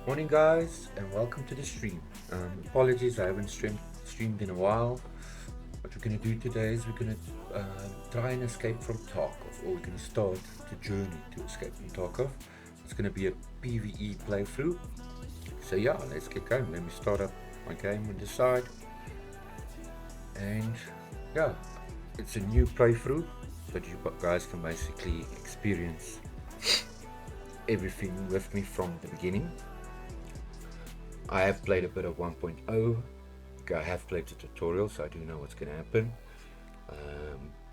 Morning, guys, and welcome to the stream. Apologies, I haven't streamed in a while. What we're going to do today is we're going to try and escape from Tarkov, or we're going to start the journey to escape from Tarkov. It's going to be a PVE playthrough. So yeah, let's get going. Let me start up my game on this side. And yeah, it's a new playthrough, but you guys can basically experience everything with me from the beginning. I have played a bit of 1.0. I have played the tutorial, so I do know what's going to happen.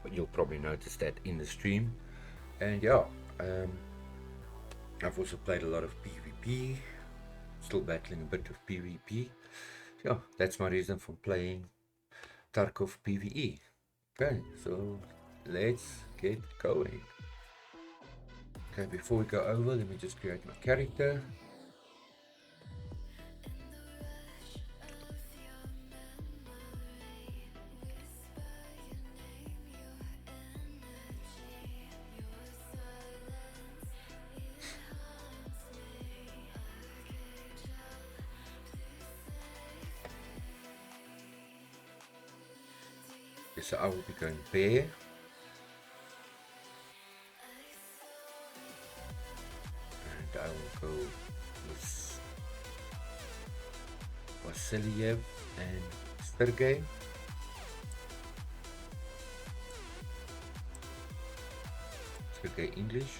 But you'll probably notice that in the stream. And yeah, I've also played a lot of PvP. Still battling a bit of PvP. So yeah, that's my reason for playing Tarkov PVE. Okay, so let's get going. Okay, before we go over, let me just create my character. So I will be going bear. And I will go with Vasiliev and Sergey. Sergey English.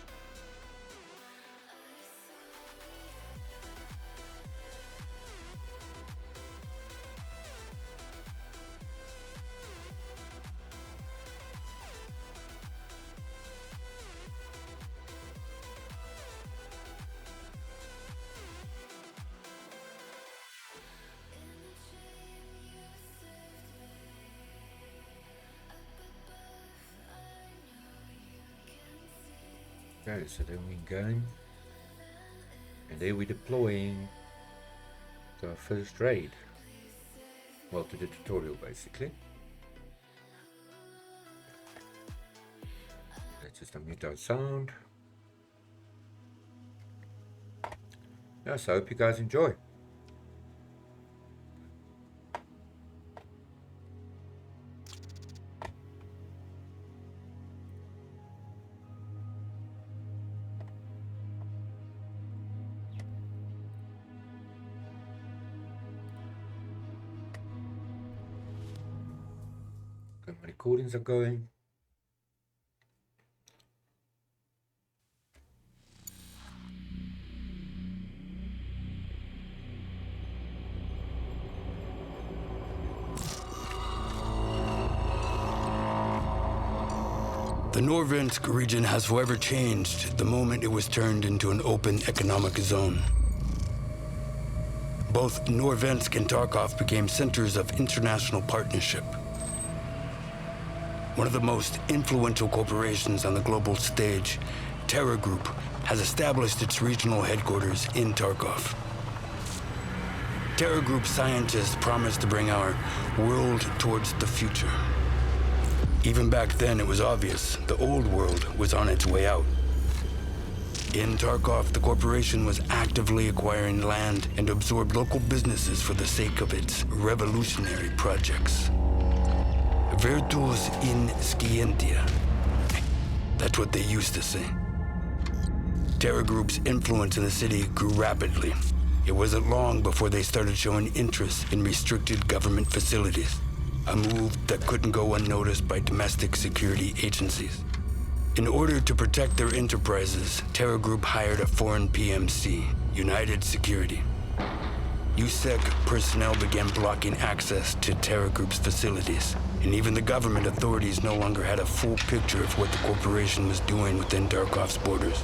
Okay, so then we're going, and then we're deploying to our first raid, well, to the tutorial basically. Let's just unmute our sound. Yes, I hope you guys enjoy. My recordings are going. The Norvensk region has forever changed the moment it was turned into an open economic zone. Both Norvensk and Tarkov became centers of international partnership. One of the most influential corporations on the global stage, Terra Group, has established its regional headquarters in Tarkov. Terra Group scientists promised to bring our world towards the future. Even back then, it was obvious the old world was on its way out. In Tarkov, the corporation was actively acquiring land and absorbed local businesses for the sake of its revolutionary projects. Virtus in scientia. That's what they used to say. Terra Group's influence in the city grew rapidly. It wasn't long before they started showing interest in restricted government facilities, a move that couldn't go unnoticed by domestic security agencies. In order to protect their enterprises, Terra Group hired a foreign PMC, United Security. USEC personnel began blocking access to Terra Group's facilities, and even the government authorities no longer had a full picture of what the corporation was doing within Tarkov's borders.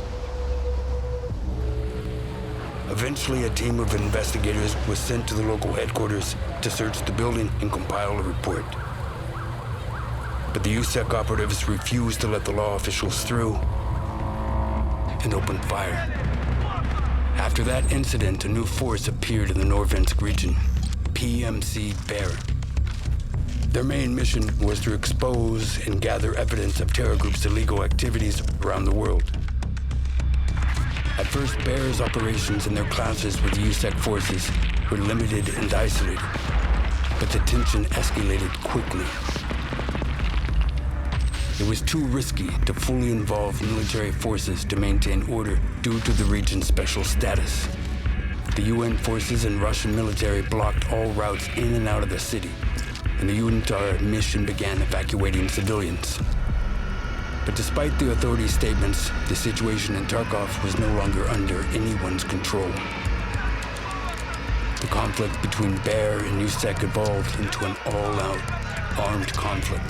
Eventually, a team of investigators was sent to the local headquarters to search the building and compile a report. But the USEC operatives refused to let the law officials through and opened fire. After that incident, a new force appeared in the Norvensk region, PMC Bear. Their main mission was to expose and gather evidence of Terra Group's illegal activities around the world. At first, Bear's operations and their clashes with USEC forces were limited and isolated, but the tension escalated quickly. It was too risky to fully involve military forces to maintain order due to the region's special status. The UN forces and Russian military blocked all routes in and out of the city, and the UNTAR mission began evacuating civilians. But despite the authorities' statements, the situation in Tarkov was no longer under anyone's control. The conflict between Bear and USEC evolved into an all-out armed conflict.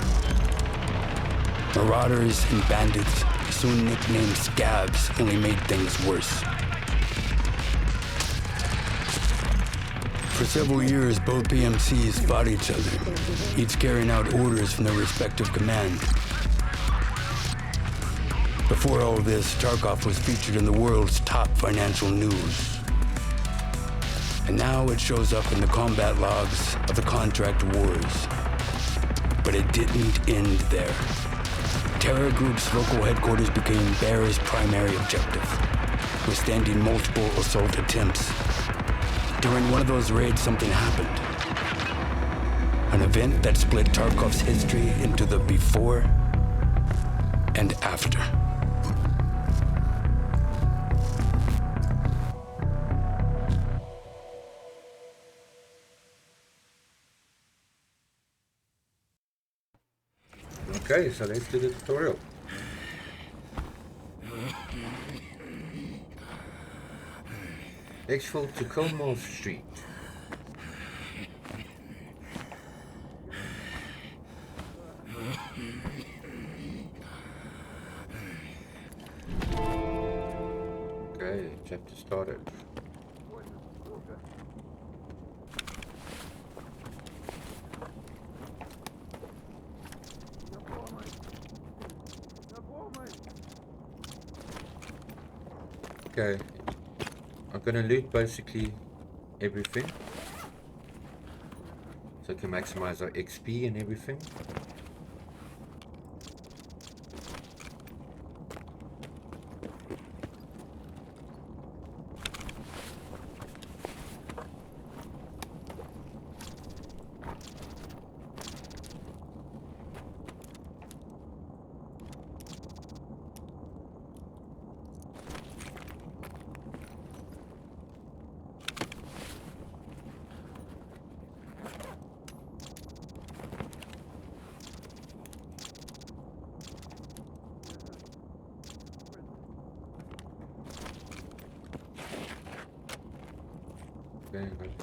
Marauders and bandits, soon nicknamed Scabs, only made things worse. For several years, both PMCs fought each other, each carrying out orders from their respective command. Before all this, Tarkov was featured in the world's top financial news. And now it shows up in the combat logs of the contract wars. But it didn't end there. Terra Group's local headquarters became Bear's primary objective, withstanding multiple assault attempts. During one of those raids, something happened. An event that split Tarkov's history into the before and after. Okay, so let's do the tutorial. Exfil to Colmore Street. Okay, chapter started. Okay, I'm gonna loot basically everything so I can maximize our XP and everything.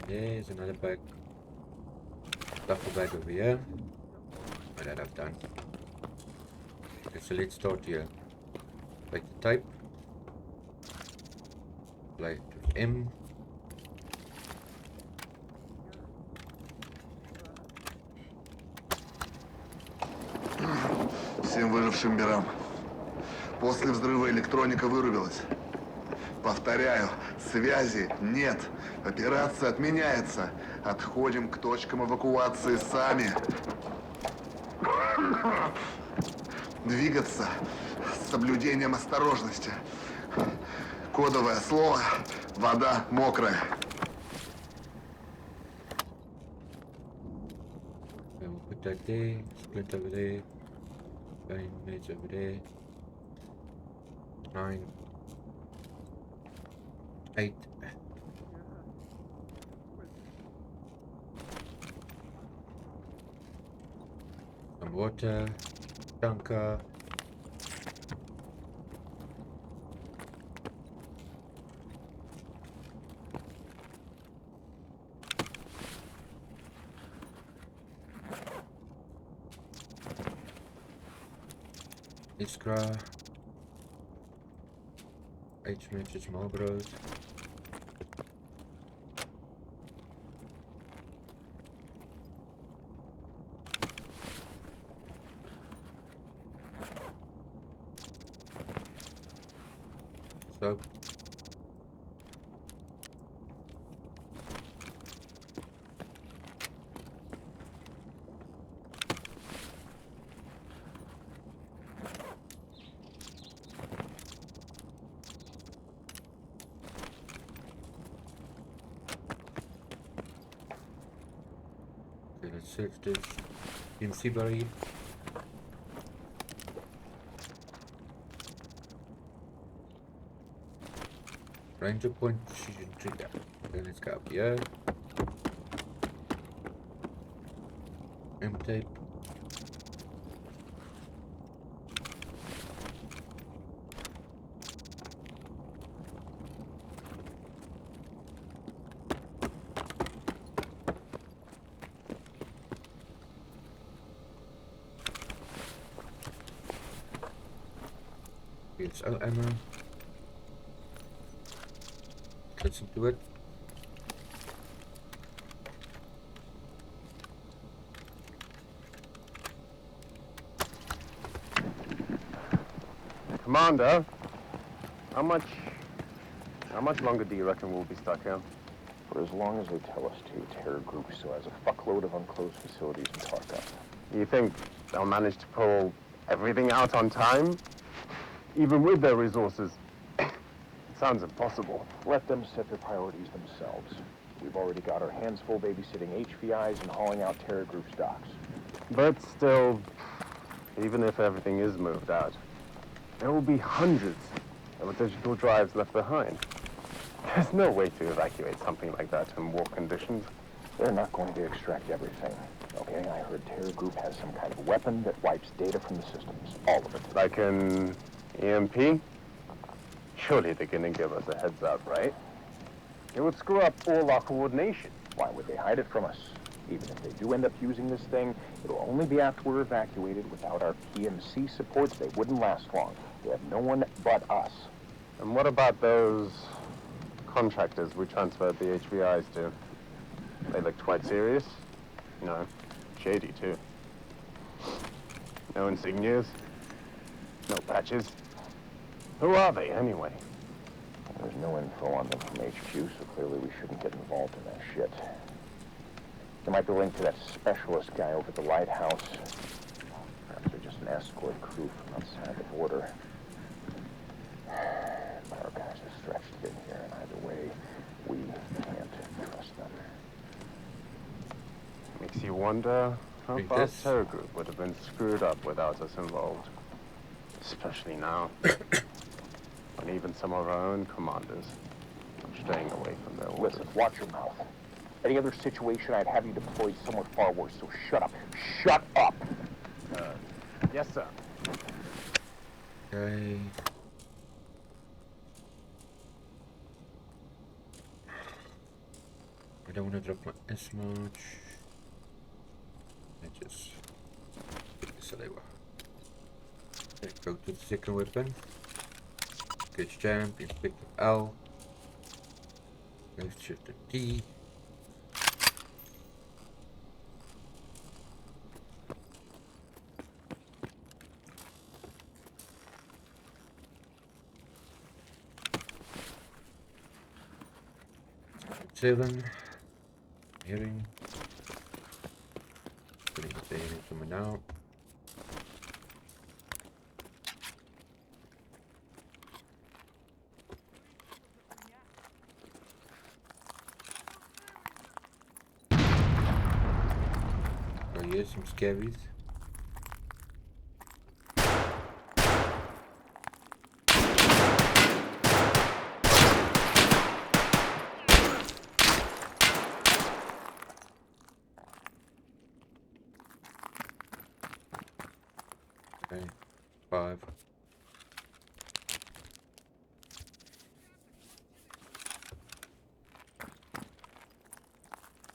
There's another bag, duffel bag over here. Oh, that I've done. Okay, so let's start here. Like the type, like M. Всем выжившим мирам. После взрыва электроника вырубилась. Повторяю, связи нет. Операция отменяется. Отходим к точкам эвакуации сами. Двигаться с соблюдением осторожности. Кодовое слово – вода мокрая. We'll put that there, split over there, meds over there. 9, 8. Some water, dunker. Iskra. H matches Marlboros. So okay, let's search this PMC barrier. Ranger point precision trigger. Then let's go up here. M tape. It's ammo. Let's do it. Commander, how much longer do you reckon we'll be stuck here? For as long as they tell us to. Terror Group still has a fuckload of unclosed facilities in Tarkov. You think they'll manage to pull everything out on time? Even with their resources? It sounds impossible. Let them set their priorities themselves. We've already got our hands full babysitting HVIs and hauling out Terror Group's docks. But still, even if everything is moved out, there will be hundreds of digital drives left behind. There's no way to evacuate something like that in war conditions. They're not going to extract everything. Okay, I heard Terror Group has some kind of weapon that wipes data from the systems. All of it. Like an EMP? Surely they're gonna give us a heads up, right? It would screw up all our coordination. Why would they hide it from us? Even if they do end up using this thing, it'll only be after we're evacuated. Without our PMC supports, they wouldn't last long. They have no one but us. And what about those contractors we transferred the HVIs to? They looked quite serious. No, shady too. No insignias, no patches. Who are they anyway? There's no info on them from HQ, so clearly we shouldn't get involved in that shit. They might be linked to that specialist guy over at the lighthouse. Perhaps they're just an escort crew from outside the border. But our guys are stretched thin here, and either way, we can't trust them. Makes you wonder how Think far this? Terror Group would have been screwed up without us involved. Especially now. And even some of our own commanders are straying away from their orders. Listen, watch your mouth. Any other situation, I'd have you deployed somewhere far worse, so shut up. Shut up! Yes, sir. Okay. I don't want to drop my S much. I just pick this away. Okay, go to the second weapon. Catch jump, inspector L. Left shift and T. Seven. Hearing. Putting the hearing coming out. Oh, here's some scabies. Okay, 5.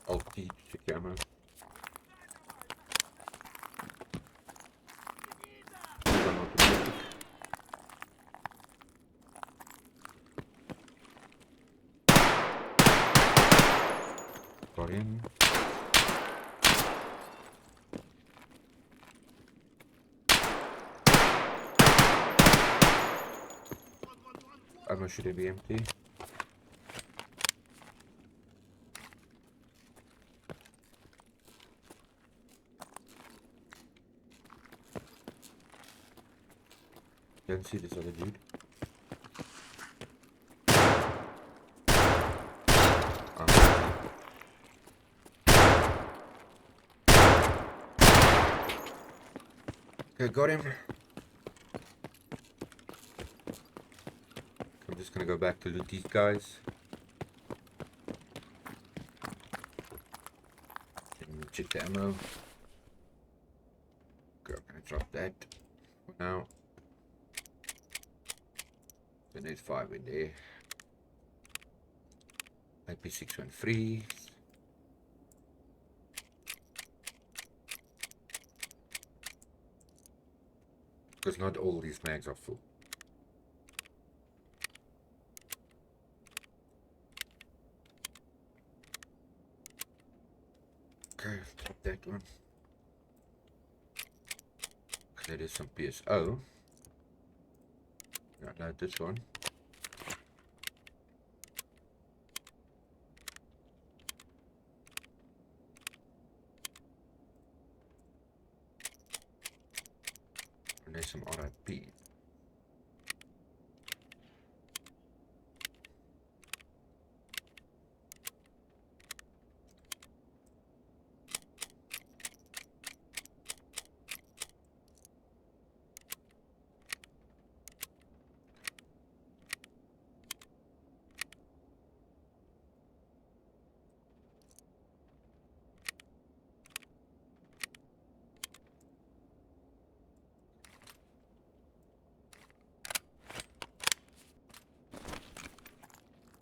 Alt T to check ammo. Automatic. Got him. Ammo should be empty. Don't see this other dude. Okay, got him. I'm just gonna go back to loot these guys. And check the ammo. Okay, I'm gonna drop that for now. Then there's 5 in there. IP613. Because not all these mags are full. Okay, drop that one. There is some PSO. Not this one. And there's some RIP.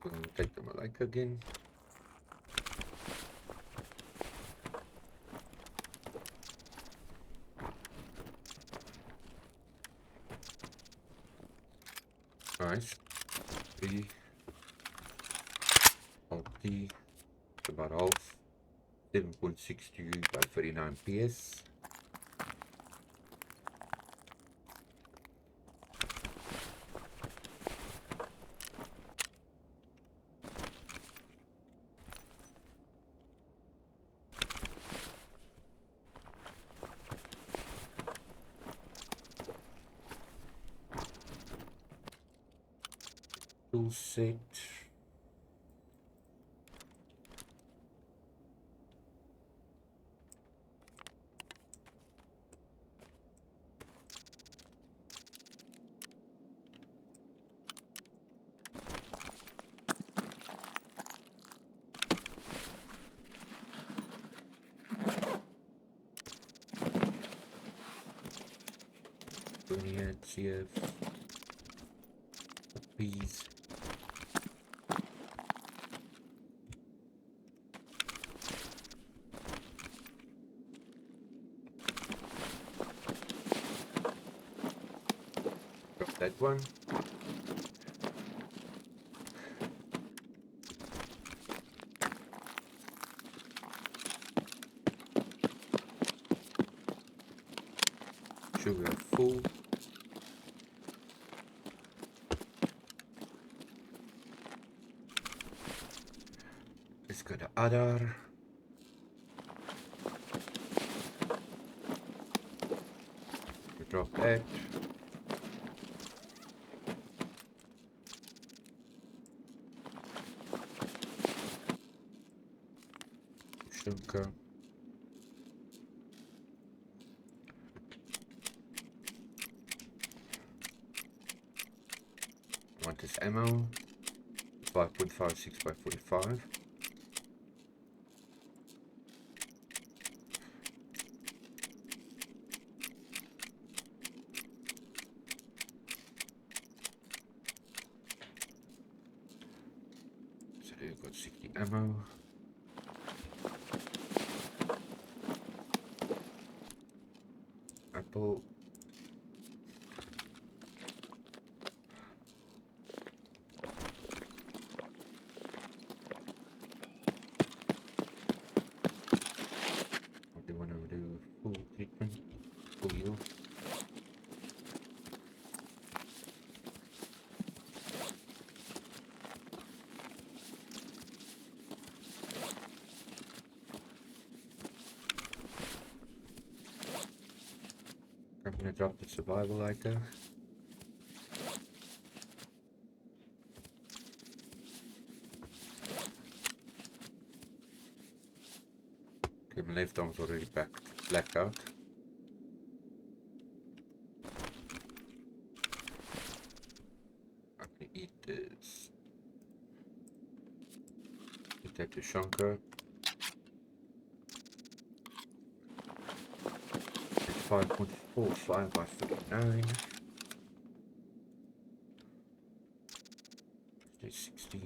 We'll take them like again. Nice. 3. Alt-T. About half. 7.62 by 39 PS. Tool set. CF. Please. Drop that one. Sure, we are full. Let's go to Adar. We drop that. Sugar. Want this ammo? 5.56 by 45. So there we've got 60 ammo. Apple. gonna drop the survival item. Okay, my left arm's already blacked out. I can eat this. Eat that to Shankar. 5.45 by 39. Stage 16.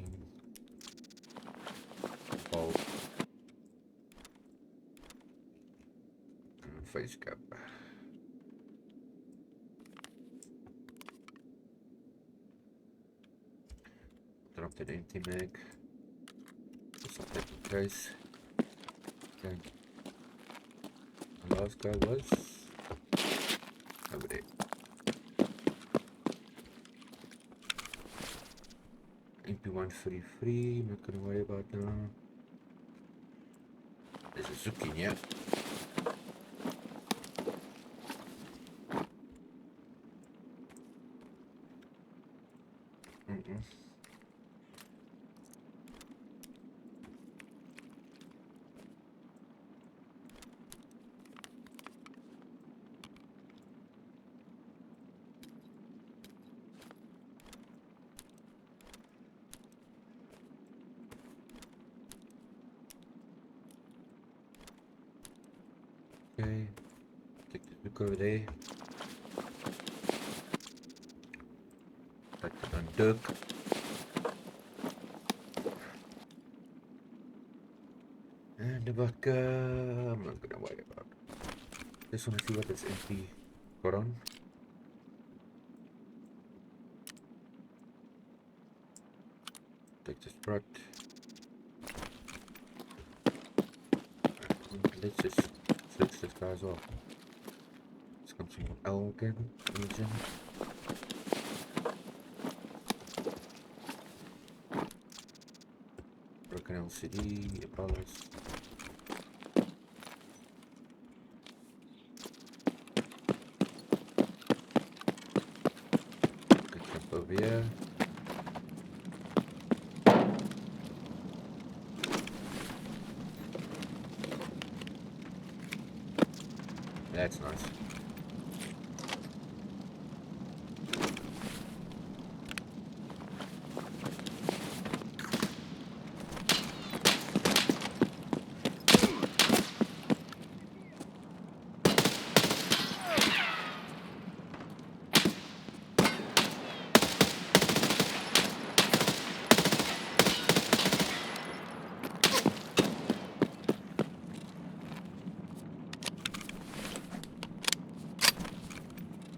Bulb. And face cap. Dropped an empty mag. Just up that in case. Okay. The last guy was over there. MP133, not gonna worry about now. There's a zucchini, yeah. Okay, take the book over there. Take it on Dirk. And the vodka, I'm not gonna worry about. Just wanna see what this MP got on. Take the Sprite. And let's just search this guy as well. Let's come some more Elgin region. Broken LCD, Apollos. Good jump over here. That's nice.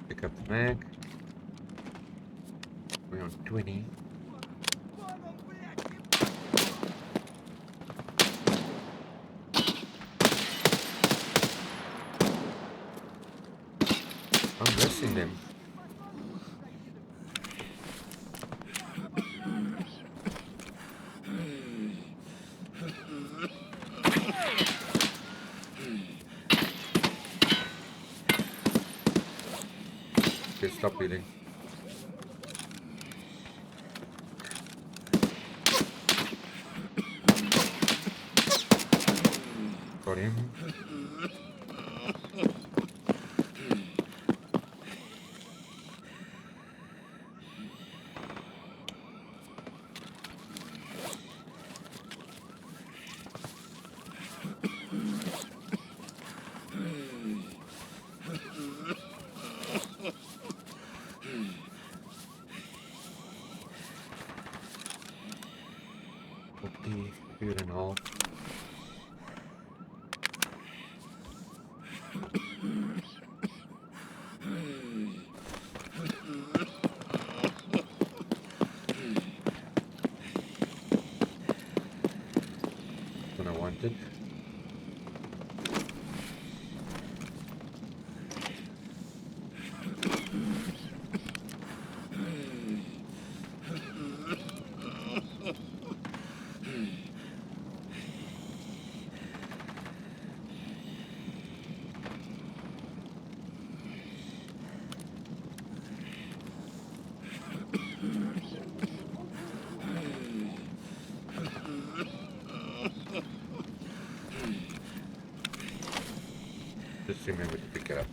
Pick up the mag. We're on 20. I'm missing them. Okay, stop healing. Got him. Okay, good and all. When I wanted. remember to pick it up.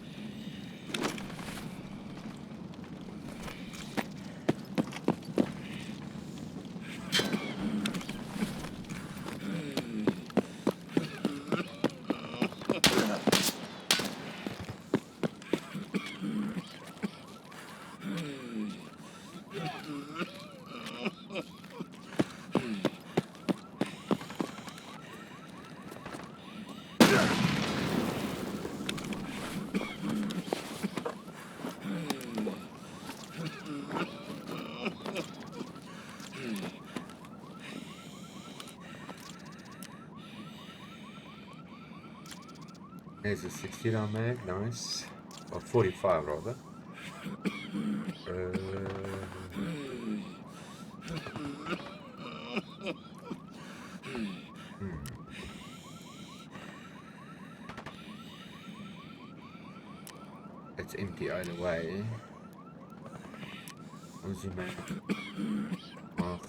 There's a 60 round mag, nice. Or 45 rather. It's empty either way. Uzi mag. Oh.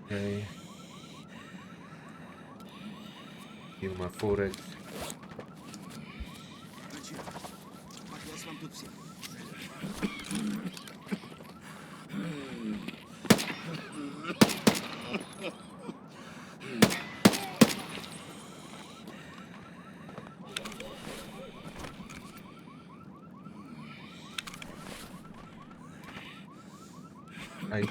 Okay. Heal my forehead. Eight.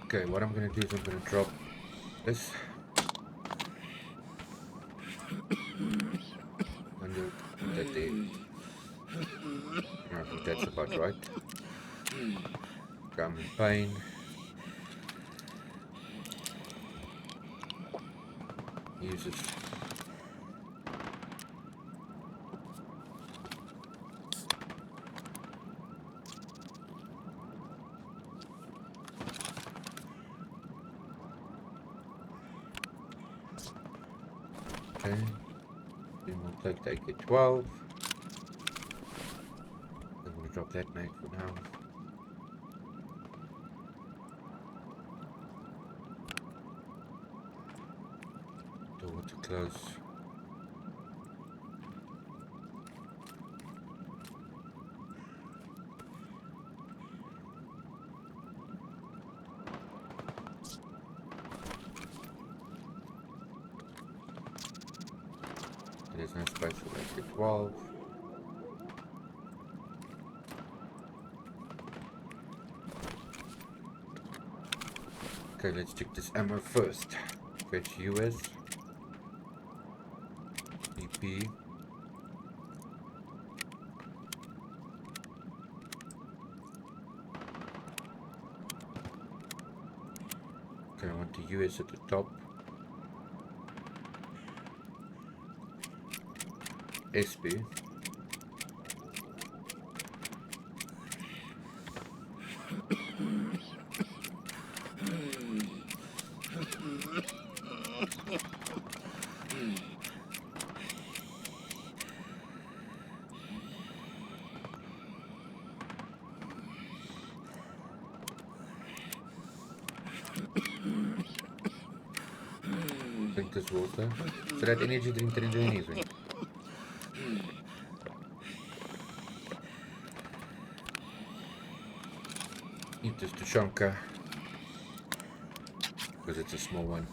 Okay, what I'm gonna do is I'm gonna drop this. And put that there. I think that's about right. I'm in pain. Use it. Okay. Then we'll take it 12. I'm gonna drop that mag for now. Door to close. There's no space for like 12. Okay, let's check this ammo first. Fetch US. BP. Okay, I want the US at the top. SB. Drink this water. So that energy drink didn't do anything. Eat this Tushonka because it's a small one.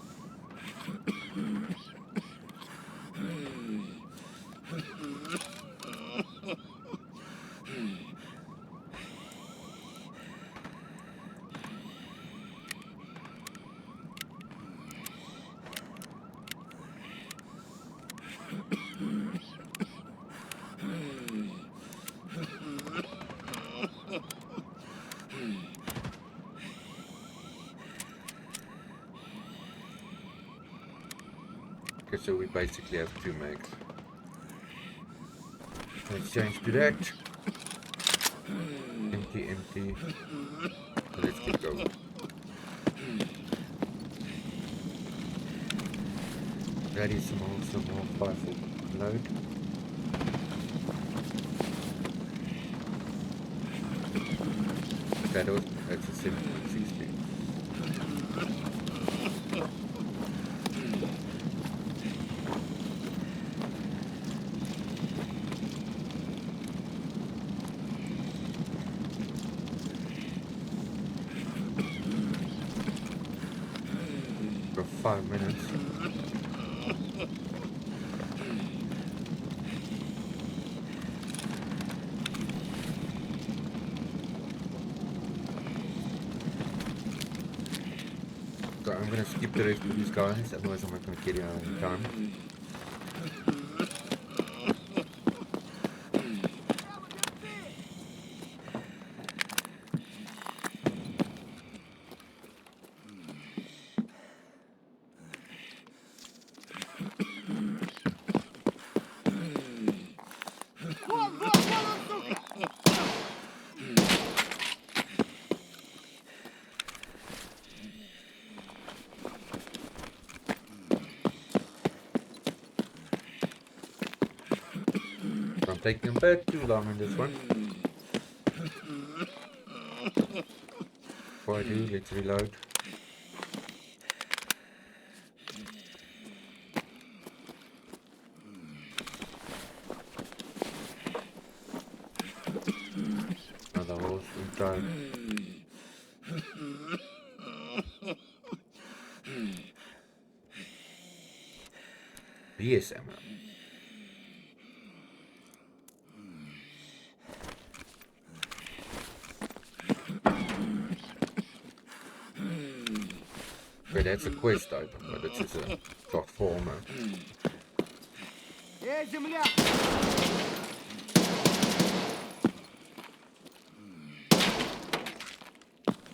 so we basically have 2 mags. Let's change to that. Empty, empty. Let's keep going. That is some more rifle load. That's a 7.60. For 5 minutes. So I'm gonna skip the rest of these guys, otherwise I'm not gonna get out in time. I'm taking a bit too long on this one. Before I do, let's reload. Another horse inside. BS ammo. Okay, that's a quest item, but it's just a platformer.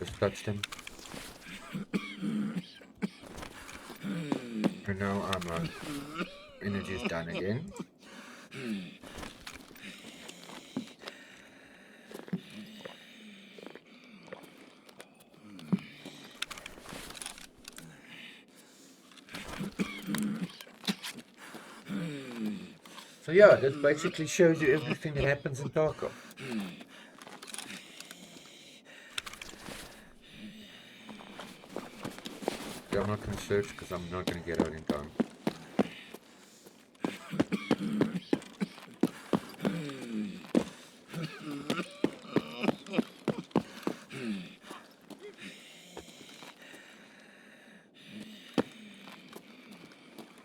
Just touched him. And now I'm energy's done again. So yeah, that basically shows you everything that happens in Tarkov. I'm not going to search because I'm not going to get out in time.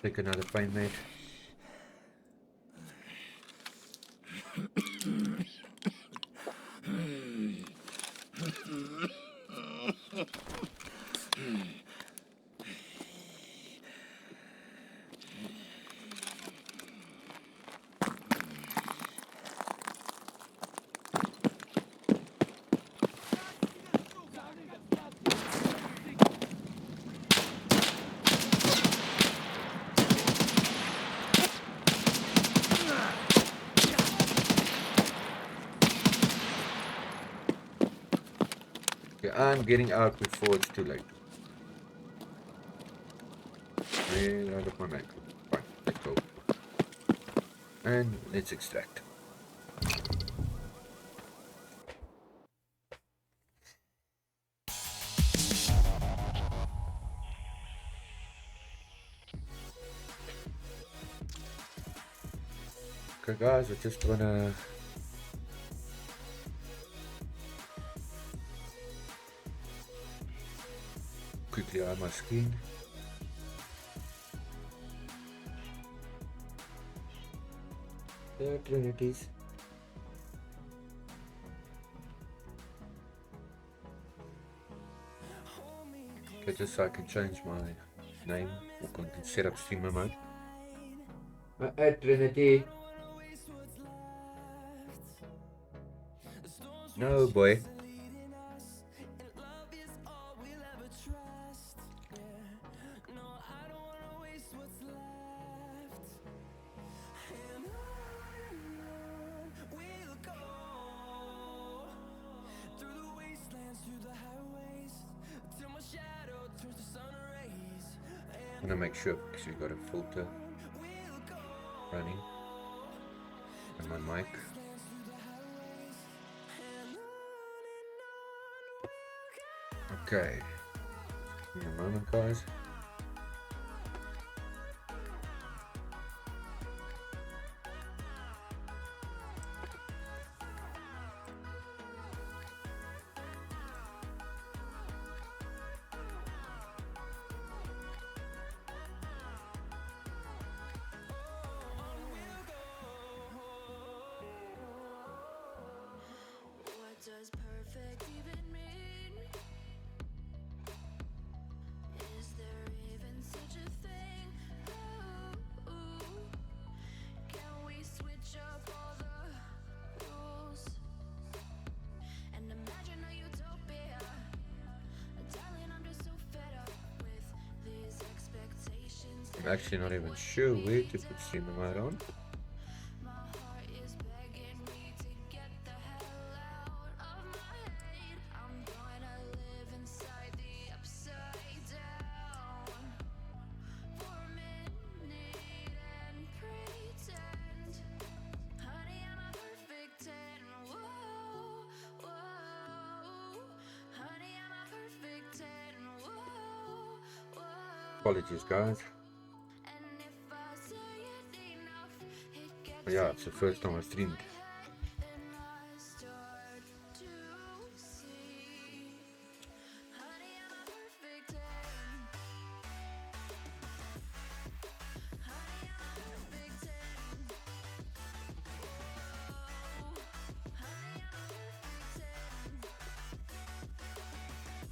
Take another pain mate. I'm getting out before it's too late. Out of my mag. Fine, let's go. And let's extract. Okay guys, I just wanna quickly on my screen. There are trinities. Okay, just so I can change my name or can set up streamer mode. Trinity. No boy. I'm gonna make sure because we got a filter running on my mic. Okay, give me a moment, guys. Does perfect even mean? Is there even such a thing? Ooh, can we switch up all the rules and imagine a utopia? Darling, I'm just so fed up with these expectations. I'm actually not even sure where to put stream mode on. Apologies, guys. But yeah, it's the first time I streamed.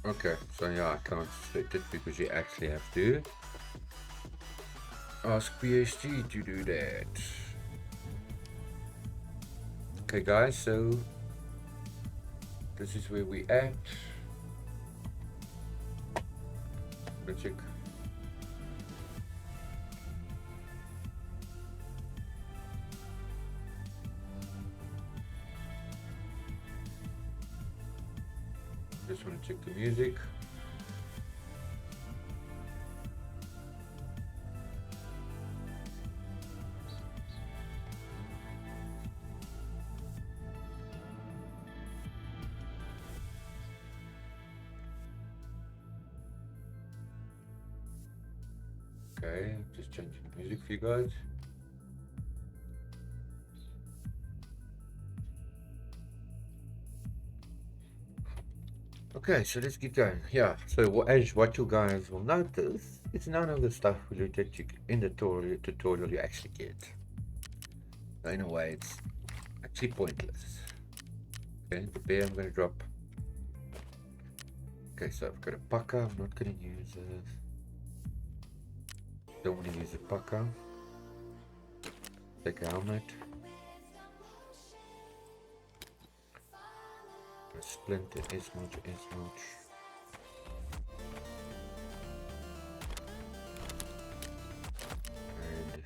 Okay, so yeah, I can't select it because you actually have to ask PSG to do that. Okay guys, so this is where we at. Let's check. Just want to check the music. Okay, just changing the music for you guys. Okay, so let's get going. Yeah, so as what you guys will notice, it's none of the stuff that you in the tutorial you actually get. So in a way, it's actually pointless. Okay, the bear I'm going to drop. Okay, so I've got a pucker. I'm not going to use it. Don't want to use a pucker. Take a helmet. A splinter, S-notch. And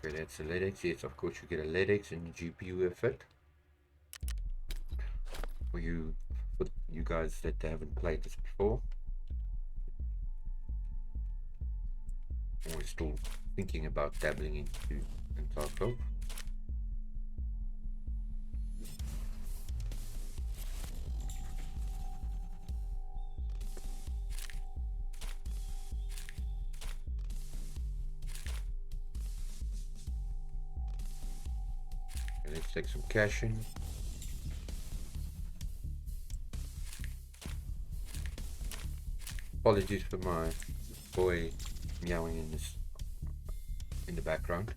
okay, that's a LEDX. Yes, of course you get a LEDX and a GPU with it. For you guys that haven't played this before, or still thinking about dabbling into Tarkov. Okay, let's take some cash in. Apologies for my boy meowing in the background.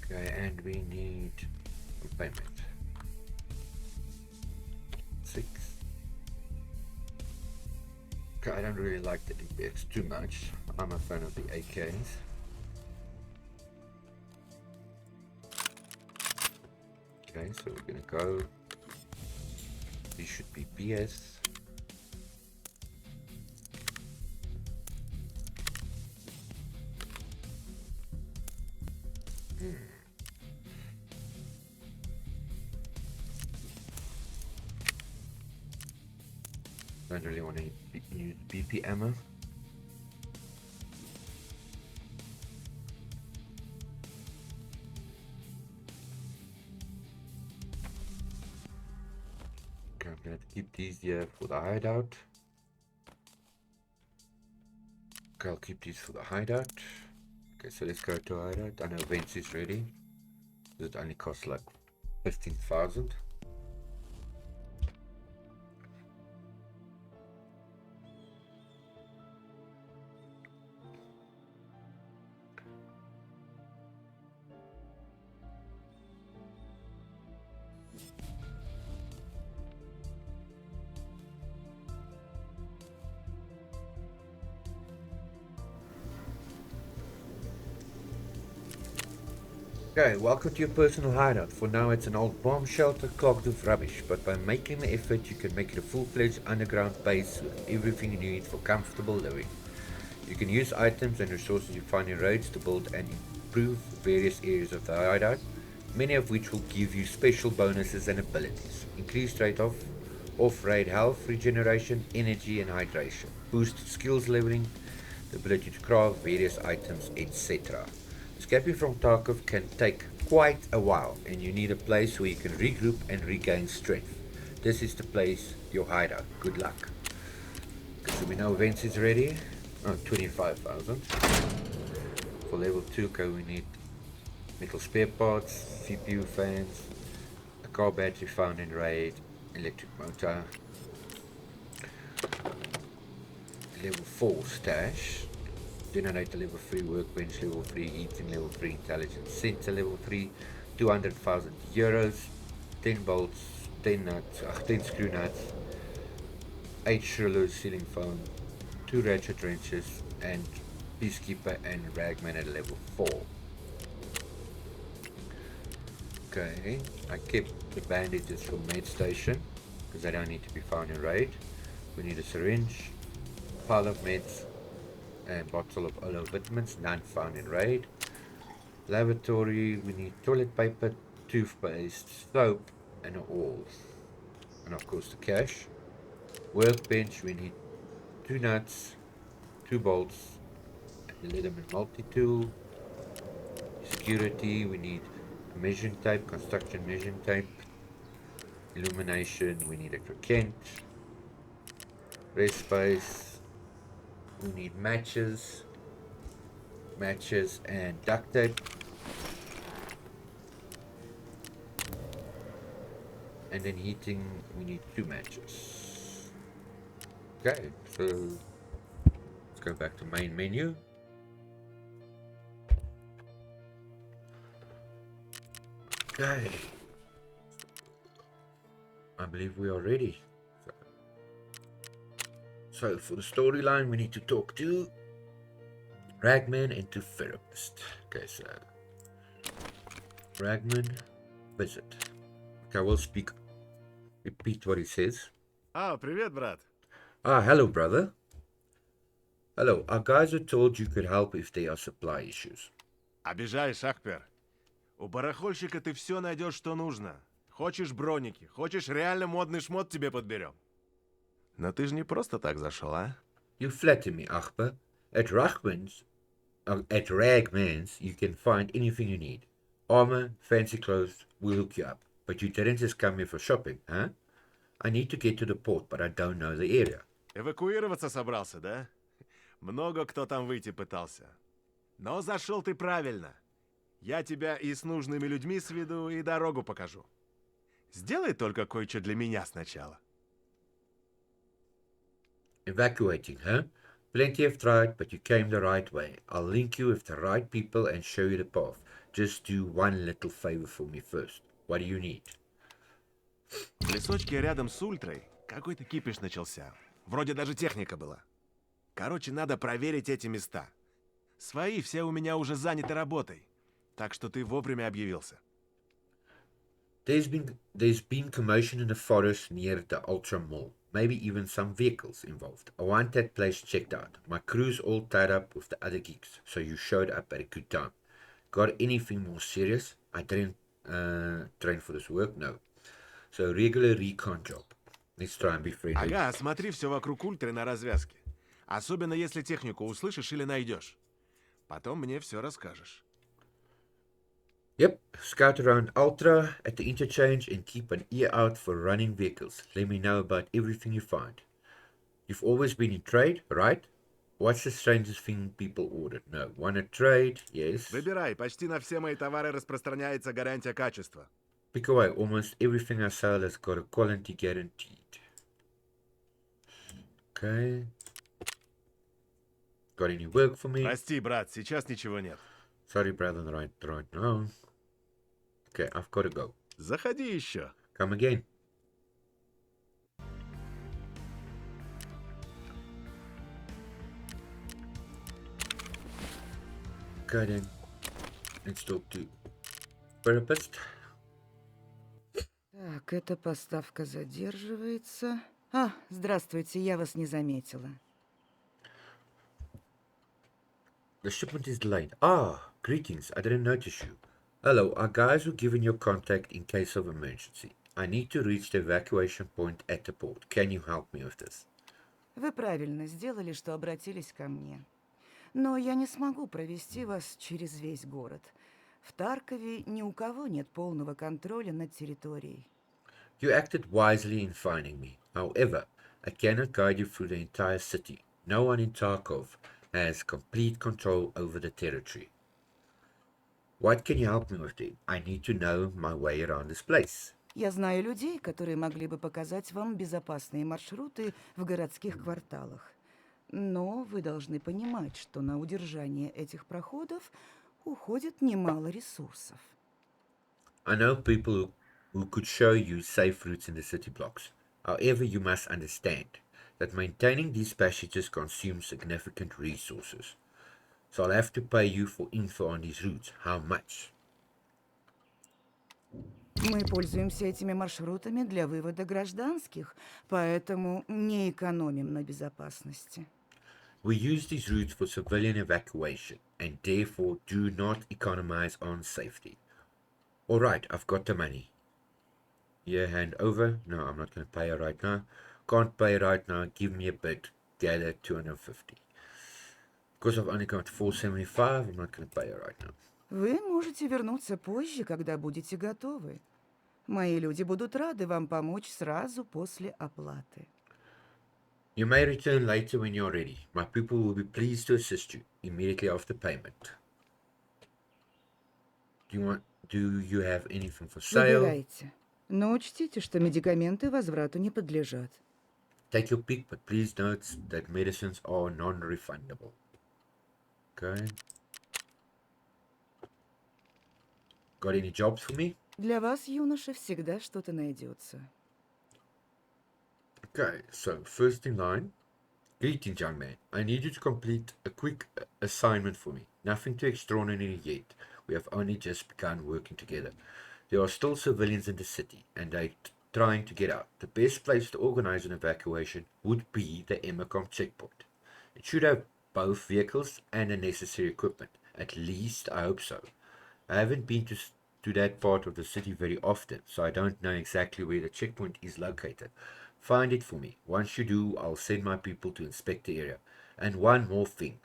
Okay, and we need a payment. 6. Okay, I don't really like the DPX too much. I'm a fan of the AKs. Okay, so we're gonna go. These should be BS. Don't really want to use BP ammo. Okay, I'm gonna have to keep these here for the hideout. Okay, I'll keep these for the hideout. Okay, so let's go to hideout. I know Vince is ready. It only costs like 15,000. Okay, welcome to your personal hideout. For now it's an old bomb shelter clogged with rubbish, but by making the effort you can make it a full-fledged underground base with everything you need for comfortable living. You can use items and resources you find in raids to build and improve various areas of the hideout, many of which will give you special bonuses and abilities. Increased rate of off-raid health, regeneration, energy and hydration, boosted skills leveling, the ability to craft various items, etc. Escaping from Tarkov can take quite a while, and you need a place where you can regroup and regain strength. This is the place, your hideout. Good luck. Okay, so we know Vince is ready. Oh, 25,000. For level 2, okay, we need metal spare parts, CPU fans, a car battery found in raid, electric motor, level 4 stash, generator level 3, workbench level 3, heating level 3, intelligence center level 3, 200,000 euros, 10 bolts, 10 nuts, 10 screw nuts, 8 shrillers, ceiling foam, 2 ratchet wrenches, and peacekeeper and ragman at level 4. Okay, I kept the bandages from med station because they don't need to be found in raid. We need a syringe, pile of meds, and bottle of oil vitamins, none found in raid. Lavatory, we need toilet paper, toothpaste, soap, and oils. And of course the cash. Workbench, we need 2 nuts, 2 bolts, and a Leatherman multi-tool. Security, we need measuring tape, construction measuring tape. Illumination, we need extra Kent. Rest space, we need matches and duct tape. And then heating, we need 2 matches. Okay, so let's go back to main menu. Okay, I believe we are ready. So for the storyline, we need to talk to Ragman and to Therapist. Okay, so Ragman, visit. Okay, I will repeat what he says. Привет, брат. Hello, brother. Hello, our guys were told you could help if there are supply issues. Обижаешь, Ахпер. У барахольщика ты все найдешь, что нужно. Хочешь броники, хочешь реально модный шмот тебе подберем. Но ты же не просто так зашел, а? You flatter me, Achbar. At Ragman's, you can find anything you need. Armor, fancy clothes, we'll hook you up. But you didn't just come here for shopping, huh? I need to get to the port, but I don't know the area. Эвакуироваться собрался, да? Много кто там выйти пытался. Но зашел ты правильно. Я тебя и с нужными людьми сведу, и дорогу покажу. Сделай только кое-что для меня сначала. Evacuating, huh? Plenty have tried, but you came the right way. I'll link you with the right people and show you the path. Just do one little favor for me first. What do you need? В лесочке рядом с Ультрой какой-то кипиш начался. Вроде даже техника была. Короче, надо проверить эти места. Свои все у меня уже заняты работой. Так что ты вовремя объявился. There's been commotion in the forest near the Ultra Mall. Maybe even some vehicles involved. I want that place checked out. My crew's all tied up with the other geeks, so you showed up at a good time. Got anything more serious? I didn't train for this work, no. So regular recon job. Let's try and be friendly. Ага, смотри все вокруг ультры на развязке. Особенно если технику услышишь или найдешь. Потом мне все расскажешь. Yep, scout around Ultra at the interchange and keep an ear out for running vehicles. Let me know about everything you find. You've always been in trade, right? What's the strangest thing people ordered? No. Wanna trade? Yes. Выбирай, почти на все мои товары распространяется гарантия качества. Pick away. Almost everything I sell has got a quality guaranteed. Okay. Got any work for me? Прости, брат, сейчас ничего нет. Sorry, brother, right now. Okay, I've got to go. Заходи еще. Come again. Okay then. Let's talk to therapist. Так, эта поставка задерживается. А, здравствуйте, я вас не заметила. The shipment is delayed. Ah, greetings. I didn't notice you. Hello, our guys were given your contact in case of emergency. I need to reach the evacuation point at the port. Can you help me with this? Вы правильно сделали, что обратились ко мне. Но я не смогу провести вас через весь город. В Таркове ни у кого нет полного контроля над территорией. You acted wisely in finding me. However, I cannot guide you through the entire city. No one in Tarkov has complete control over the territory. What can you help me with then? I need to know my way around this place. Я знаю людей, которые могли бы показать вам безопасные маршруты в городских кварталах. Но вы должны понимать, что на удержание этих проходов уходит немало ресурсов. I know people who could show you safe routes in the city blocks. However, you must understand that maintaining these passages consumes significant resources. So I'll have to pay you for info on these routes. How much? Мы пользуемся этими маршрутами для вывода гражданских, поэтому не экономим на безопасности. We use these routes for civilian evacuation and therefore do not economize on safety. Alright, I've got the money. Yeah, hand over. No, I'm not going to pay it right now. Can't pay right now. Give me a bit. Gather 250. Because I've only got 475, I'm not going to pay it right now. Вы можете вернуться позже, когда будете готовы. Мои люди будут рады вам помочь сразу после оплаты. You may return later when you're ready. My people will be pleased to assist you immediately after payment. Do you have anything for sale? Выбирайте. Но учтите, что медикаменты возврату не подлежат. Take your pick, but please note that medicines are non-refundable. Okay. Got any jobs for me? Для вас, юноша, всегда что-то найдется. Okay, so first in line. Greetings, young man. I need you to complete a quick assignment for me. Nothing too extraordinary yet. We have only just begun working together. There are still civilians in the city, and they're trying to get out. The best place to organize an evacuation would be the Emacom checkpoint. It should have both vehicles and the necessary equipment. At least I hope so. I haven't been to that part of the city very often, so I don't know exactly where the checkpoint is located. Find it for me. Once you do, I'll send my people to inspect the area. And one more thing.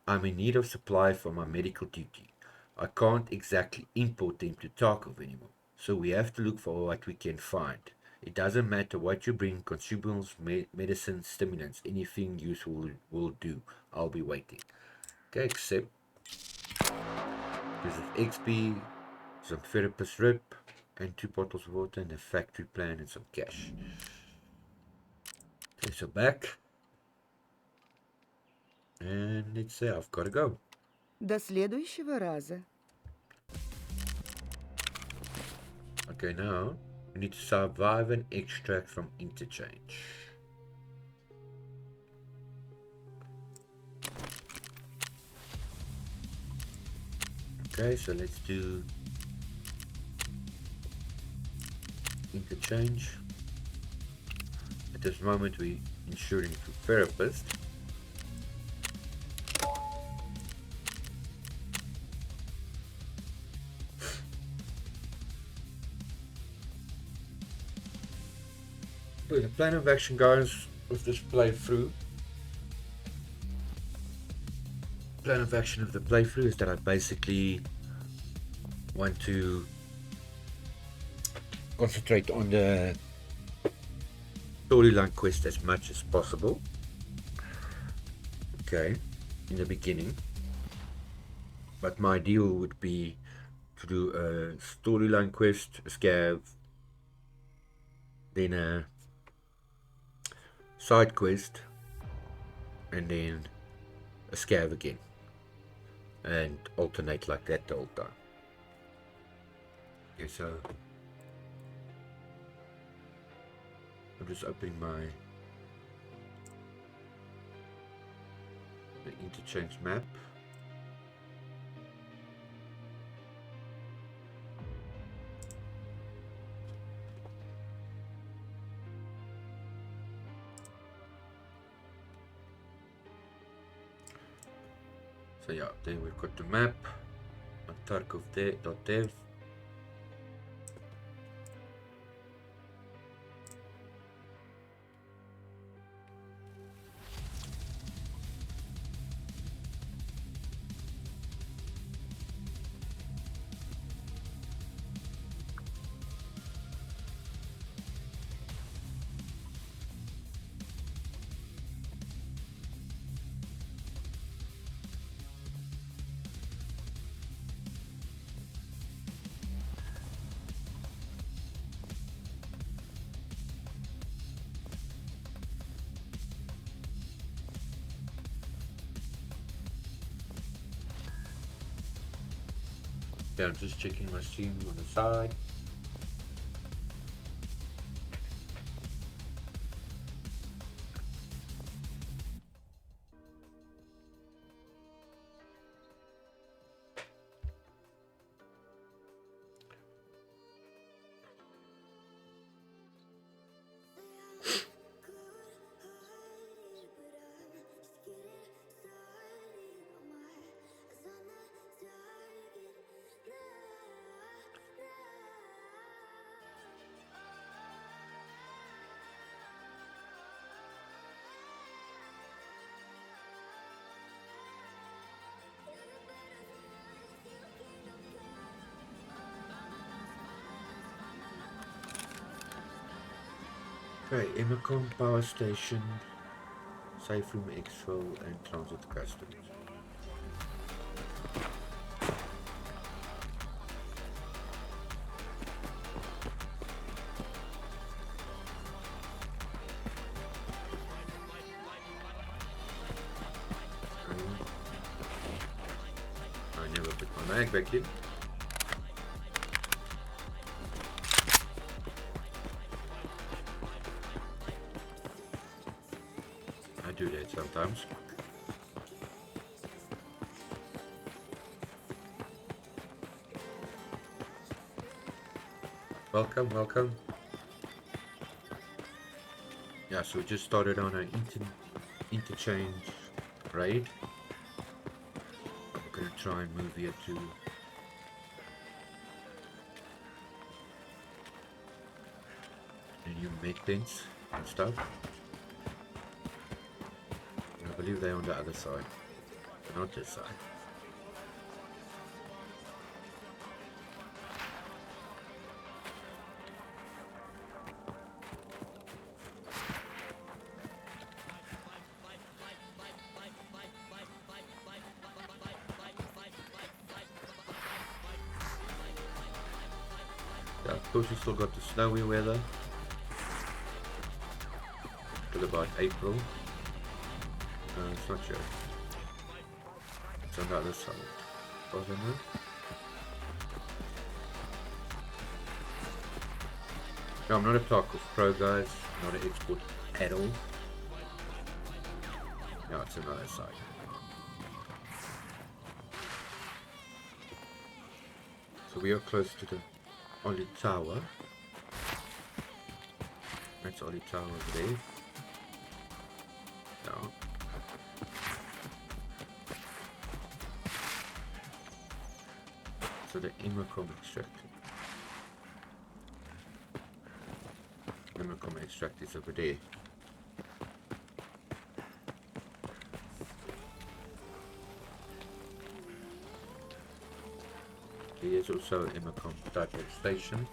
I'm in need of supply for my medical duty. I can't exactly import them to Tarkov anymore, so we have to look for what we can find. It doesn't matter what you bring, consumables, medicine, stimulants, anything useful will do. I'll be waiting. Okay, accept. There's an XP, some therapist rip, and 2 bottles of water, and a factory plan, and some cash. Okay, so back. And let's say I've got to go. До следующего раза. Okay, now we need to survive and extract from interchange. Okay, so let's do interchange. At this moment we're insuring to therapist. Well, the plan of action, guys, with this playthrough. Plan of action of the playthrough is that I basically want to concentrate on the storyline quest as much as possible. Okay, in the beginning. But my ideal would be to do a storyline quest, a scav, then a side quest, and then a scav again. And alternate like that the whole time. Okay, so I'm just opening the interchange map. So yeah, then we've got the map on Tarkov.dev. Yeah, I'm just checking my stream on the side. Okay, Imacom Power Station, Safe Room Exfil, and Transit Customs. I never put my mag back in. I do that sometimes. Welcome, welcome. Yeah, so we just started on an interchange raid. We're gonna try and move here to the new med tents and stuff. I believe they're on the other side, not this side. Yeah, of course we still got the snowy weather till about April. It's not sure. It's on the other side. Was it not? No, I'm not a Tarkov pro, guys. Not an expert at all. No, it's another side. So we are close to the Oli Tower. That's Oli Tower over there. No. So the Imacom extractor. Imacom extract is over there. There's also Imacom Tarkov station.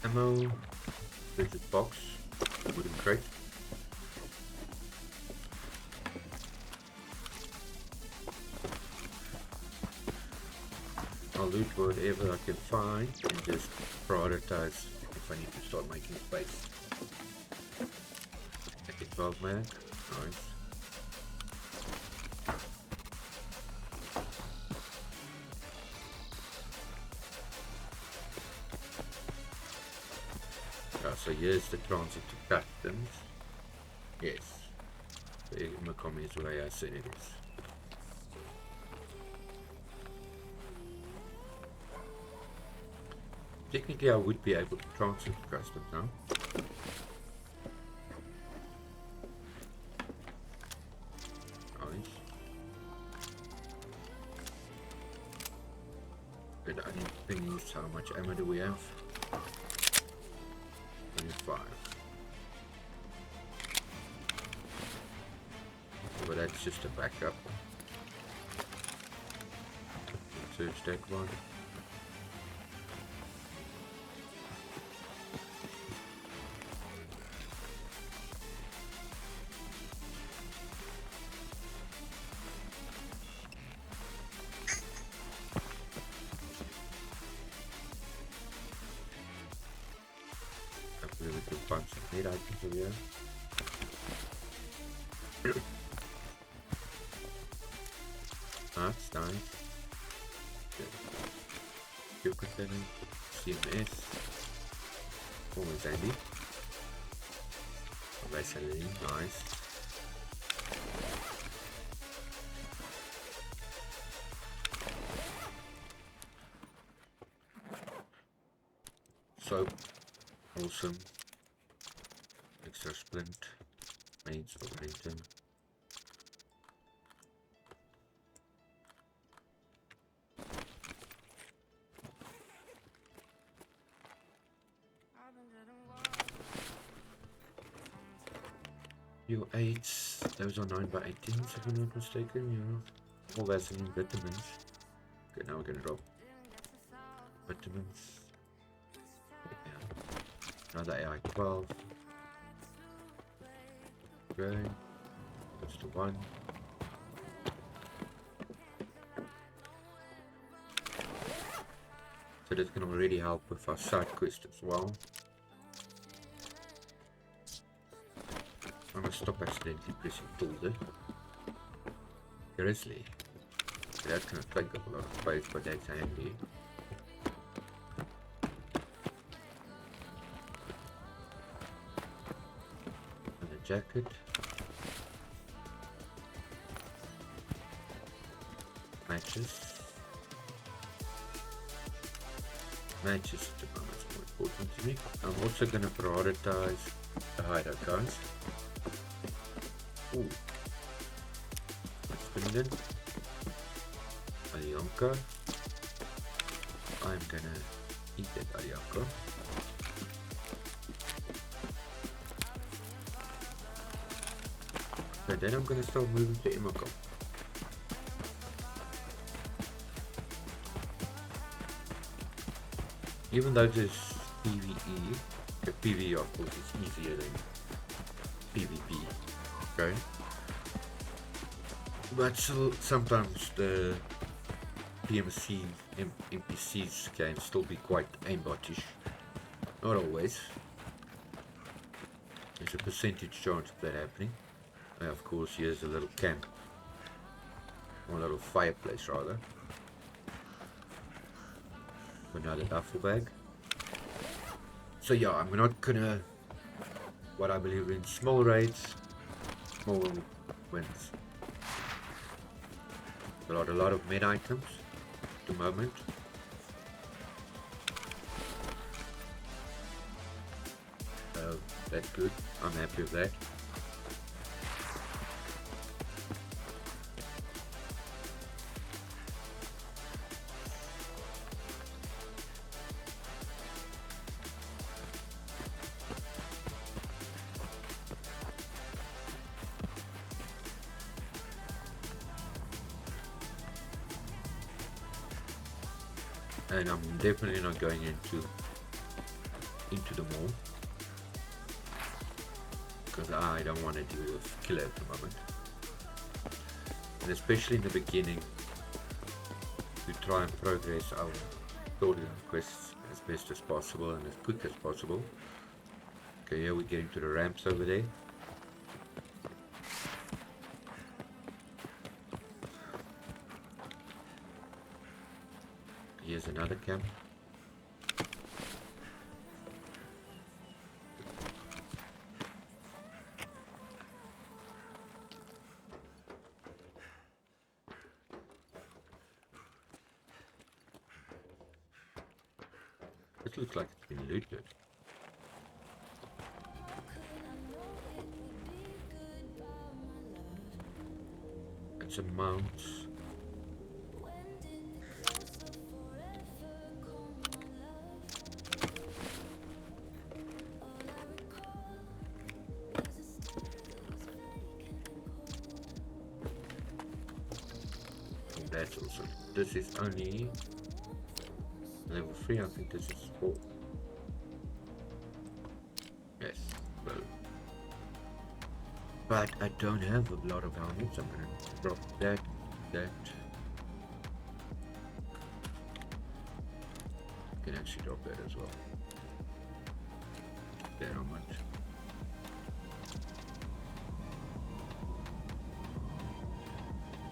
Ammo, rigid box, wooden crate. I'll loot whatever I can find and just prioritize if I need to start making space. Okay, 12 mag, nice. So here's the transit to customs. Yes. The Imacom is where I said it is. Technically I would be able to transit to customs now. Nice. But the only thing is, how much ammo do we have? 25. But that's just a backup. Search that one. Hopefully we can find some meat items over here. That's nice. Fuel container, CMS, always handy. Vaseline, nice. Soap, awesome. Extra splint, maids for Wellington. Your 8s, those are 9x18s if I'm not mistaken, yeah. All Vaseline vitamins. Okay, now we're gonna drop vitamins. Yeah. Another AI 12. Okay, that's the one. So that can already help with our side quest as well. I'm gonna stop accidentally pressing tilde. Grizzly. That's gonna take up a lot of space, but that's handy. And a jacket. Matches. Matches at the moment is more important to me. I'm also gonna prioritize the hideout guys. Ooh. Let's spin it in. Alionka. I'm gonna eat that Alionka. Okay, then I'm gonna start moving to Imacom. Even though this PVE, the PVE of course is easier than PvP. Okay, but still, sometimes the PMC NPCs can still be quite aimbotish. Not always. There's a percentage chance of that happening. And of course, here's a little camp, or a little fireplace rather. for another duffel bag. So yeah, I'm not gonna, what I believe in, small raids, small wins. Got a lot of mid items at the moment. So that's good, I'm happy with that. And I'm definitely not going into the mall because I don't want to deal with killer at the moment, and especially in the beginning to try and progress our story quests as best as possible and as quick as possible. Okay, here we're getting to the ramps over there. Here's another camp. It looks like it's been looted. And some mounts. That's also, this is only level 3, I think this is 4. Yes, well. But I don't have a lot of helmets, I'm gonna drop that. Can actually drop that as well. There, how much?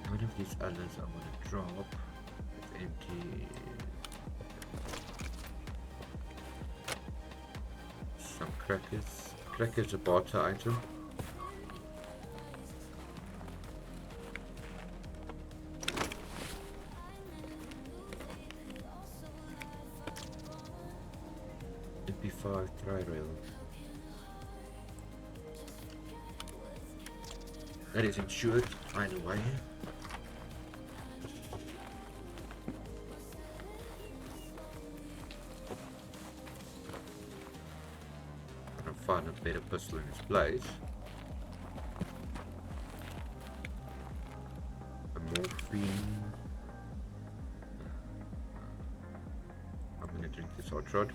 One of these others I want to drop. It's empty. Some crackers. Crackers a barter item. MP5 tri-rail. That is insured either way. I'll find a better pistol in its place. A morphine. I'm gonna drink this hot rod.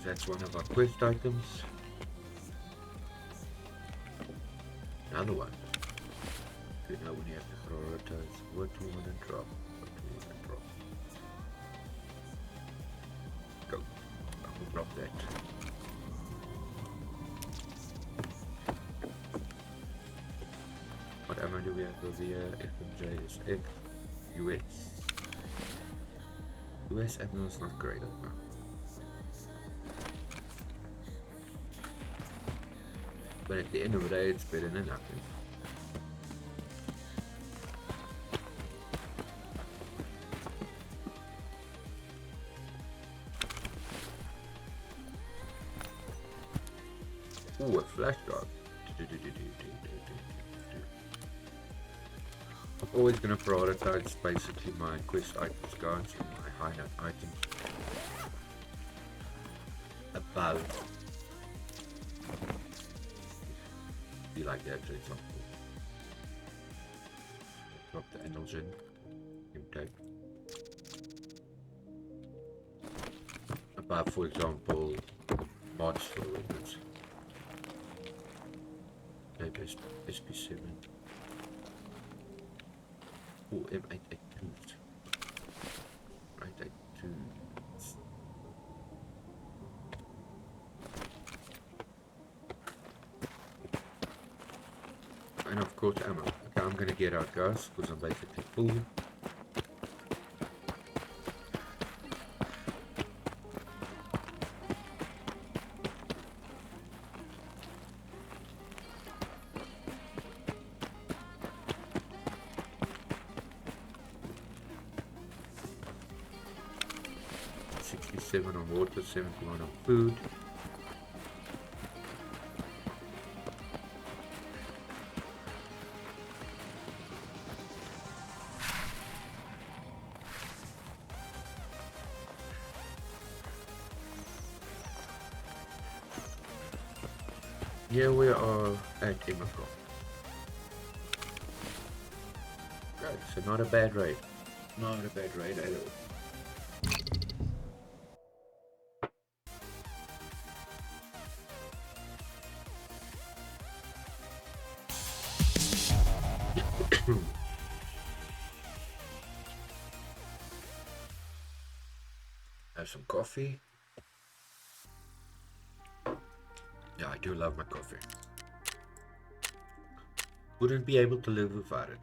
That's one of our quest items. Another one. Okay, now we have to prioritize what we want to drop. Go. I will drop that. What ammo do we have over here? FMJ is X. US. US ammo is not great at now. But at the end of the day, it's better than nothing. Ooh, a flash drive. I'm always going to prioritize basically my quest items, guys, and my hideout items above. Be like that, for example. Drop the Endulgen. Intake. Above, for example, mods for the weapons. Maybe SP7. Oh, M882s. Right, 82s. course ammo. Okay, I'm gonna get out, guys, because I'm basically full. $67 on water, $71 on food. Here we are at Immigrant. Okay, so not a bad raid. Not a bad raid at all. Have some coffee. Yeah, I do love my coffee. Wouldn't be able to live without it.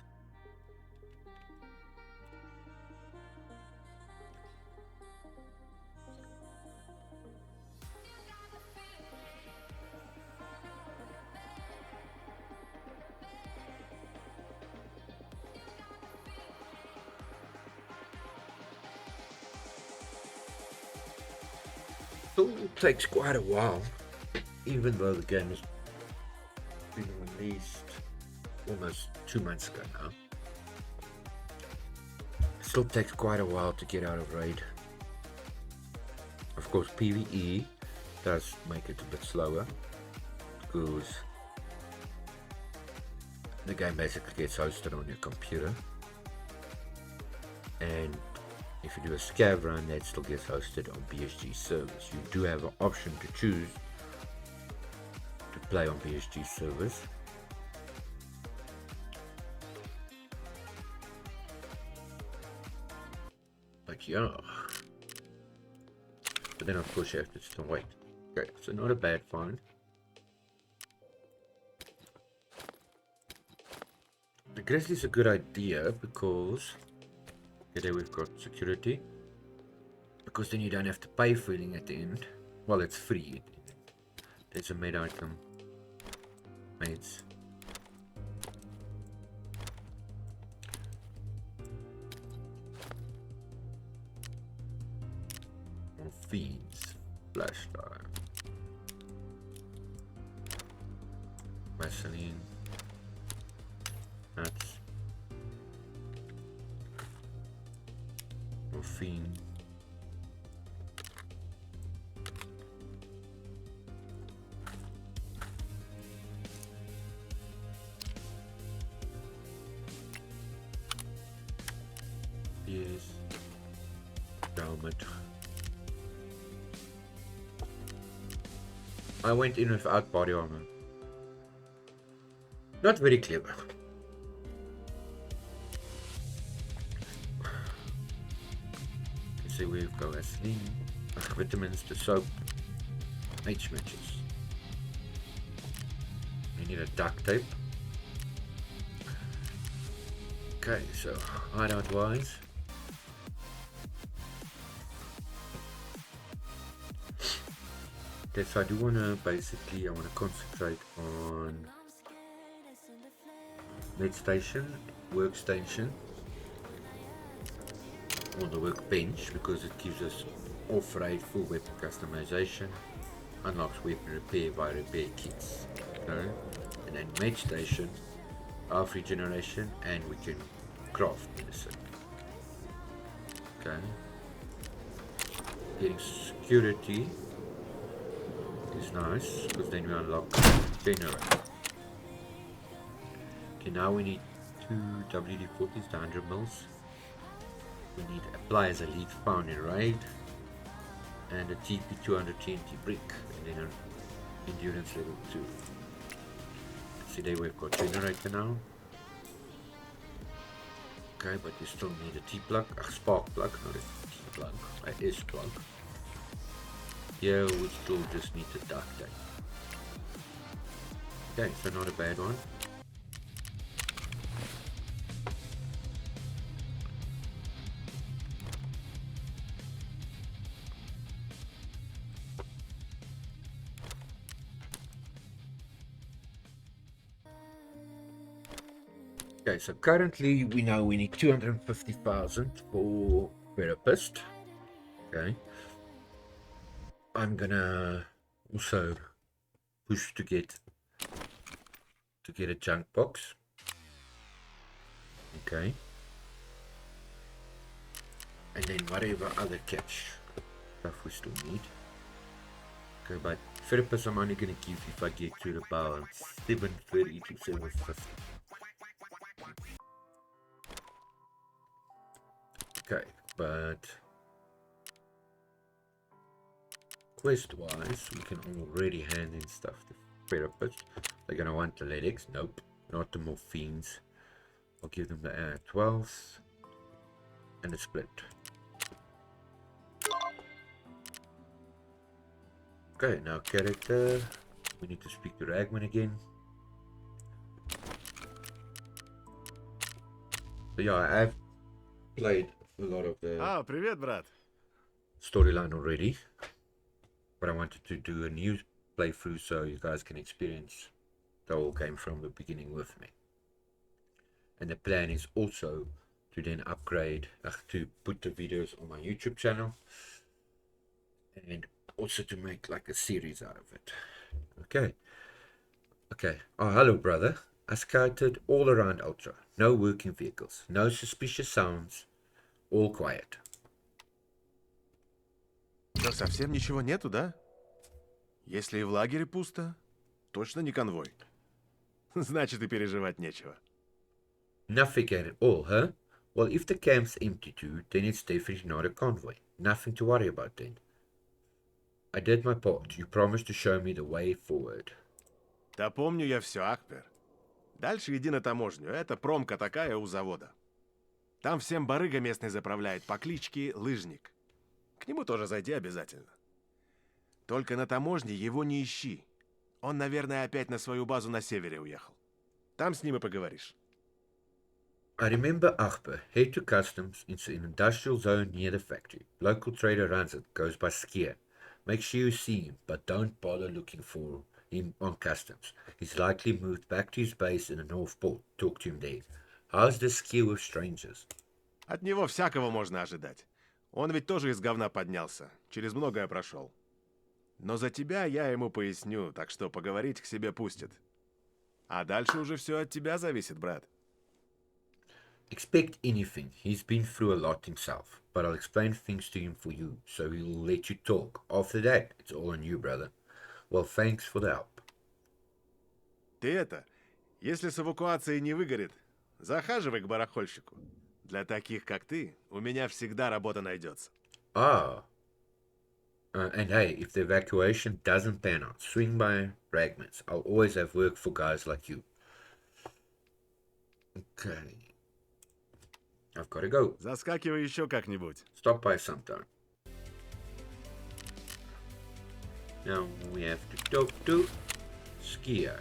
Still takes quite a while, even though the game has been released almost 2 months ago now. It still takes quite a while to get out of raid. Of course, PVE does make it a bit slower because the game basically gets hosted on your computer, and if you do a scav run, that still gets hosted on BSG servers. You do have an option to choose to play on BSG servers. But yeah. But then of course you have to still wait. Okay, so not a bad find. The Grizzly's a good idea because there we've got security, because then you don't have to pay for it at the end. Well, it's free. There's a med item. Meds. More feeds. Flash drive. Vaseline. Nuts. Morphine. Yes. Helmet. I went in without body armor. Not very clever. See, we've got Vaseline, vitamins, the soap, H matches. We need a duct tape. Okay, so hideout wise. Okay, so I do want to basically, I want to concentrate on med station, workstation, on the workbench, because it gives us off-raid full weapon customization, unlocks weapon repair by repair kits, okay? And then med station, health regeneration, and we can craft medicine. Okay. Getting security is nice because then we unlock generator. Okay, now we need 2 WD-40s, 100 mils. We need apply as elite found in raid, and a TP 200 TNT brick, and then an endurance level 2. See, there we've got generator now. Okay, but you still need a T-plug, a spark plug, not a T-plug, a S-plug. Here we still just need the duct tape. Okay, so not a bad one. Okay, so currently we know we need 250,000 for therapist. Okay. I'm gonna also push to get a junk box. Okay. And then whatever other catch stuff we still need. Okay, but therapist I'm only gonna give if I get to about 730 to 750. Okay, but quest-wise, we can already hand in stuff to therapist. They're gonna want the athletics. Nope, not the morphines. I'll give them the 12s and a split. Okay, now character. We need to speak to Ragman again. So yeah, I've played a lot of the привет, брат. storyline already, but I wanted to do a new playthrough so you guys can experience the whole game from the beginning with me. And the plan is also to then upgrade, to put the videos on my YouTube channel, and also to make like a series out of it. Okay. Oh, hello, brother. I scouted all around Ultra. No working vehicles, no suspicious sounds, all quiet. Что, совсем ничего нету, да? Если и в лагере пусто, точно не конвой. Значит, и переживать нечего. Nothing at all, huh? Well, if the camp's empty too, then it's definitely not a convoy. Nothing to worry about then. I did my part. You promised to show me the way forward. Да помню я все, Акпер. Дальше иди на таможню. Это промка такая у завода. Там всем барыга местный заправляет по кличке Лыжник. К нему тоже зайди обязательно. Только на таможне его не ищи. Он, наверное, опять на свою базу на севере уехал. Там с ним и поговоришь. I remember Achber. Head to customs. It's an industrial zone near the factory. Local trader runs it. Goes by Skier. Make sure you see him, but don't bother looking for him on customs. He's likely moved back to his base in the North Pole. Talk to him there. How's the Skier with strangers? От него всякого можно ожидать. Он ведь тоже из говна поднялся. Через многое прошел. Но за тебя я ему поясню, так что поговорить к себе пустит. А дальше уже все от тебя зависит, брат. Expect anything. He's been through a lot himself, but I'll explain things to him for you, so he'll let you talk. After that, it's all on you, brother. Well, thanks for the help. Ты это, если с эвакуацией не выгорит, захаживай к барахольщику. Для таких, как ты, у меня всегда работа найдется. Ah. And hey, if the evacuation doesn't pan out, swing by Ragman's. I'll always have work for guys like you. Okay. I've got to go. Заскакивай еще как-нибудь. Stop by sometime. Now we have to talk to Skier.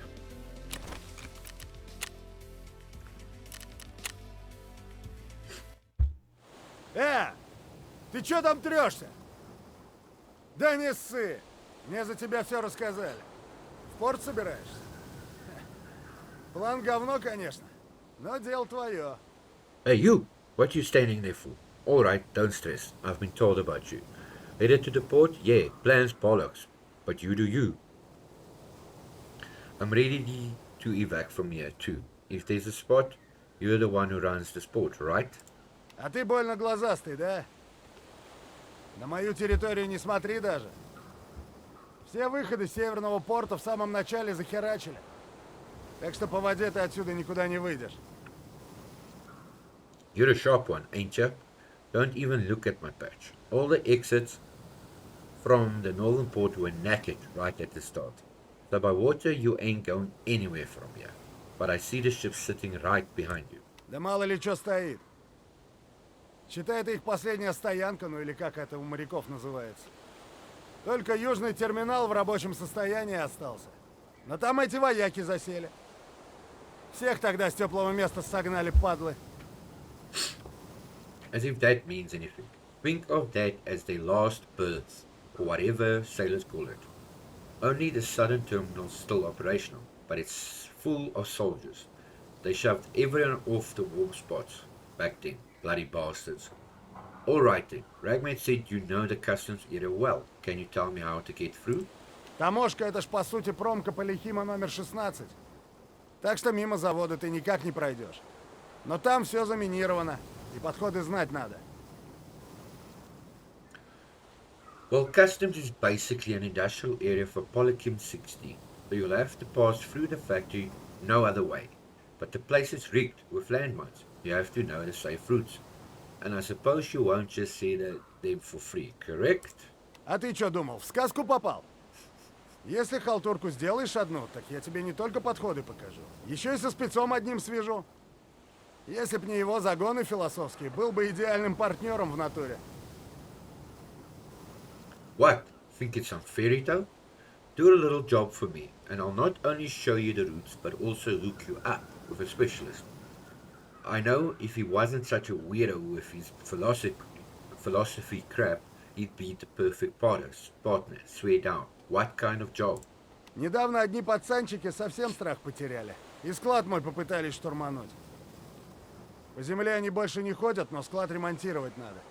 Ты чё там трёшься? Да не ссы! Мне за тебя все рассказали. В порт собираешься? План говно, конечно, но дело твое. Hey, you! What you standing there for? Alright, don't stress. I've been told about you. Headed to the port? Yeah, plans bollocks. But you do you. I'm ready to evac from here too. If there's a spot, you're the one who runs the sport, right? А ты больно глазастый, да? На мою территорию не смотри даже. Все выходы с северного порта в самом начале захерачили. Так что по воде ты отсюда никуда не выйдешь. You're a sharp one, ain't ya? Don't even look at my patch. All the exits from the northern port were knackered right at the start. So by water you ain't going anywhere from here. But I see the ship sitting right behind you. Да мало ли что стоит. Считай, это их последняя стоянка, ну или как это у моряков называется. Только южный терминал в рабочем состоянии остался. Но там эти вояки засели. Всех тогда с теплого места согнали, падлы. As if that means anything. Think of that as their last berths, or whatever sailors call it. Only the southern terminal's still operational, but it's full of soldiers. They shoved everyone off the warm spots back then, bloody bastards. Alright then, Ragman said you know the customs area well. Can you tell me how to get through? Таможка — это ж по сути промка Полихима номер 16. Так что мимо завода ты никак не пройдешь. Но там все заминировано, и подходы знать надо. Well, customs is basically an industrial area for Polychem 60, so you'll have to pass through the factory no other way. But the place is rigged with landmines. You have to know the safe routes. And I suppose you won't just see them for free, correct? А ты что думал, в сказку попал? Если халтурку сделаешь одну, так я тебе не только подходы покажу, еще и со спецом одним свяжу. Если б не его загоны философские, был бы идеальным партнером в натуре. What? Think it's some fairy tale? Do a little job for me, and I'll not only show you the routes, but also hook you up with a specialist. I know if he wasn't such a weirdo with his philosophy crap, he'd be the perfect partner, swear down. What kind of job? Недавно одни пацанчики совсем страх потеряли. И склад мой попытались штурмануть. По земле они больше не ходят, но склад ремонтировать надо.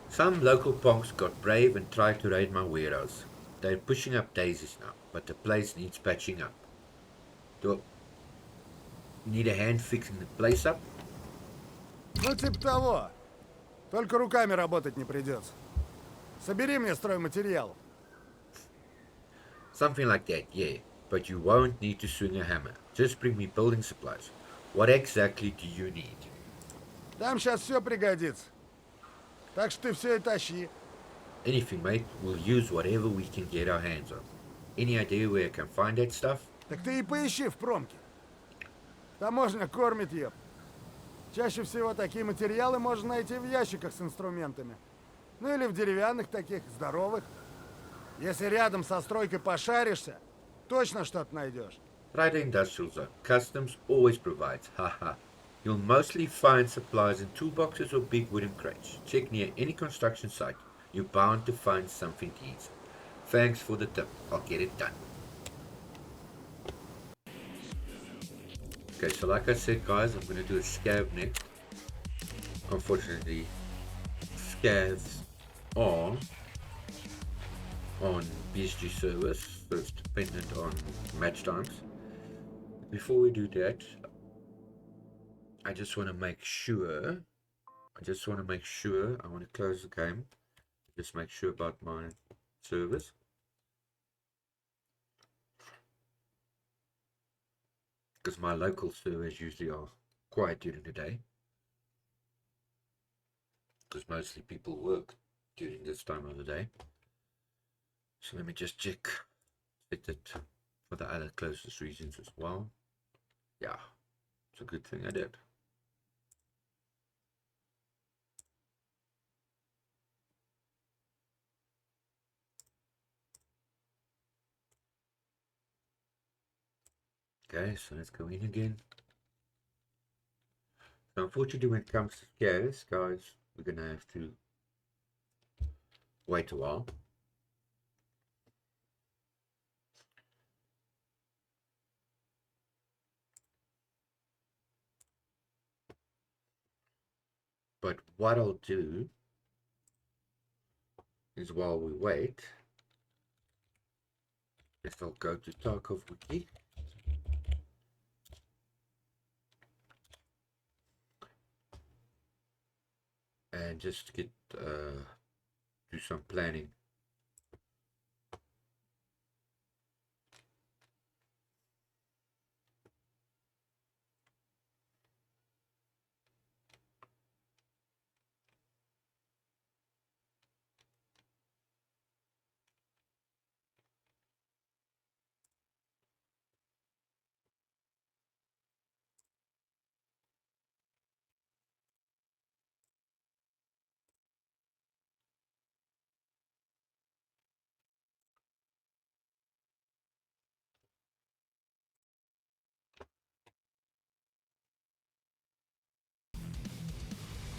Some local punks got brave and tried to raid my warehouse. They're pushing up daisies now, but the place needs patching up. Do I need a hand fixing the place up? Ну, типа того. Только руками работать не придется. Собери мне стройматериал. Something like that, yeah. But you won't need to swing a hammer. Just bring me building supplies. What exactly do you need? Там сейчас все пригодится. Так что ты все и тащи. Anything, mate. We'll use whatever we can get our hands on. Any idea where I can find that stuff? Так ты и поищи в промке. Таможня кормит, еб. Чаще всего такие материалы можно найти в ящиках с инструментами. Ну или в деревянных таких, здоровых. Если рядом со стройкой пошаришься, точно что-то найдешь. Right, industrial zone. Customs always provides. Haha. You'll mostly find supplies in toolboxes or big wooden crates. Check near any construction site. You're bound to find something decent. Thanks for the tip. I'll get it done. Okay, so like I said, guys, I'm going to do a scav next. Unfortunately, scavs are on BSG service, so it's dependent on match times. Before we do that, I just want to make sure, I want to close the game, just make sure about my service. Because my local servers usually are quiet during the day. Because mostly people work during this time of the day. So let me just check it for the other closest regions as well. Yeah, it's a good thing I did. Okay, so let's go in again. So unfortunately when it comes to scares, guys, we're gonna have to wait a while. But what I'll do is while we wait, is I'll go to Tarkov Wiki. And just get do some planning.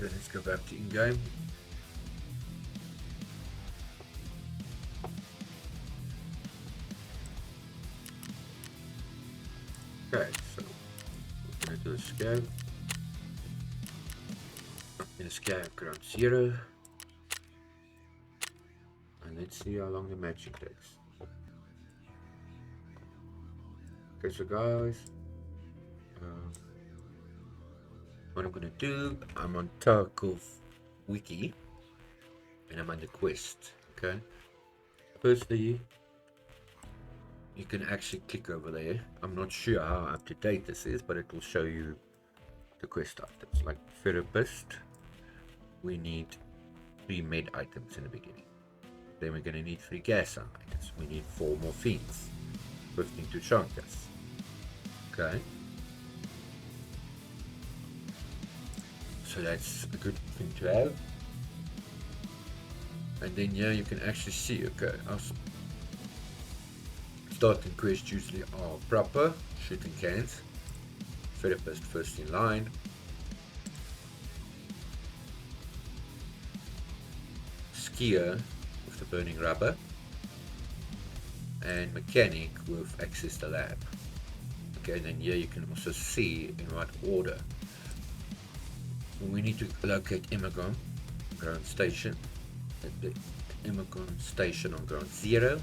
Okay, let's go back to in-game. Okay, so go. I'm gonna scale ground 0. And let's see how long the matching takes. Okay, so guys, what I'm gonna do, I'm on Tarkov wiki, and I'm on the quest, okay? Firstly, you can actually click over there. I'm not sure how up to date this is, but it will show you the quest items. Like therapist, we need 3 med items in the beginning. Then we're gonna need 3 gas items. We need 4 morphines, 15 to Shankas. Okay. So that's a good thing to have. And then here you can actually see, okay, our starting quests usually are proper, shooting cans, therapist first in line, skier with the burning rubber, and mechanic with access to lab. Okay, and then here you can also see in what order. We need to locate Immigrant ground station at the Immigrant station on ground 0.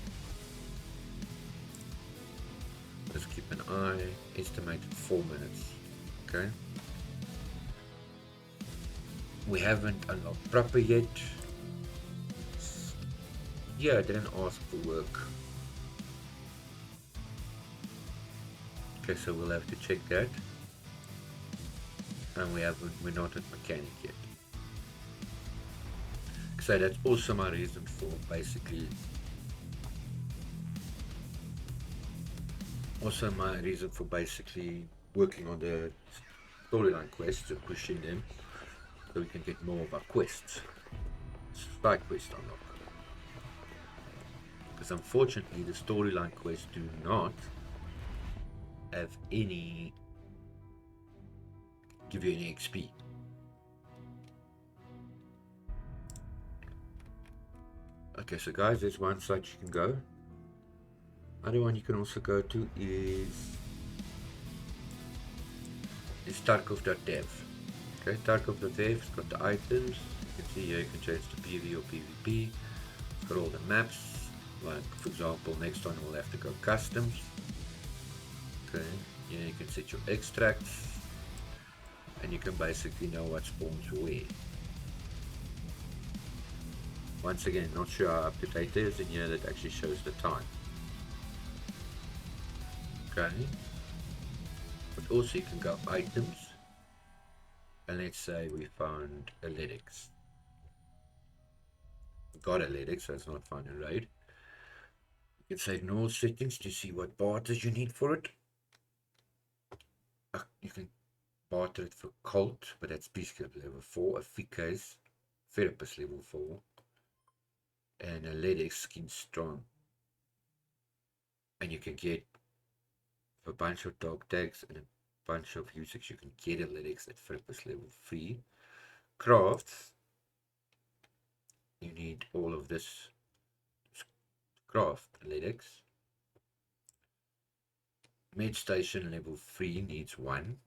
Just keep an eye, estimated 4 minutes. Okay, we haven't unlocked proper yet. Yeah, I didn't ask for work. Okay, so we'll have to check that. And we're not at mechanic yet. So that's also my reason for basically working on the storyline quests and pushing them so we can get more of our quests. Side quest unlock. Because unfortunately the storyline quests do not have any give you any XP. Okay, so guys, there's one site you can go. Other one you can also go to is Tarkov.dev. Okay, Tarkov.dev's got the items. You can see here you can change to PVE or PvP. It's got all the maps. Like for example, next one we'll have to go customs. Okay, here you can set your extracts, and you can basically know what spawns where. Once again, not sure how up to date it is, and here that actually shows the time. Okay, but also you can go items, and let's say we found a lytics. Got a lytics, so it's not found in raid. You can say ignore settings to see what barters you need for it. You can barter it for cult, but that's peacekeeper level 4, a Ficas therapist level 4, and a lytics skin strong. And you can get a bunch of dog tags and a bunch of usage. You can get a lytics at therapist level 3. Crafts, you need all of this craft lytics. Med station level 3 needs 1.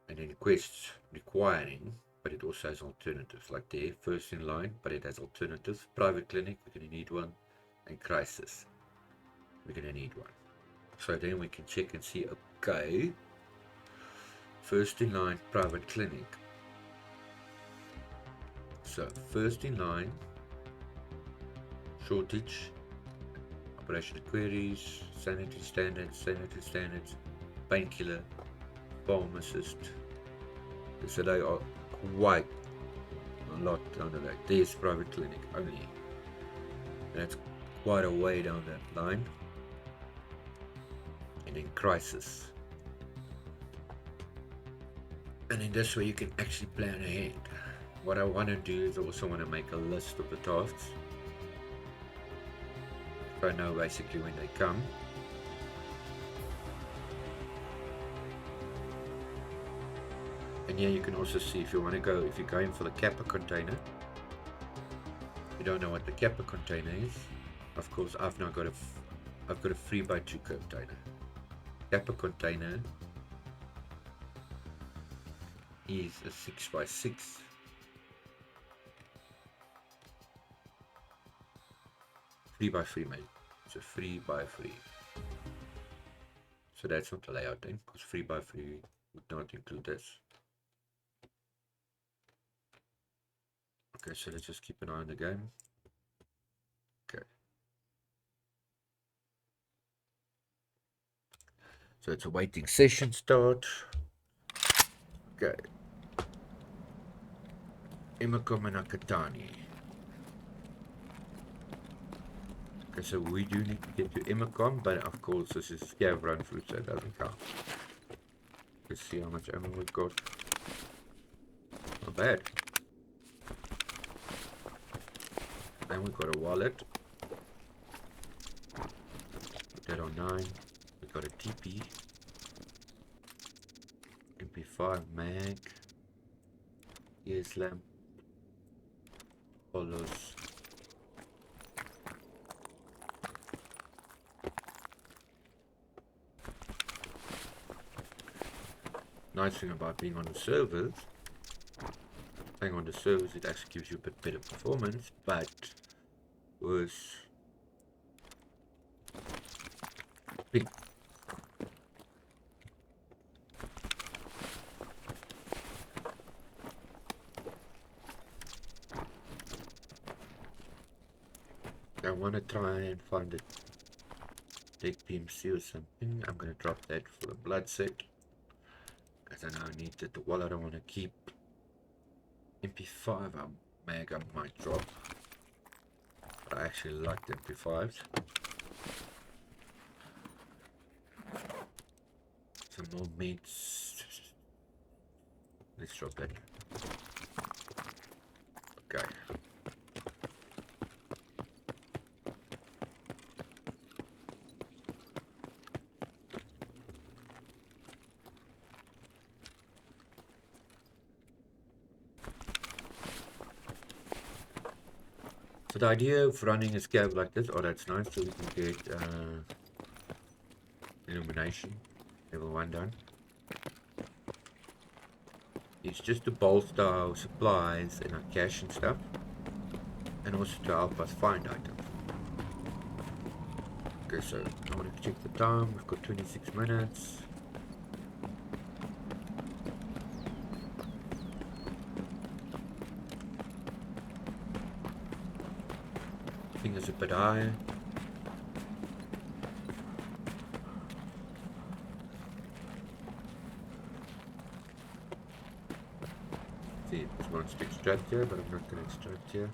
And then quests requiring, but it also has alternatives, like there, first in line, but it has alternatives. Private clinic, we're going to need 1. And crisis, we're going to need 1. So then we can check and see, okay, first in line, private clinic. So first in line, shortage, operational queries, sanity standards, painkiller, pharmacist. So they are quite a lot down the line. There's private clinic only. That's quite a way down that line. And then crisis. And in this way you can actually plan ahead. What I want to do is also want to make a list of the tasks. So I know basically when they come. And here you can also see if you want to go, if you're going for the Kappa container. You don't know what the Kappa container is. Of course, I've got a 3x2 container. Kappa container is a 6x6. Three by three, mate. It's a 3x3. So that's not the layout then, because 3x3 would not include this. Okay, so let's just keep an eye on the game. Okay. So it's a waiting session start. Okay. Imacom and Akatani. Okay, so we do need to get to Imacom, but of course this is scav run through, so it doesn't count. Let's see how much ammo we've got. Not bad. Then we got a wallet. Put that on 9. We got a TP. MP5 mag. Ears lamp. Hollows. Nice thing about being on the servers, playing on the servers, it actually gives you a bit better performance, but with ping. I want to try and find a big PMC or something. I'm going to drop that for a blood set. Because I know I need the wallet. I don't want to keep MP5 mag. I might drop. But I actually like the MP5s. Some more meats. Let's drop that. Okay. So the idea of running a scav like this, oh that's nice, so we can get illumination, level 1 done. It's just to bolster our supplies and our cash and stuff, and also to help us find items. Okay, so I want to check the time, we've got 26 minutes. Fingers a bit higher. See, it wants to extract here, but I'm not going to extract here.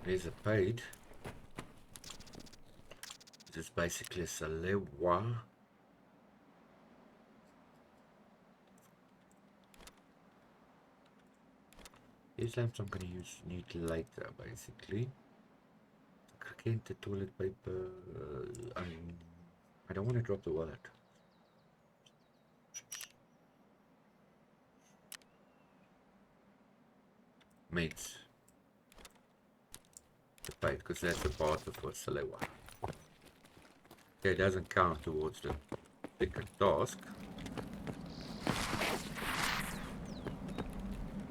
There's a page. This is basically a Salewa. These lamps I'm going to need later, basically. Again, the toilet paper. I don't want to drop the wallet. Mates. The page, because that's the part of what Salewa. Okay, it doesn't count towards the bigger task.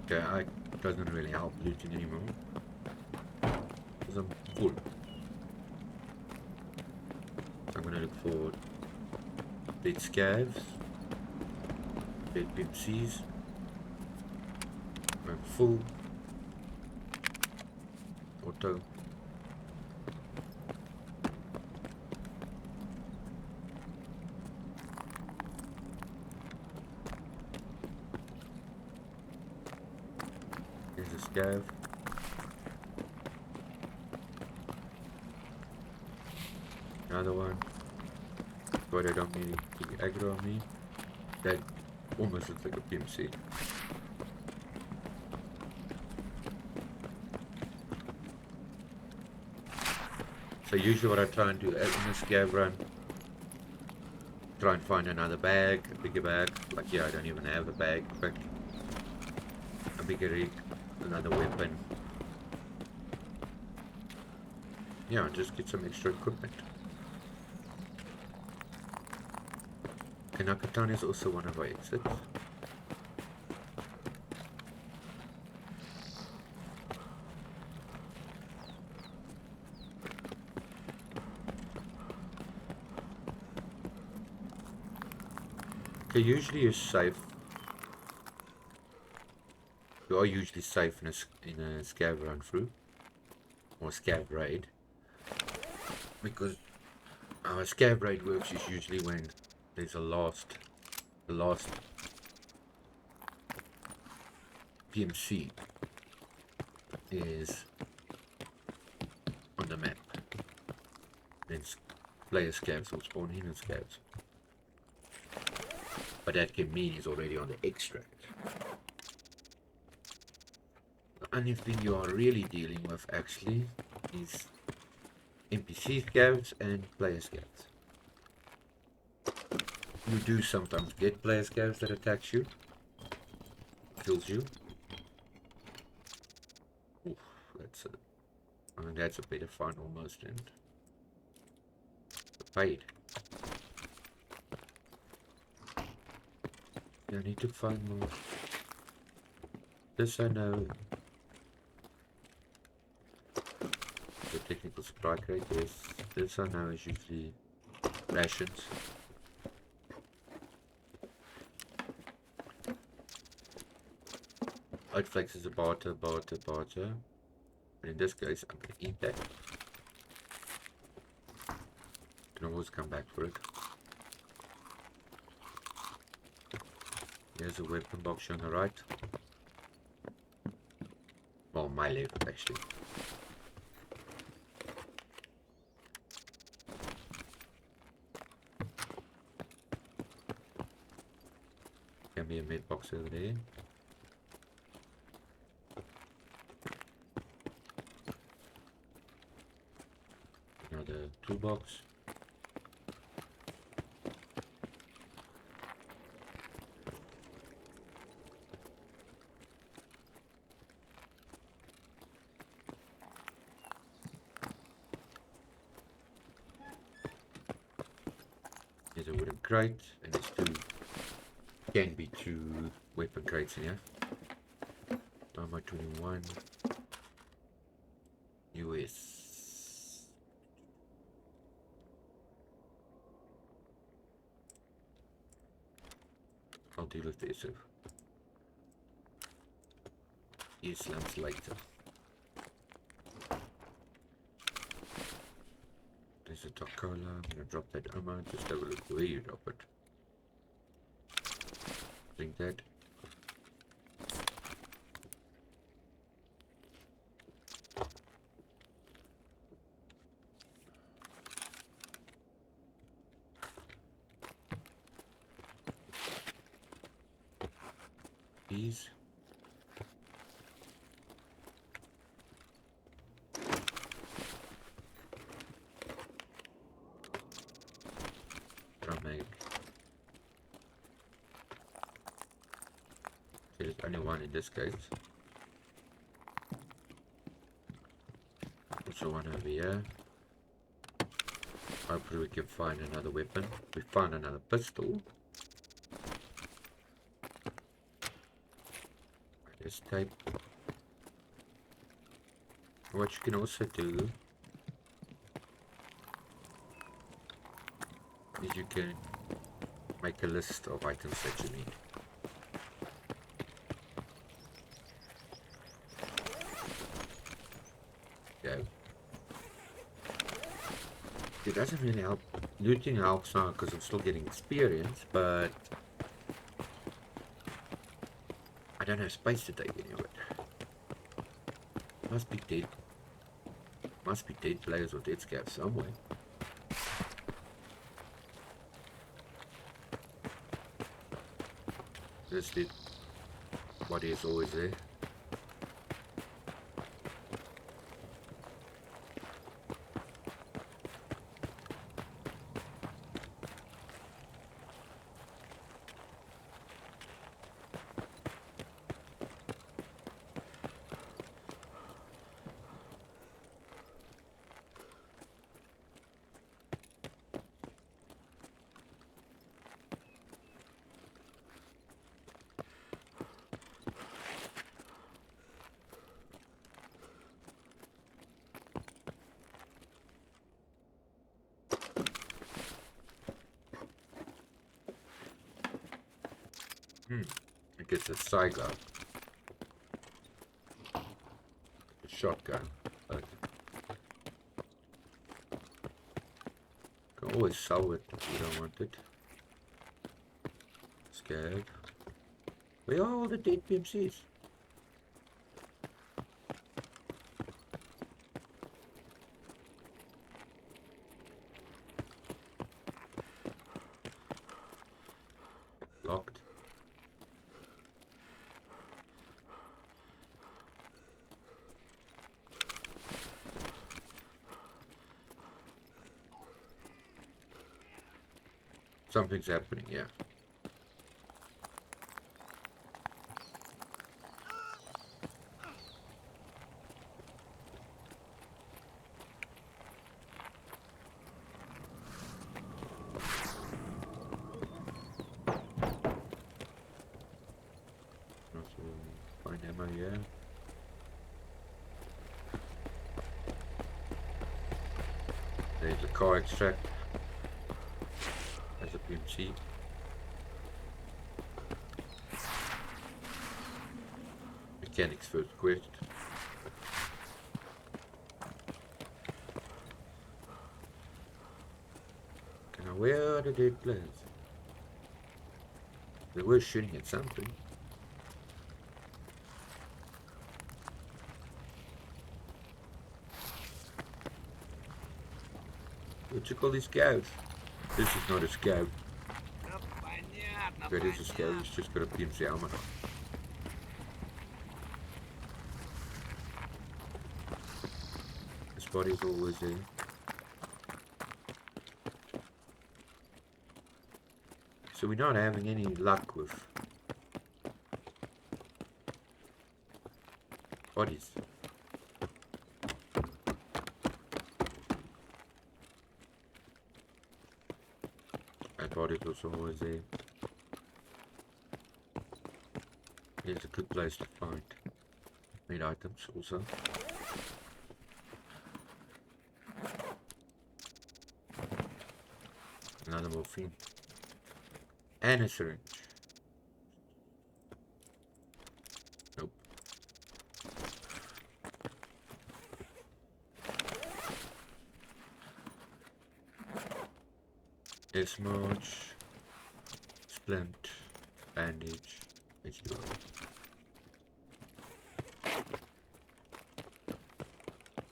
Okay, it doesn't really help looting anymore. Because I'm full. I'm gonna look for dead scavs, dead PMCs. I'm full. Auto. Scav. Another one. But I don't need to be aggro on me. That almost looks like a PMC. So usually what I try and do in the scav run, try and find another bag, a bigger bag. Like yeah, I don't even have a bag, but a bigger rig, another weapon. Yeah, just get some extra equipment. Kanakatan is also one of our exits. Okay, usually you're safe. You are usually safe in a scav run through, or scav raid, because our scav raid works is usually when there's the last PMC is on the map. Then player scavs will spawn in and scavs. But that can mean he's already on the extract. The only thing you are really dealing with actually is NPC scavs and player scavs. You do sometimes get player scavs that attacks you, kills you. Oof, that's a bit of fun almost, and paid. I need to find more. This I know. The technical supply crate, yes. This I know is usually rations. Outflex is a barter. And in this case, I'm gonna eat that. Can always come back for it. There's a weapon box on the right. Well, my left actually. Can be a med box over there. Another toolbox. There's a wooden crate, and there's can be two weapon crates in here. Armor 21. US. I'll deal with this. Islam's later. There's a Tarkov. I'm gonna drop that ammo. Just have a look where you drop it. Drink that. These. Drum egg. There's only one in this case. Also one over here. Hopefully we can find another weapon. We found another pistol. Escape. What you can also do is you can make a list of items that you need. Yeah. It doesn't really help. Looting helps now because I'm still getting experience, but I don't have space to take any of it. Must be dead players or dead scavs somewhere. This dead body is always there. I guess a Saiga. A shotgun. Okay. Can always sell it if you don't want it. Scab. Where are all the dead PMCs? Locked. Something's happening, yeah. Find ammo, yeah. There's a car extract. There's a PMC. Mechanics first quest. Now where are the dead players? They were shooting at something. What you call these scouts? This is not a scout. That is a scout, he's just got a PMC helmet on. His body's always there. So we're not having any luck with bodies. That body was always there. It's a good place to find meat items also. Another morphine. And a syringe. Nope. Dismarch. Splint. Bandage. H2O.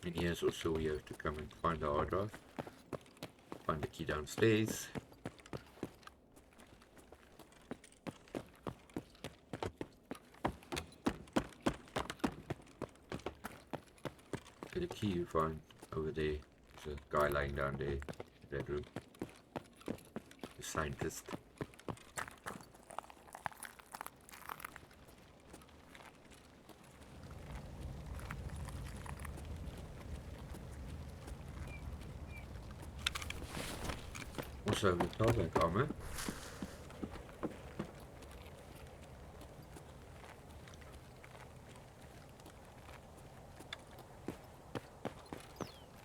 And here's also we have to come and find the hard drive. Find the key downstairs. The key you find over there. There's a guy lying down there in that room. The scientist. Also the target armor.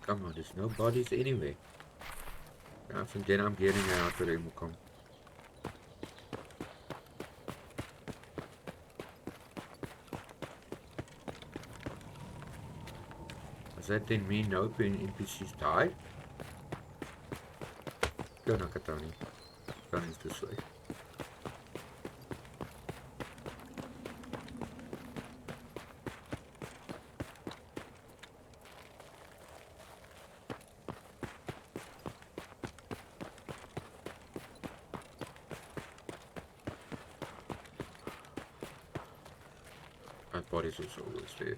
Come on, there's no bodies anywhere. Ja, van den I'm getting out waar ik moet komen. Does that then mean no NPCs died? Go naar Katani. Katani's this way. That body's also always there.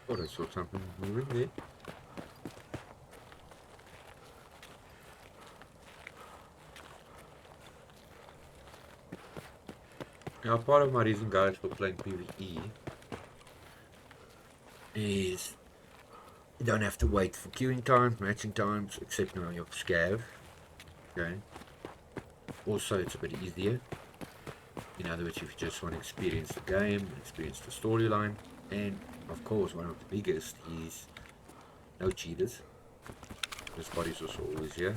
Oh, I saw something moving there. Now, part of my reason, guys, for playing PVE is you don't have to wait for queuing times, matching times, except now your scav. Okay. Also, it's a bit easier. In other words, if you just want to experience the game, experience the storyline, and of course, one of the biggest is no cheaters. This body's also always here.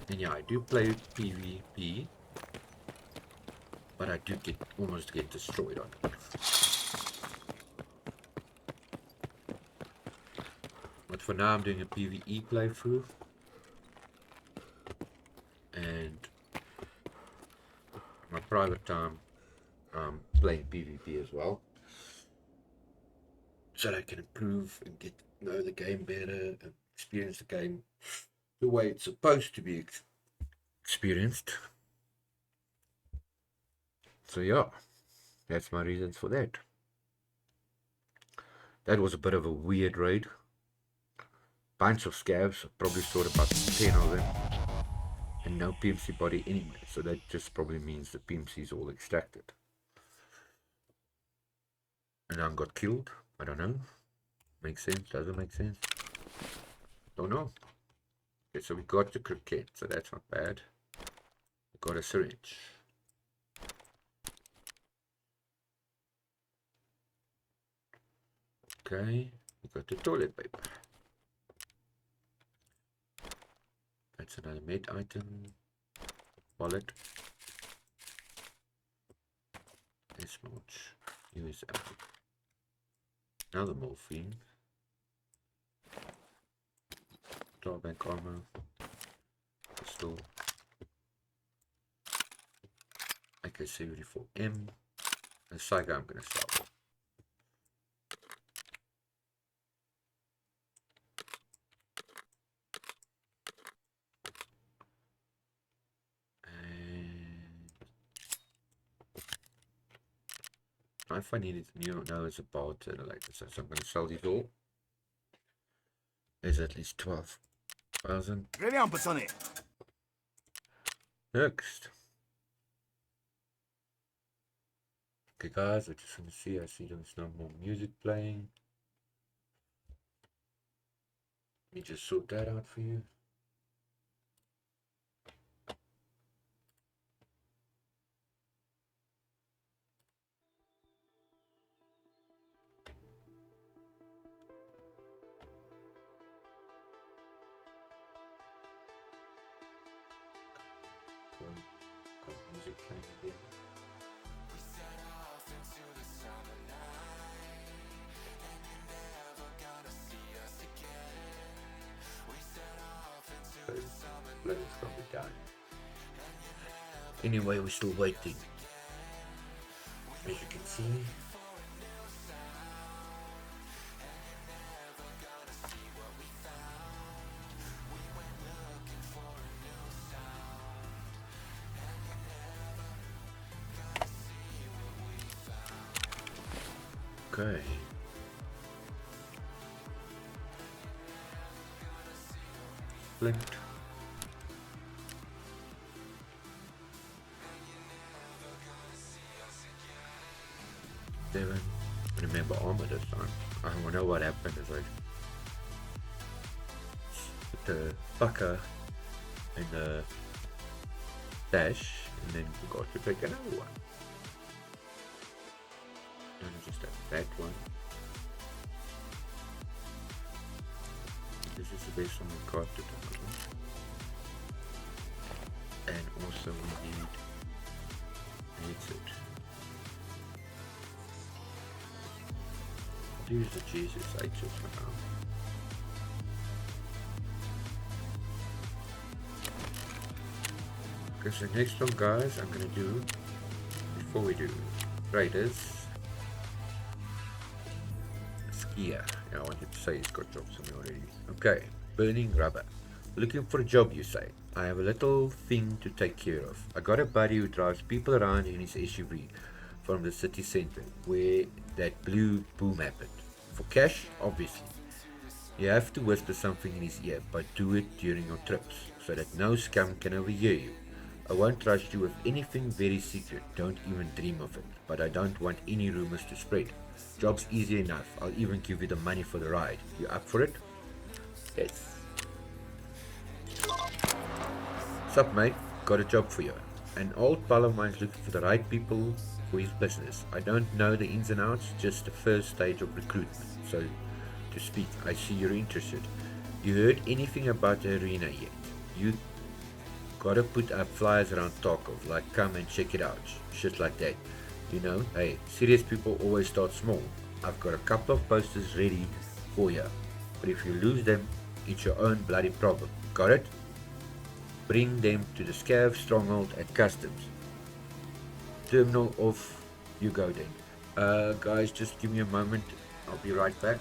And yeah, I do play PvP, but I do almost get destroyed on it. But for now, I'm doing a PvE playthrough, and my private time, I'm playing PvP as well, so that I can improve and get to know the game better and experience the game the way it's supposed to be experienced. So yeah, that's my reasons for that. That was a bit of a weird raid. Bunch of scavs, I probably saw about 10 of them. And no PMC body anyway, so that just probably means the PMC is all extracted. And I got killed. I don't know. Makes sense? Doesn't make sense? Don't know. Okay, so we got the cricket, so that's not bad. We got a syringe. Okay, we got the toilet paper. That's another med item. Wallet. This much. Use another morphine. Drawback armor. Pistol. AK-74M. And Saiga I'm gonna sell. If I needed new knows about like so I'm going to sell these all. There's at least 12,000. Next. Okay guys, I just want to see, I see there's no more music playing. Let me just sort that out for you. Got music playing again. Let it probably die. Anyway, we're still waiting. As you can see. Okay. Blinked. Seven. Remember armor this time. I don't know what happened is I put the fucker in the dash and then forgot to take another one. And just that one. This is the best one we got to talk about. And also we need headset. I'll use the Jesus headset for now. Okay, so next one guys I'm gonna do, before we do Raiders, Skier. Yeah, I wanted to say he's got jobs on me already. Okay, burning rubber. Looking for a job, you say. I have a little thing to take care of. I got a buddy who drives people around in his SUV from the city center where that blue boom happened. For cash, obviously. You have to whisper something in his ear, but do it during your trips so that no scum can overhear you. I won't trust you with anything very secret, don't even dream of it, but I don't want any rumors to spread. Job's easy enough, I'll even give you the money for the ride. You up for it? Yes. Sup mate, got a job for you. An old pal of mine's looking for the right people for his business. I don't know the ins and outs, just the first stage of recruitment, so to speak. I see you're interested. You heard anything about the arena yet? You gotta put up flyers around Tarkov, like come and check it out, shit like that. You know, hey, serious people always start small. I've got a couple of posters ready for you, but if you lose them, it's your own bloody problem. Got it? Bring them to the Scav stronghold at customs. Terminal off you go then. Guys, just give me a moment. I'll be right back.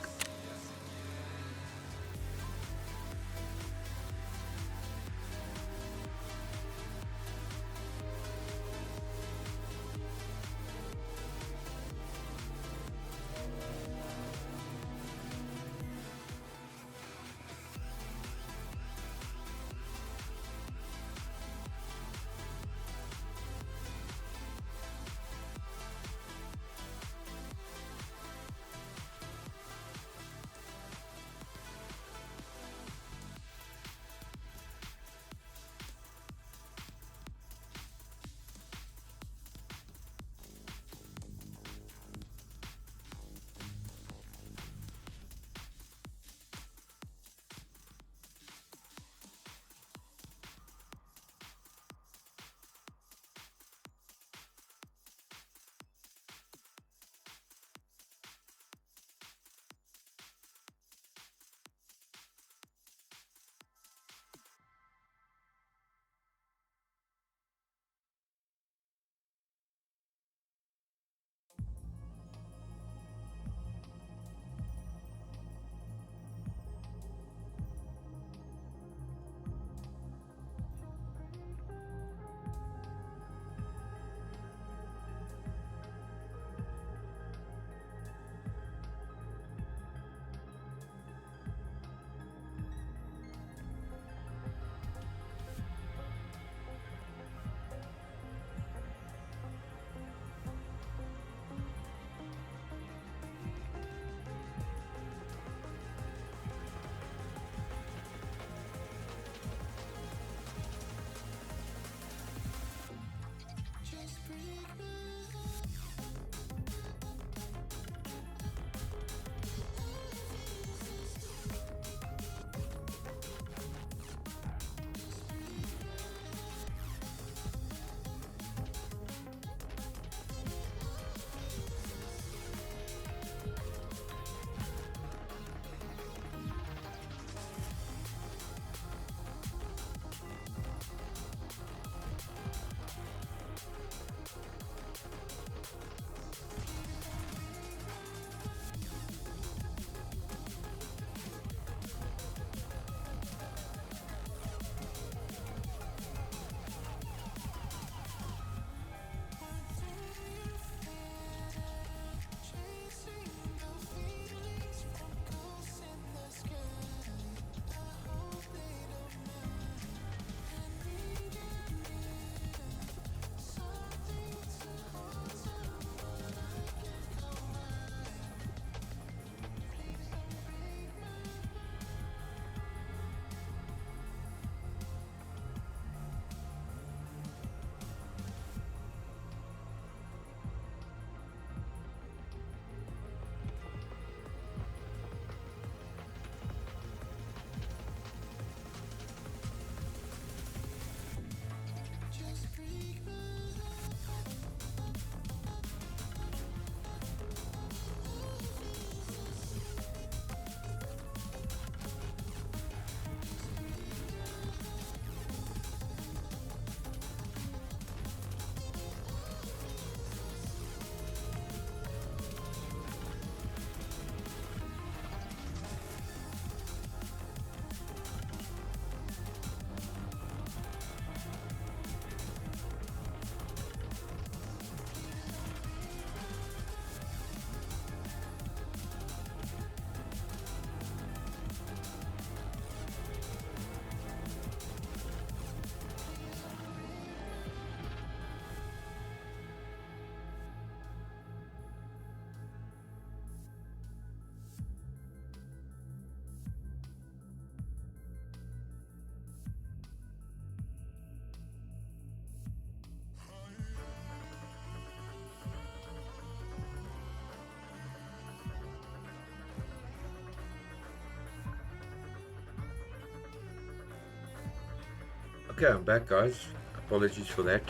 Okay, I'm back, guys. Apologies for that.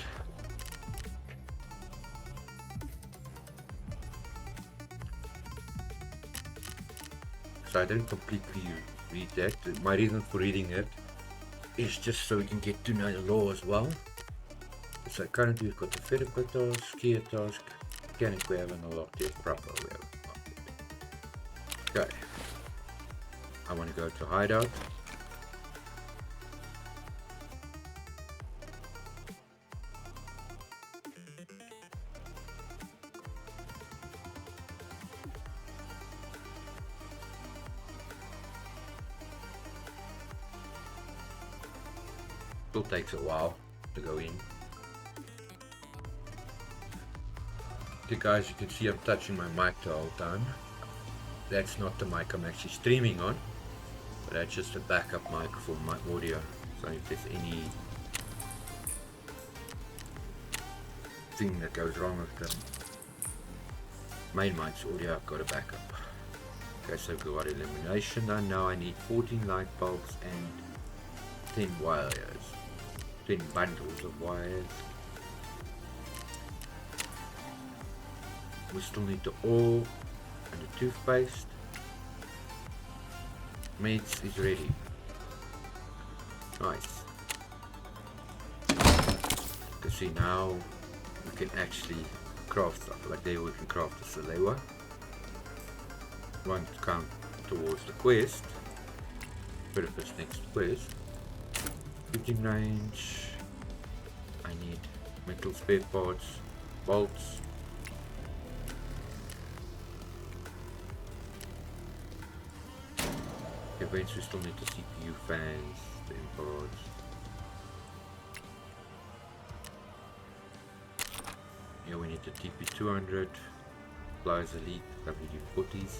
So I didn't completely read that. My reason for reading it is just so we can get to know the law as well. So currently we've got the Federico task, Kia task, mechanic we haven't unlocked yet, proper we haven't unlocked yet. Okay. I want to go to hideout. Still takes a while to go in. Okay guys, you can see I'm touching my mic the whole time. That's not the mic I'm actually streaming on, but that's just a backup mic for my audio. So if there's any thing that goes wrong with the main mic's audio, I've got a backup. Okay, so we've got illumination done. Now I need 14 light bulbs and 10 wires. 10 bundles of wires. We still need the oil and the toothpaste. Mates is ready. Nice. You can see now we can actually craft stuff. Like there we can craft the Salewa. One to come towards the quest. Bit of this next quest. Shooting range. I need metal spare parts, bolts. Events we still need the CPU fans, the imports. Here we need the TP200, Pliers Elite, WD-40s.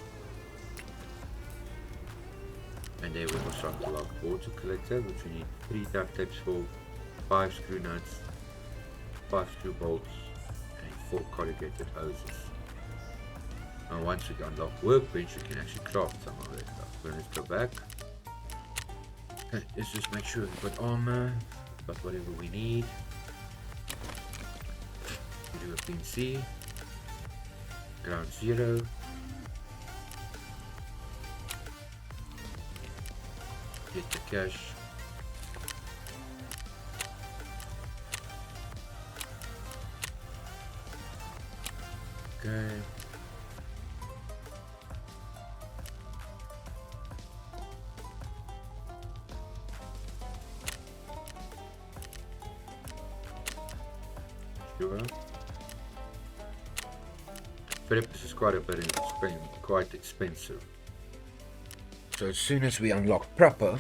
And there we also unlock water collector, which we need 3 duct tapes for, 5 screw nuts, 5 screw bolts, and 4 corrugated hoses. Now once we unlock workbench, we can actually craft some of that stuff. So let's go back. Okay, let's just make sure we've got armor, got whatever we need. We do a pin C, ground 0. Get the cash. Okay. Sure. Philips is quite a bit quite expensive. So as soon as we unlock proper,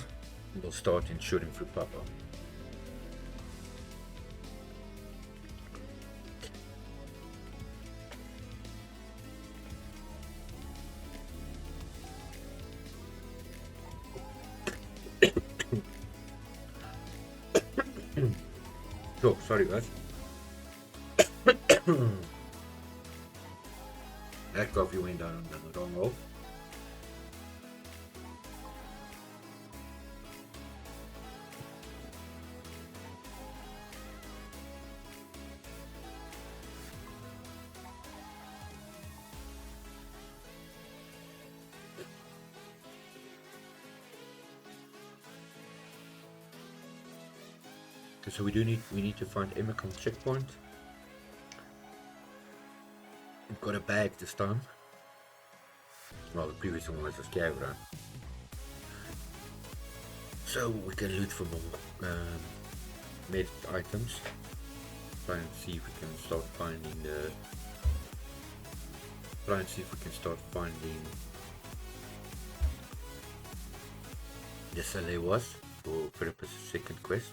we'll start insuring through proper. Oh, sorry guys. That coffee went down on the wrong hole. So we need to find Emicom checkpoint. We've got a bag this time. Well, the previous one was a scav run. So we can loot for more med items. Try and see if we can start finding the. Try and see if we can start finding the Salewas for purpose second quest.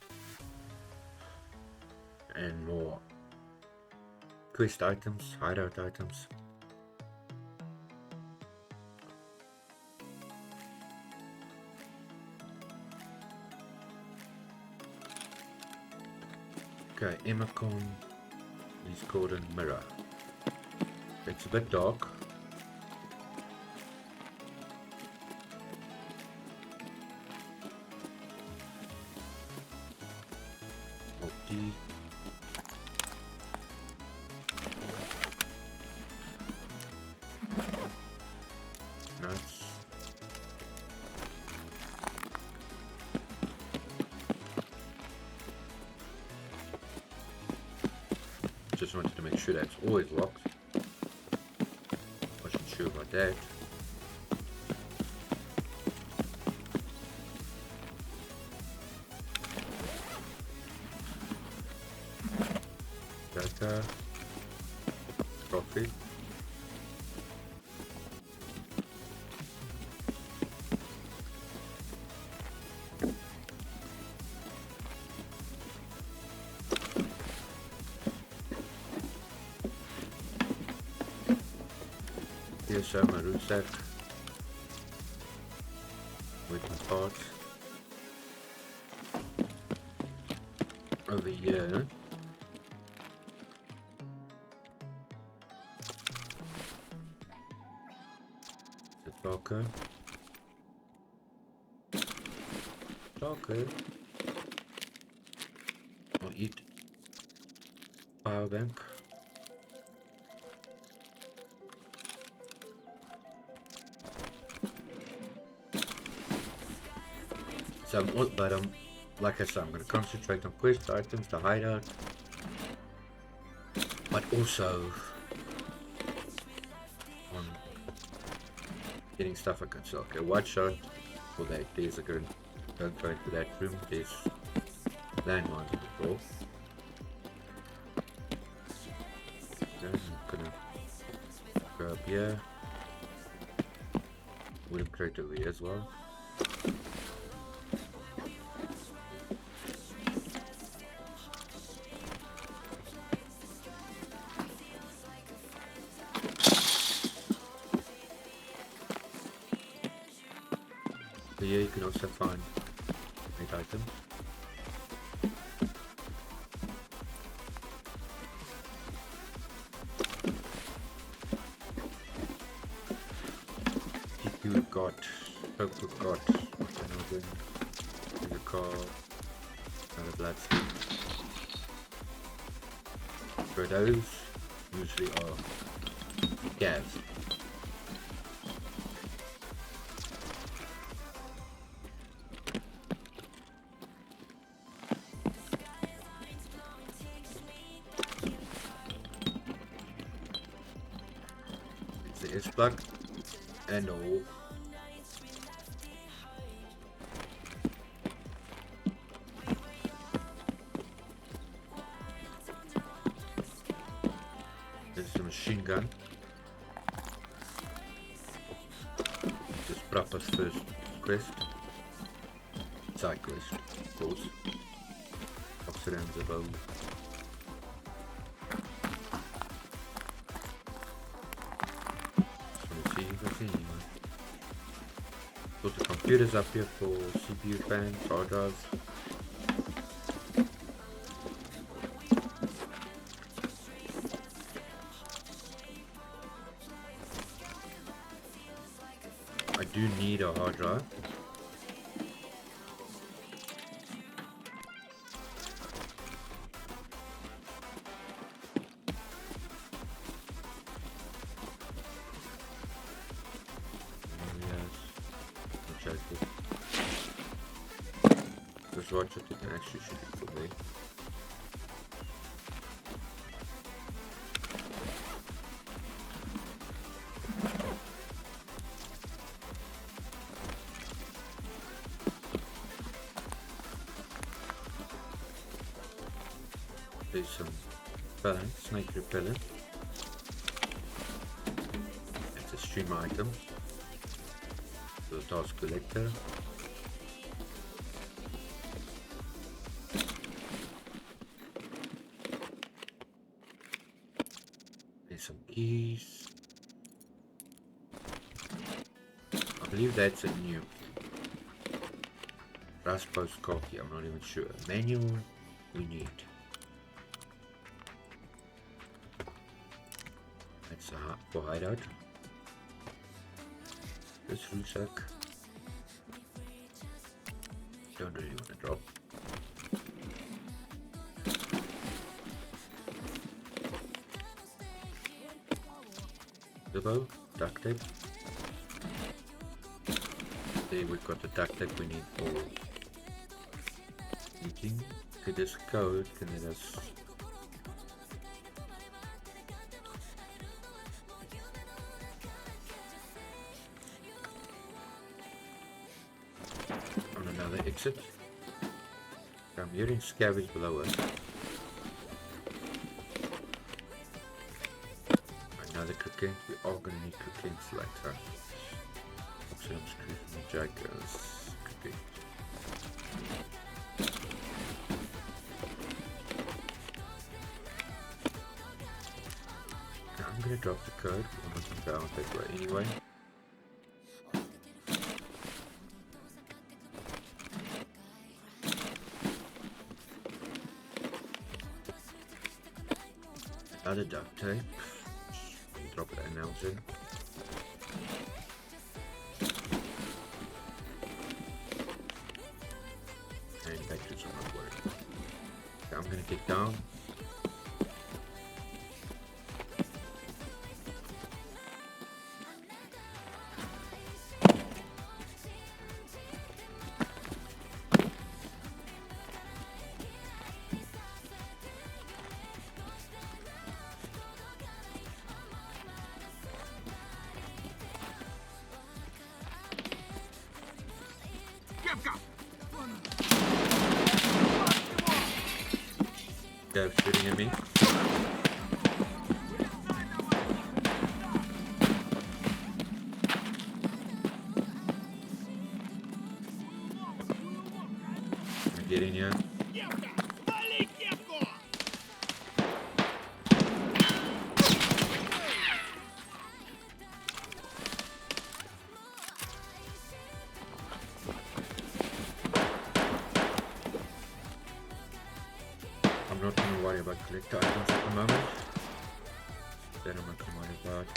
And more quest items, hideout items. Okay, Emicom is called a mirror. It's a bit dark. empty. Nice. Just wanted to make sure that's always locked. Wasn't sure about that. Data. Profit. Here's my rucksack with my parts. Over here. The talker. Talker. I'll eat power bank. So like I said, I'm going to concentrate on quest items, the hideout, but also on getting stuff I can sell. Okay, white shot for that. There's a good. Don't go into that room. There's landmines on the floor. Okay, I'm gonna go up here. Wooden crate over here as well. So here you can also find great items. TP we've got, Coke we've got, another in the car, another bloodstain. For those usually are gas. It's plug and all. This is a machine gun. Just Prappa's first quest. Side quest, of course. Ups around the bow. Put the computers up here for CPU fans, hard drives. I do need a hard drive. Just watch it, you can actually shoot it for me. There's some repellent, snake repellent. It's a stream item. The task collector. Some keys. I believe that's a new Rust Post copy, I'm not even sure. Manual we need. That's a for hideout. This rucksack. Don't really want to drop. the bow, duct tape. There we've got the duct tape we need for eating. Okay, this code can let us on another exit. I'm hearing scavenge below us. Another cocaine. We are gonna need cocaine later. Oxygen screw from the jackers. Cocaine. I'm gonna drop the code. I'm not down that way anyway. Another duct tape. Drop it and nails in. And batteries are not working. Okay, I'm gonna get down. They're shooting at me. I get in here. I'm not going to worry about collect items at the moment. Then I'm not going to worry about.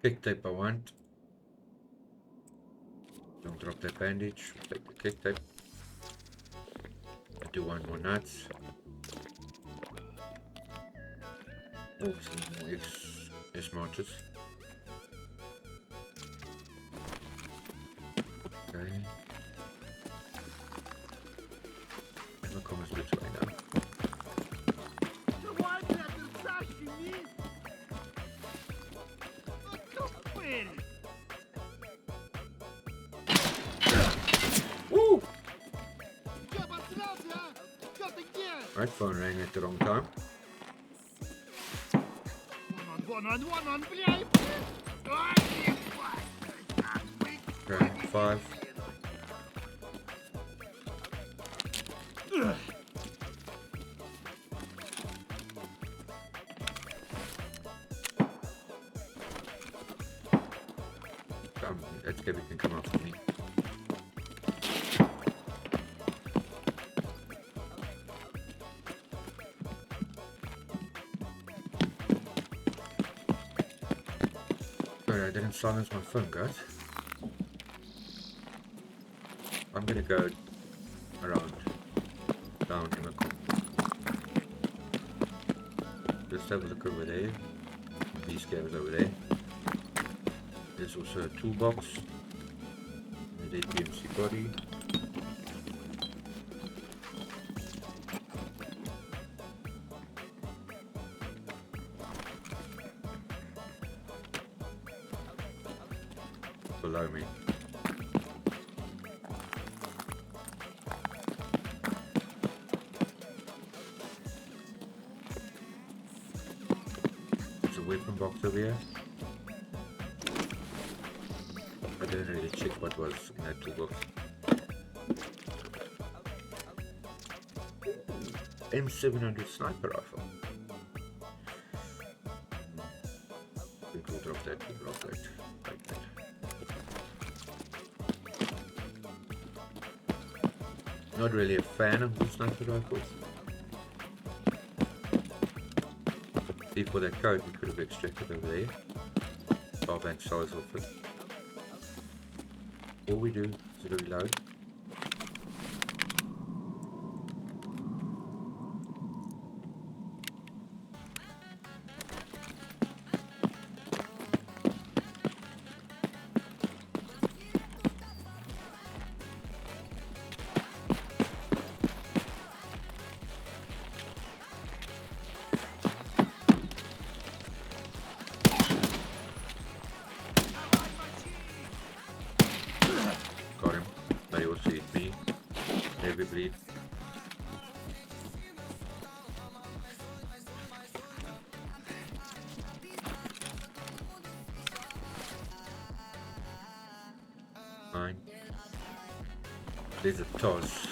Kick tape I want. Don't drop that bandage. Take the kick tape. I do want more nuts. Oh, some more S-marches. Okay. Emma comes this way now. Woo! Right, phone rang at the wrong time. Okay, 5. Let's get everything come out for me. Sorry, I didn't silence my phone, guys. I'm gonna go around, down in the corner. Just have a look over there. These guys over there. There's also a toolbox. And a DMC body. Below me. There's a weapon box over here. I didn't really check what was in that toolbox. M700 sniper rifle. I think we'll drop that, like that. Not really a fan of the sniper rifles. See, for that code we could have extracted over there. 12 bank size off it. All we do is reload. Got him. But he also hit me. Heavy bleed. Fine. There's a toss.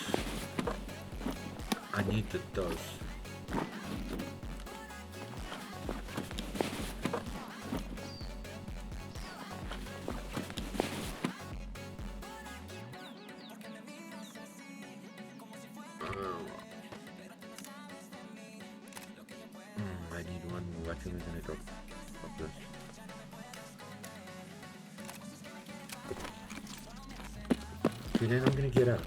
I need the toss. I need one more. I think we're gonna drop this. Okay, then I'm gonna get out.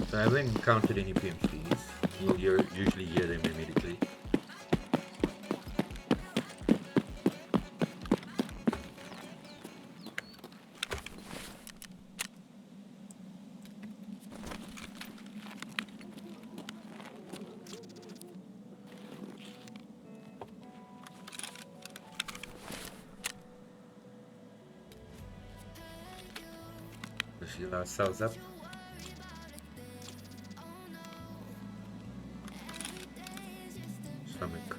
So I haven't encountered any PMCs. You'll usually hear them immediately. Let's heal ourselves up. Stomach.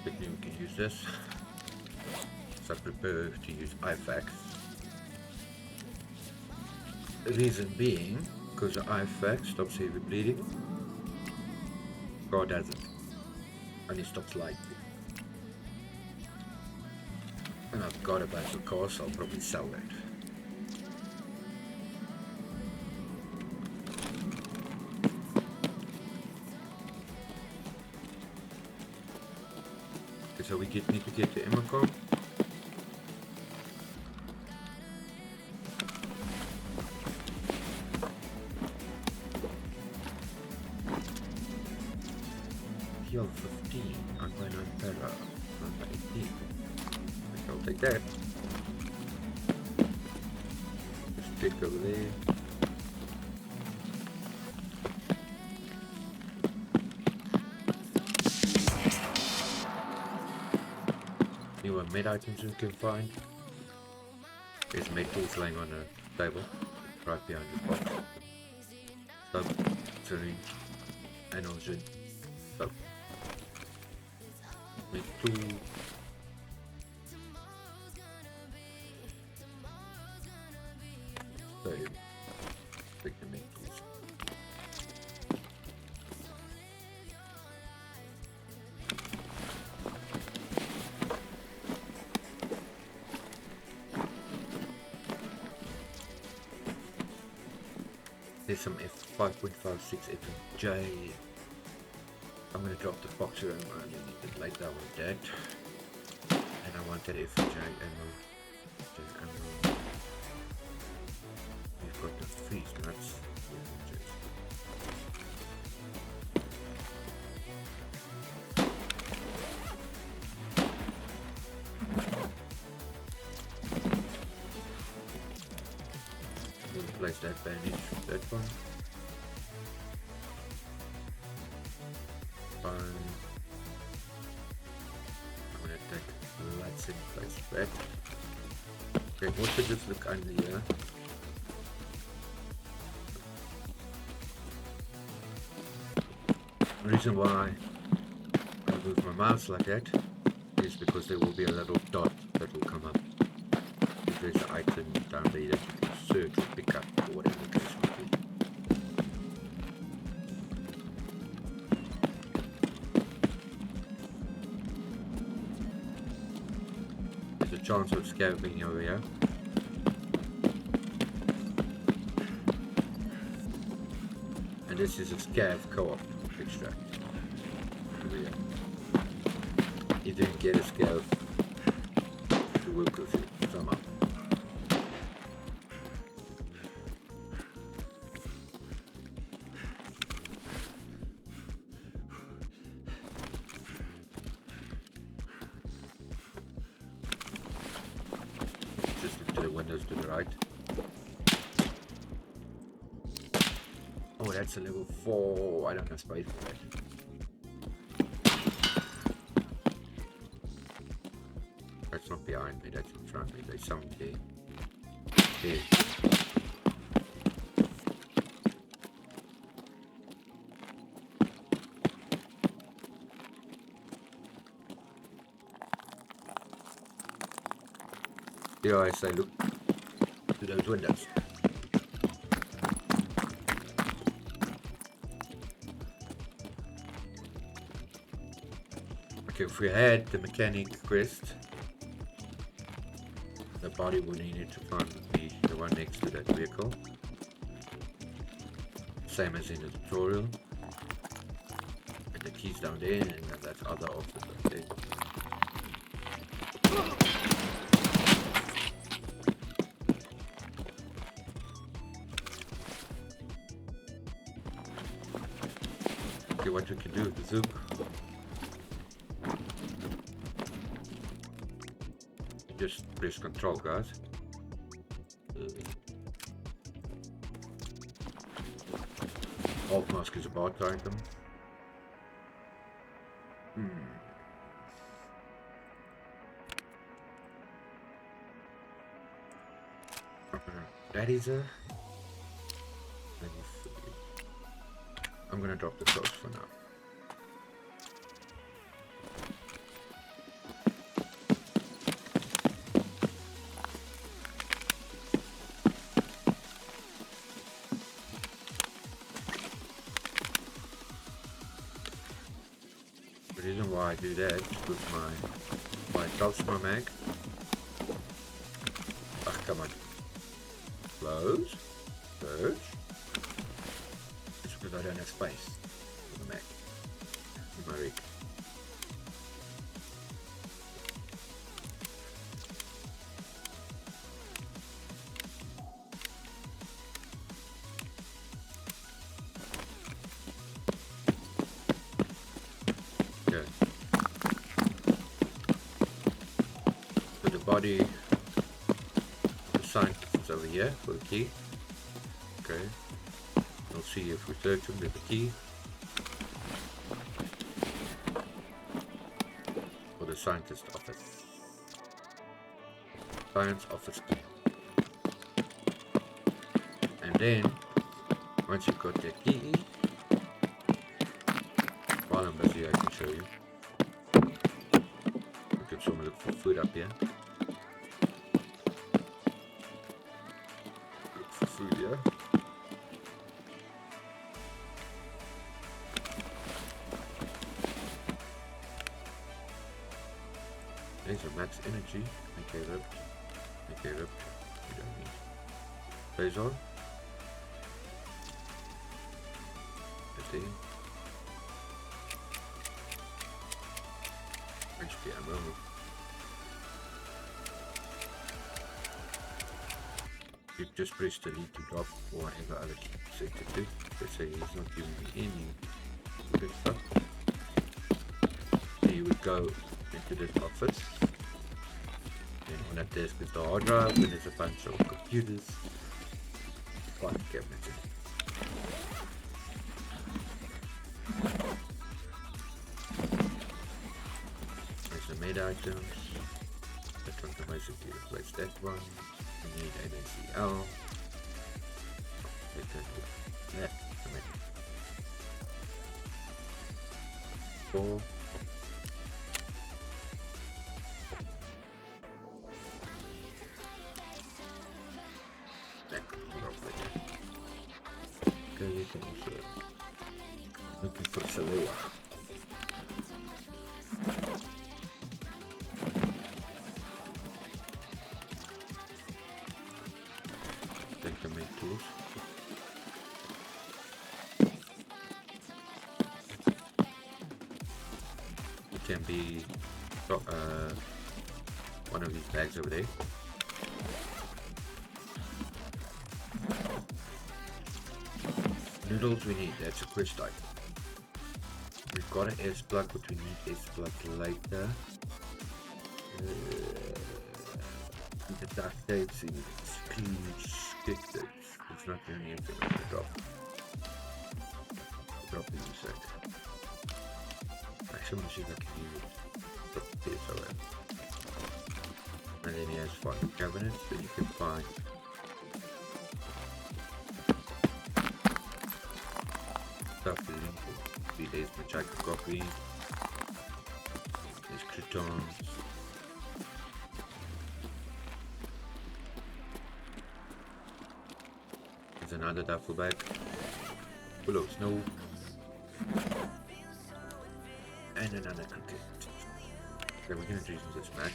But we can use this. So I prepare to use IFAX. The reason being, because the IFAX stops heavy bleeding. God doesn't. And it stops light bleeding. And I've got a bunch of cars, so I'll probably sell that. Okay, so we need to get the Emacom. Heal 15, I'm going on Terra, number 18. I'll take that. Just click over there. Newer med items you can find. There's med tools lying on a table right behind this box. Sub, syringe, and oxygen. Sub. Med tool. So, take the med tools. There's some F5.56 FMJ. I'm gonna drop the box around and need to lay down with that. And I want that FMJ ammo. We've got the freeze nuts. Place that bandage, that one. Fine. I'm gonna take lights in place that. Okay, what should this look under here? The reason why I move my mouse like that is because there will be a little dot that will come up. If there's an item down there that you can search or pick up or whatever the case might be. chance of scav being over here. And this is a scav co-op extract. Over here. You didn't get a scav to work with you somehow. Just look to the windows to the right. Oh, that's a level 4. I don't have space for that. That's not behind me, that's in front of me. There's something there. There. Yeah, I say look to those windows. Okay, if we had the mechanic quest, the body we needed to find would be the one next to that vehicle. Same as in the tutorial. And the keys down there, and then that's other office up there. Okay, what we can do with the zook. Just press control, guys. Alt mask is a bot item. That is a... I'm gonna drop the torch for now. The reason why I do that is with my plasma mag. Ah, come on. Close. Search. It's because I don't have space for the mag in my rig. Okay. So the body of the scientist is over here for the key. Okay. We'll see if we search them with the key. For the scientist office. Science office key. And then, once you've got the key, while I'm busy I can show you. We can someone look for food up here. Look for food here. There's a max energy. Make it up. Make it up. You don't need. Plays on. HP ammo. You just press delete to drop or whatever other key set to do. Let's say he's not giving me any good stuff. So you would go into this office. And on that desk is the hard drive, and there's a bunch of computers, file cabinets. There's the made items. That one can basically replace that one. We need NaCl. Take that with that. Four. Okay, you can also looking for Salewa. farming tools. It can be one of these bags over there. Noodles we need, that's a quest item. We've got an S plug, but we need S plug later. The duct tapes in stick tapes. It's not the only thing I'm gonna drop. Drop in a sec. Actually, I'm gonna see if I can use it. Drop the tapes away. And then he has 5 cabinets that you can find. Stuff to see, there's Machaca coffee. There's croutons. There's another duffel bag full of snow. And another cricket. Okay, we're gonna do this max.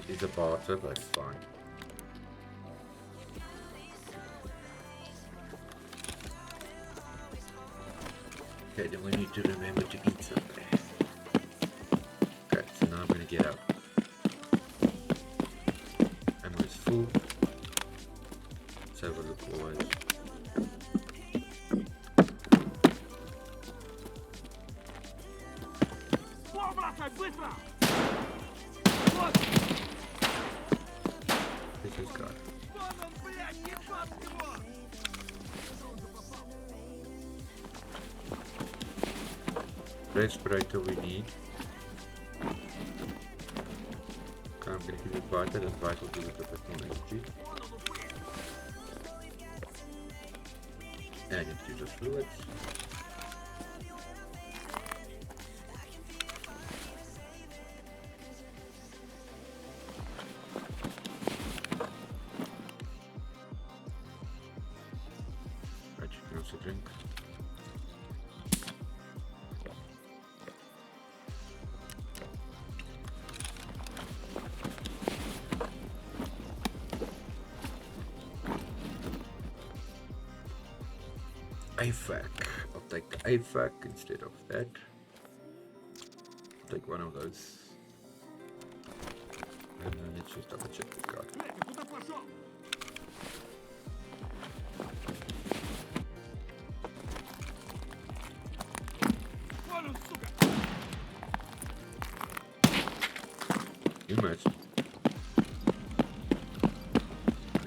It's a barter, but it's fine. Okay, then we need to remember to eat something. Okay, so now I'm gonna get up. Ammo is full. Let's have a look, boys. This is God. Respirator we need. Okay, I'm gonna give it vital, and vital gives it a bit more energy. And into the fluids. Right, you can also drink. AFAC. I'll take the AFAC instead of that. I'll take one of those. And then let's just double check the card. You missed.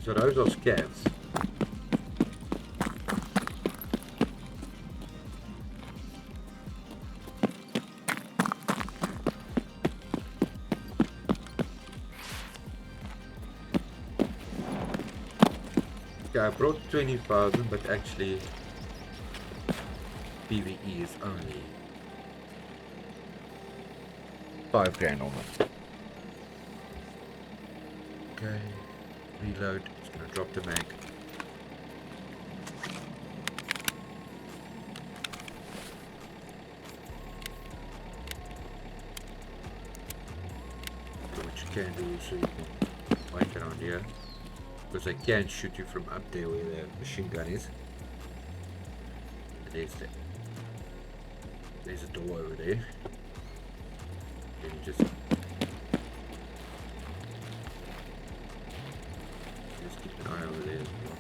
So those are scavs. Okay, I brought 20,000, but actually PVE is only 5 grand almost. Okay, reload. It's gonna drop the mag. So what you can do is you can wait around here. Because I can shoot you from up there where the machine gun is. And there's a door over there. And you just keep an eye over there as well.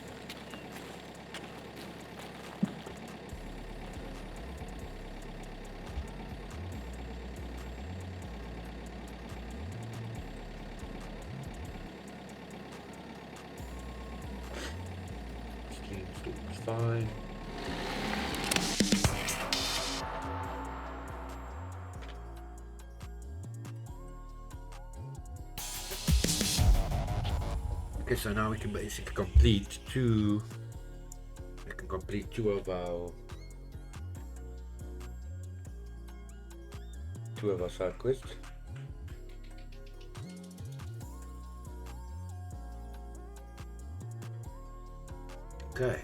Fine. Okay, so now we can basically complete two. We can complete two of our side quests. Okay.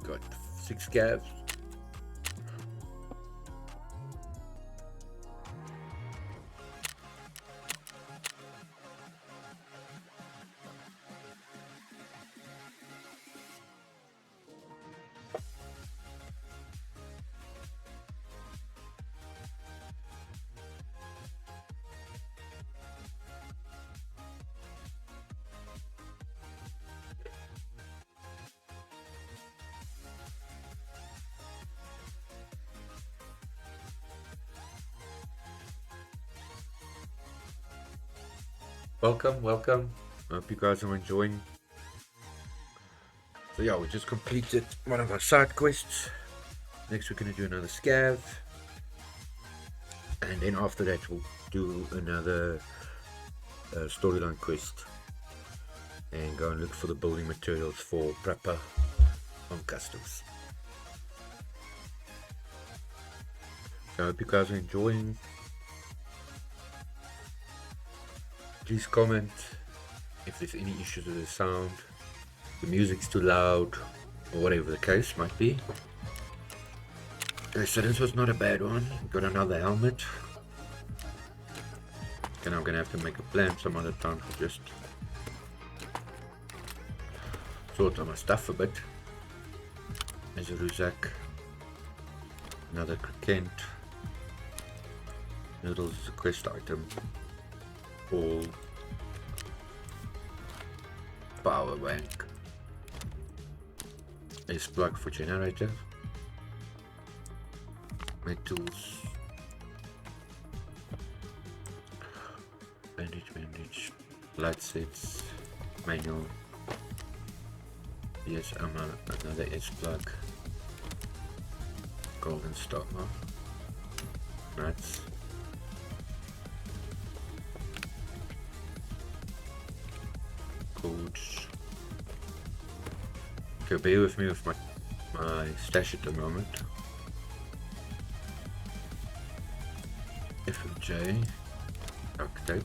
Got 6 scavs. Welcome. Hope you guys are enjoying. So yeah, we just completed one of our side quests. Next we're gonna do another scav. And then after that we'll do another storyline quest. And go and look for the building materials for Prepper on Customs. So I hope you guys are enjoying. Please comment if there's any issues with the sound, the music's too loud, or whatever the case might be. Okay, so this was not a bad one. Got another helmet. And I'm gonna have to make a plan some other time to just sort out my stuff a bit. There's a Ruzak. Another Kent. Noodles is a quest item. All power bank. Ace plug for generator. Metals. Bandage. Blood sets. Manual. Yes, another ace plug. Golden stopper. Nuts. Codes. Okay, bear with me with my stash at the moment. FMJ. Duct tape.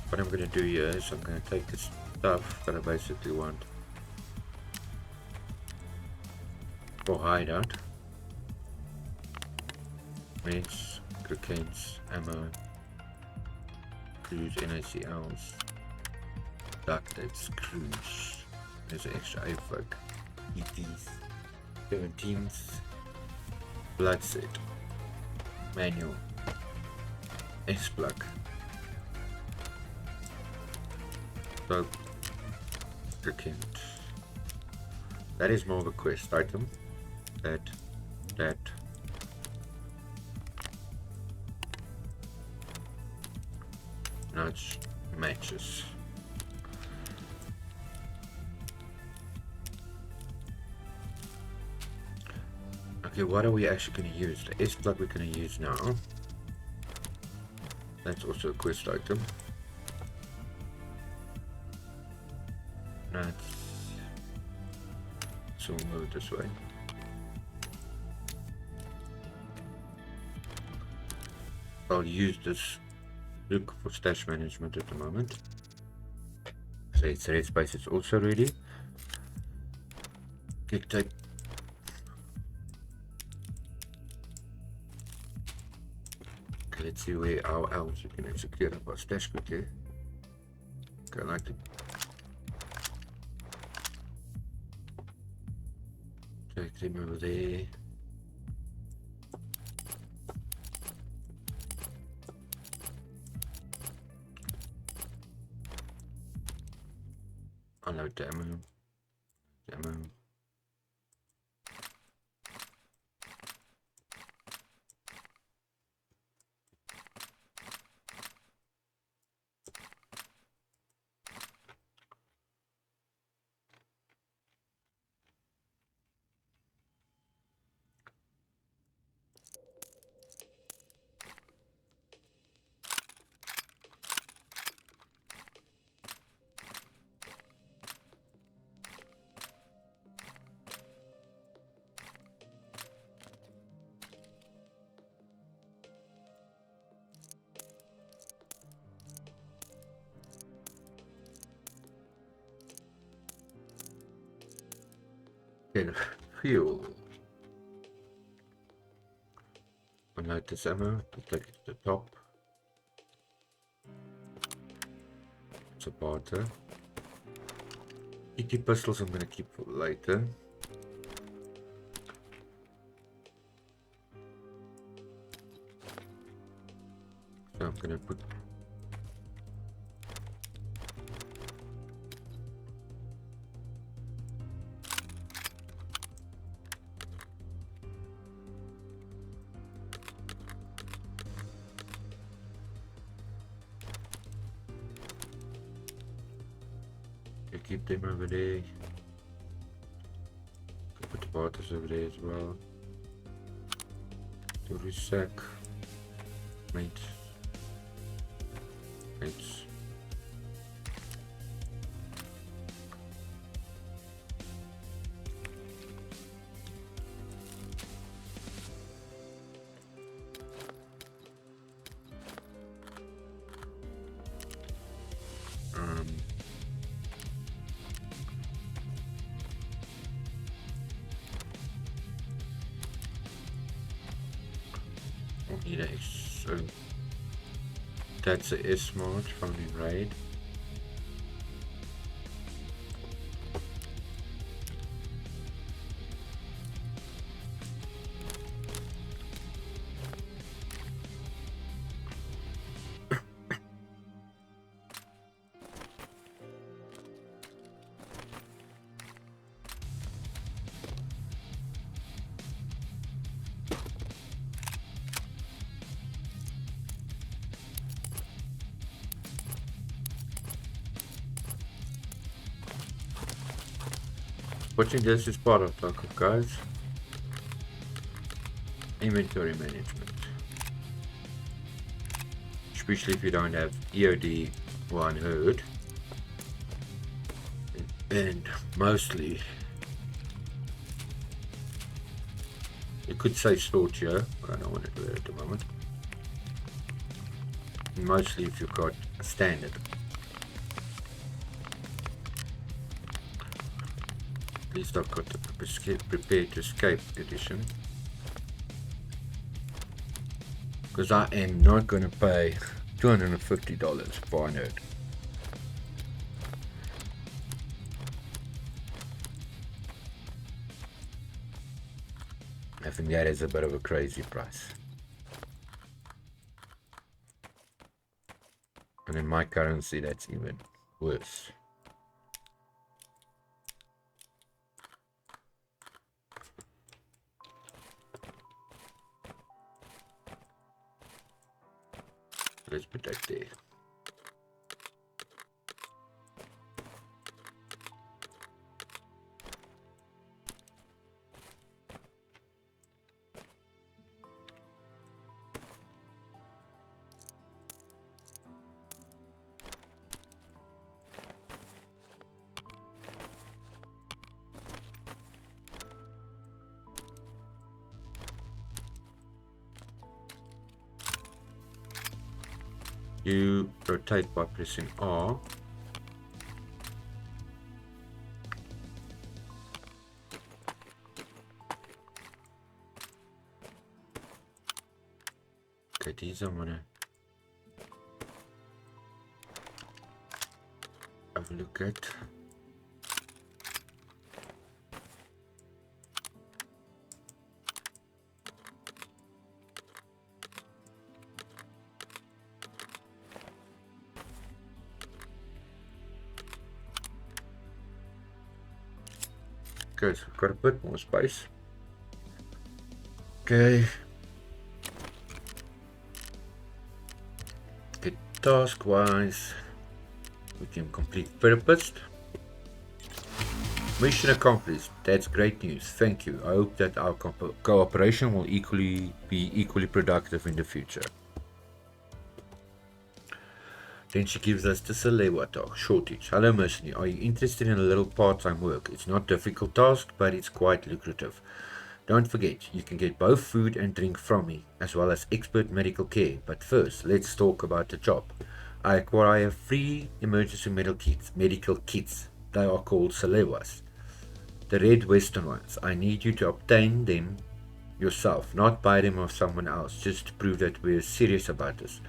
What I'm gonna do here is I'm gonna take the stuff that I basically want for hideout. Meds, cocaines, ammo, cruise, NACLs, duct tape, screws. There's an extra AFOG, ETs, 17s, blood set, manual, S plug. So, cocaine. That is more of a quest item. That. Nudge matches. Okay, what are we actually going to use? The S plug we're going to use now. That's also a quest item. Nuts. So we'll move this way. I'll use this look for stash management at the moment. So its red space is also ready. Kick tape. Okay, let's see how else we can actually clear up our stash quickly. Okay, I like to take them over there. Unload the ammo. Okay, fuel. Unload this ammo, take it to the top. It's a barter. ET pistols I'm gonna keep for later. So I'm gonna put You keep them over there. Put the bottles over there as well. The rucksack. Mates. Mates. So that's a S-Smart found in raid. Watching this is part of Tarkov, guys. Inventory management. Especially if you don't have EOD or unheard. And mostly, you could say sort here, but I don't want to do it at the moment. And mostly if you've got a standard. At least I've got the Prepare to Escape edition. Because I am not going to pay $250 for a nerd. I think that is a bit of a crazy price. And in my currency, that's even worse. Let's put that there. You rotate by pressing R. Okay, these I'm gonna have a look at. Okay, so we've got a bit more space. Okay. Okay, task wise, we can complete purpose. Mission accomplished. That's great news. Thank you. I hope that our cooperation will be equally productive in the future. Then she gives us the Salewa talk, shortage. Hello mercenary, are you interested in a little part-time work? It's not a difficult task, but it's quite lucrative. Don't forget, you can get both food and drink from me, as well as expert medical care. But first, let's talk about the job. I acquire free emergency medical kits. They are called Salewas. The red western ones. I need you to obtain them yourself, not buy them off someone else, just to prove that we're serious about this.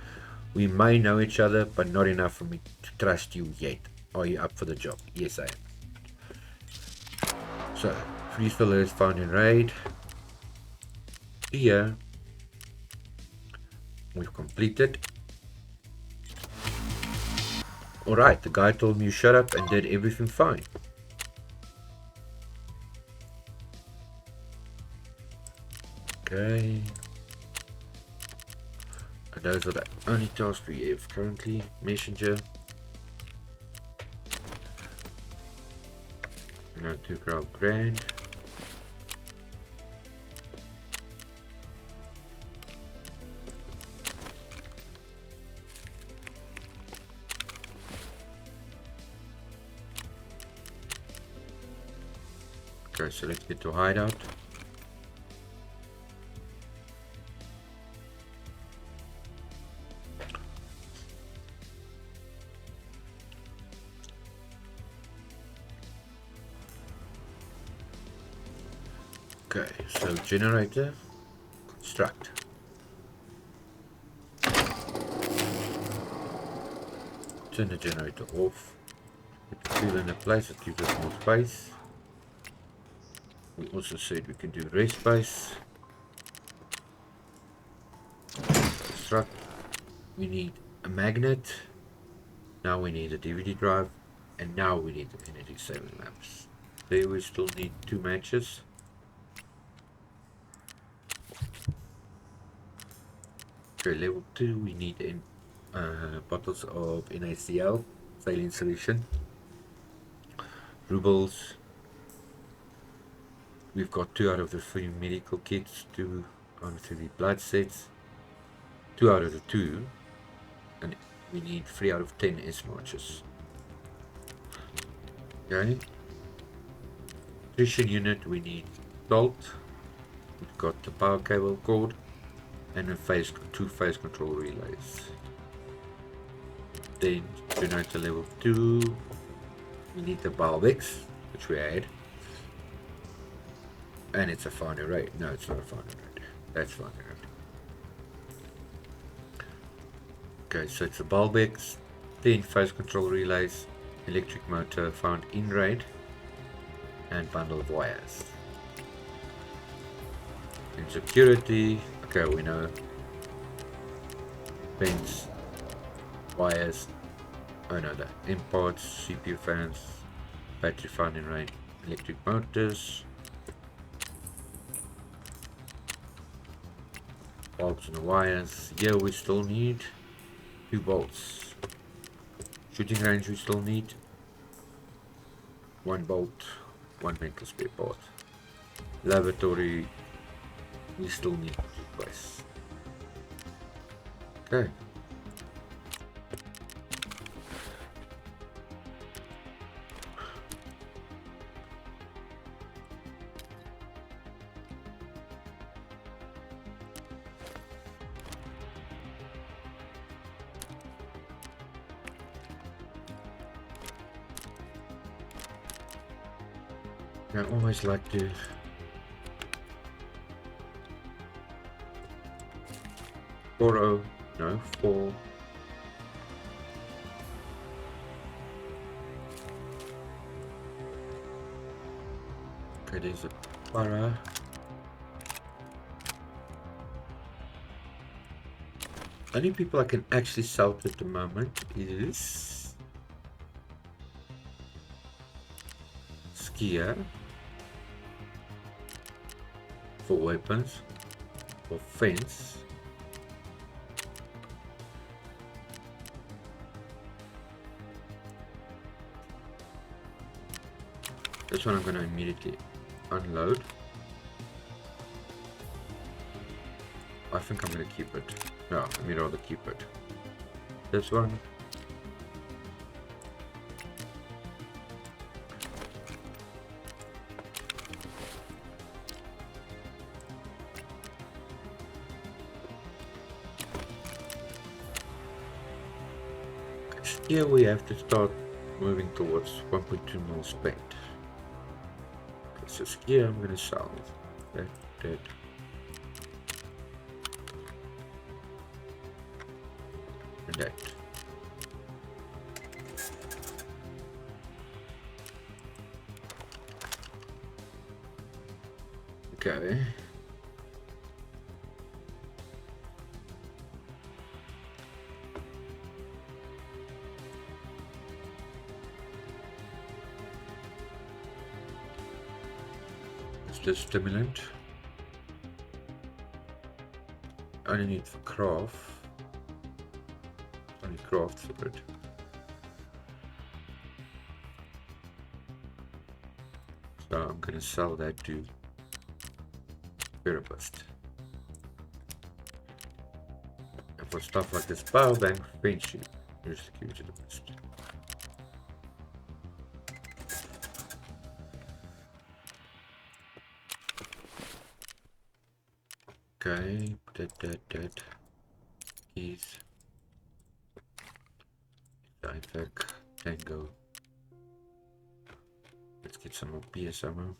We may know each other, but not enough for me to trust you yet. Are you up for the job? Yes, I am. So, free filler is found in raid. Here, we've completed. Alright, the guy told me you shut up and did everything fine. Okay. And those are the only tasks we have currently. Messenger. Now to grab grand. Okay, so let's get to hideout. Okay, so generator, construct. Turn the generator off. Put the fuel in a place that gives us more space. We also said we can do rest space. Construct. We need a magnet. Now we need a DVD drive. And now we need the energy saving lamps. There we still need 2 matches. Okay, level 2 we need in bottles of NaCl, saline solution. Rubles. We've got 2 out of the 3 medical kits, 2 out of 3 blood sets, 2 out of the 2, and we need 3 out of 10 S-marches. Okay. Nutrition unit, we need salt. We've got the power cable cord and a 2 phase control relays. Then generator level 2, we need the Balbex, which we add. And it's a final rate. No, it's not a final rate. That's final rate. Okay, so it's a Balbex, 10 phase control relays, electric motor found in raid, and bundle of wires. In security, okay, we know pins, wires, oh no, the imports, CPU fans, battery found in raid, electric motors, bulbs and wires. Here we still need 2 bolts. Shooting range we still need 1 bolt, 1 mental spare part. Laboratory we still need 2 twice. Okay. I always like to borrow, no, 4. Okay, there's a para. Only people I can actually sell to at the moment is Skier for weapons, for fence, this one I'm going to immediately unload. I think I'm going to keep it. No, let me rather keep it. This one. Here we have to start moving towards 1.2 mil spent. Okay, so here I'm gonna sell that. And that. Okay. The stimulant. I only need for craft. Only craft for it. So I'm gonna sell that to Therapist. And for stuff like this power bank, friendship, here's the key to the list. Okay, that. Keys. Back, Tango. Let's get some more PS ammo.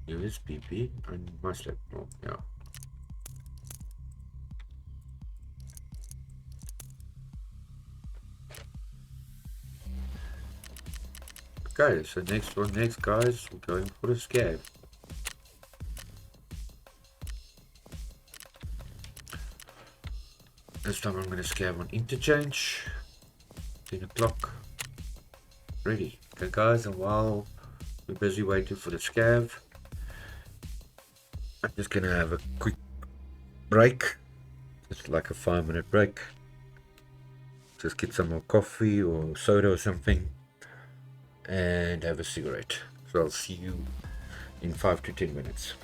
USBP and must have more, yeah. Okay, so next guys, we're going for the scav. This time I'm gonna scav on interchange. 10 o'clock. Ready. Okay guys, and while we're busy waiting for the scav, I'm just gonna have a quick break. Just like a 5-minute break. Just get some more coffee or soda or something and have a cigarette. So I'll see you in 5 to 10 minutes.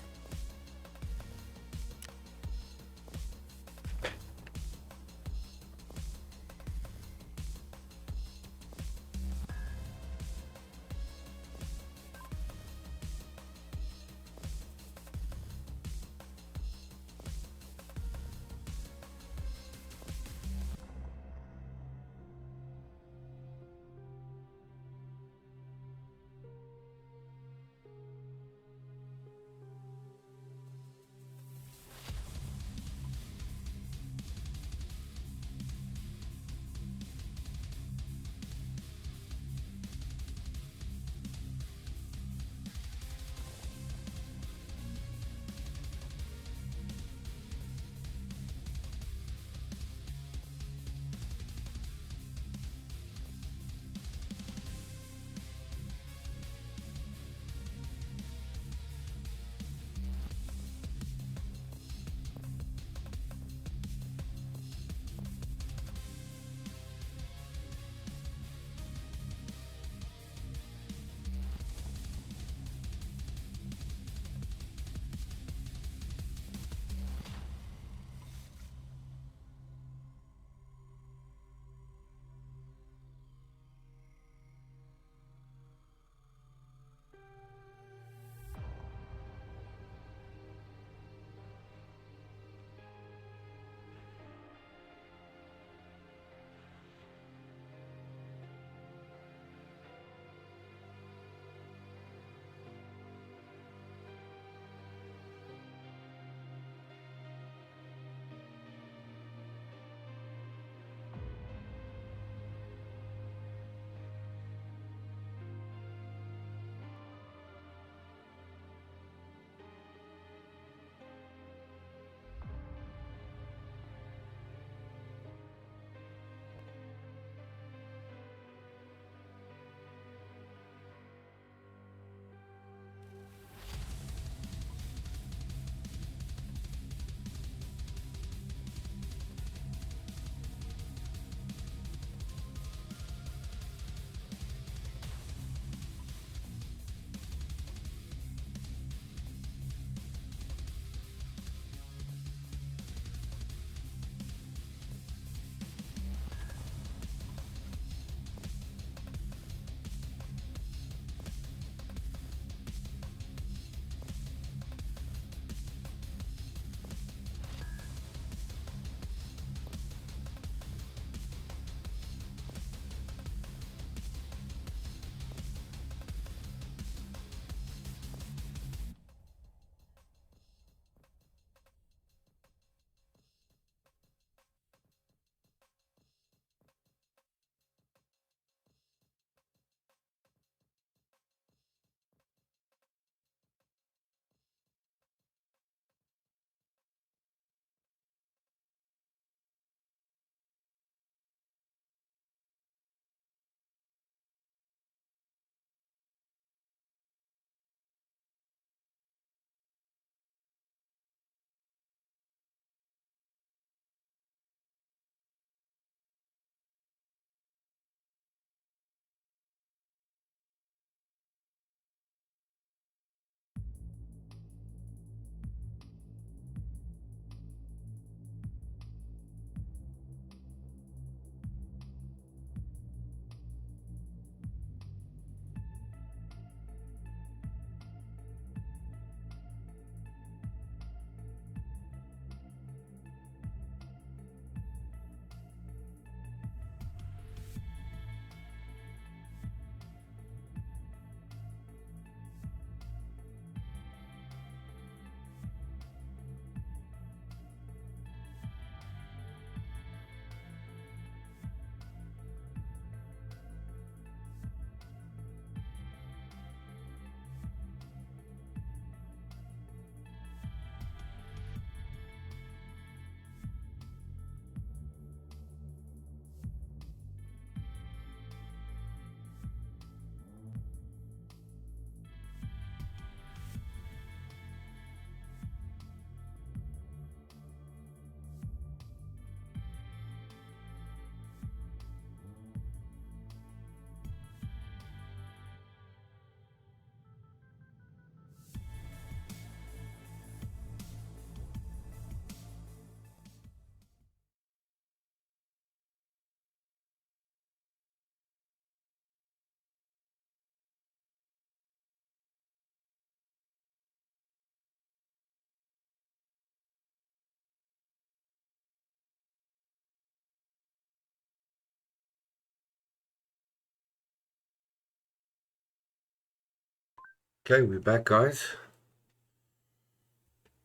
Okay, we're back, guys.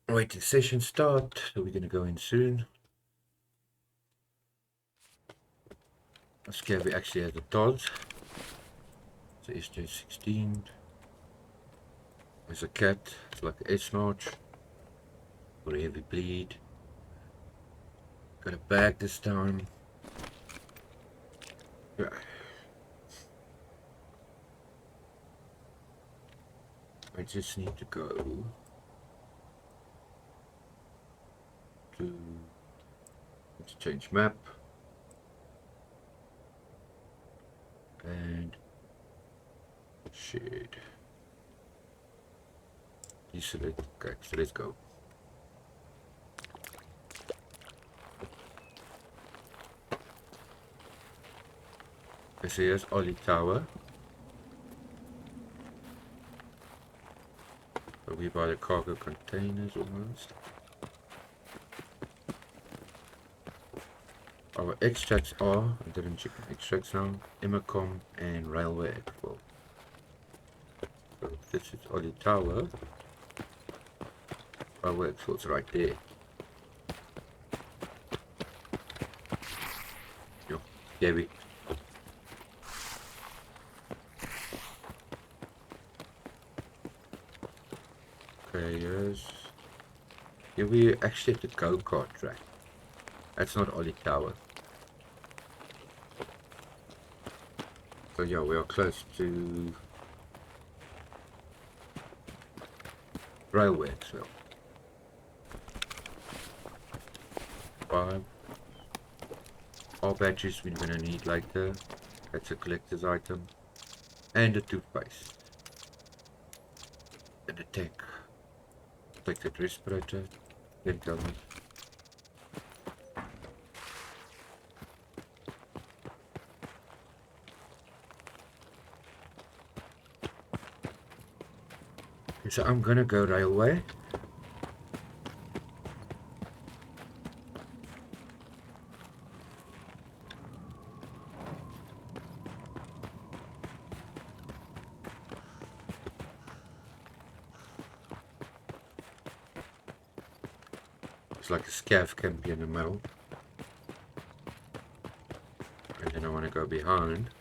Waiting session start, so we're gonna go in soon. Scabby actually has a dodge. So SJ16. There's a cat, it's like an S-notch. For a heavy bleed. Got a bag this time. Yeah. I just need to go to let's change map and shade. Deselect. Okay, so let's go. So here's Ollie Tower. So we buy the cargo containers almost. Our extracts are, I didn't check the extracts now, Imacom and Railway Export. So this is Ollie Tower. Railway Export's right there. Yo, Gabby. Okay, yes. Here we actually have the go-kart track. That's not Ollie Tower. So yeah, we are close to Railway as well. 5. All batteries we're gonna need later. That's a collector's item. And a toothpaste. And a tank. Protected respirator. Then tell me. So I'm gonna go railway. It's like a scav camp in the middle. And then I want to go behind.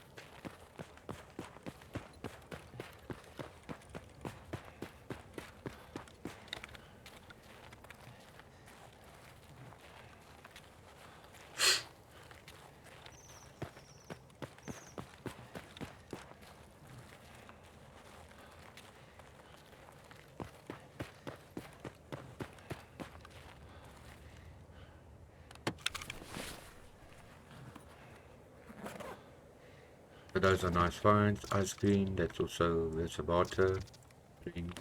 So those are nice finds. Ice cream, that's a barter. Green.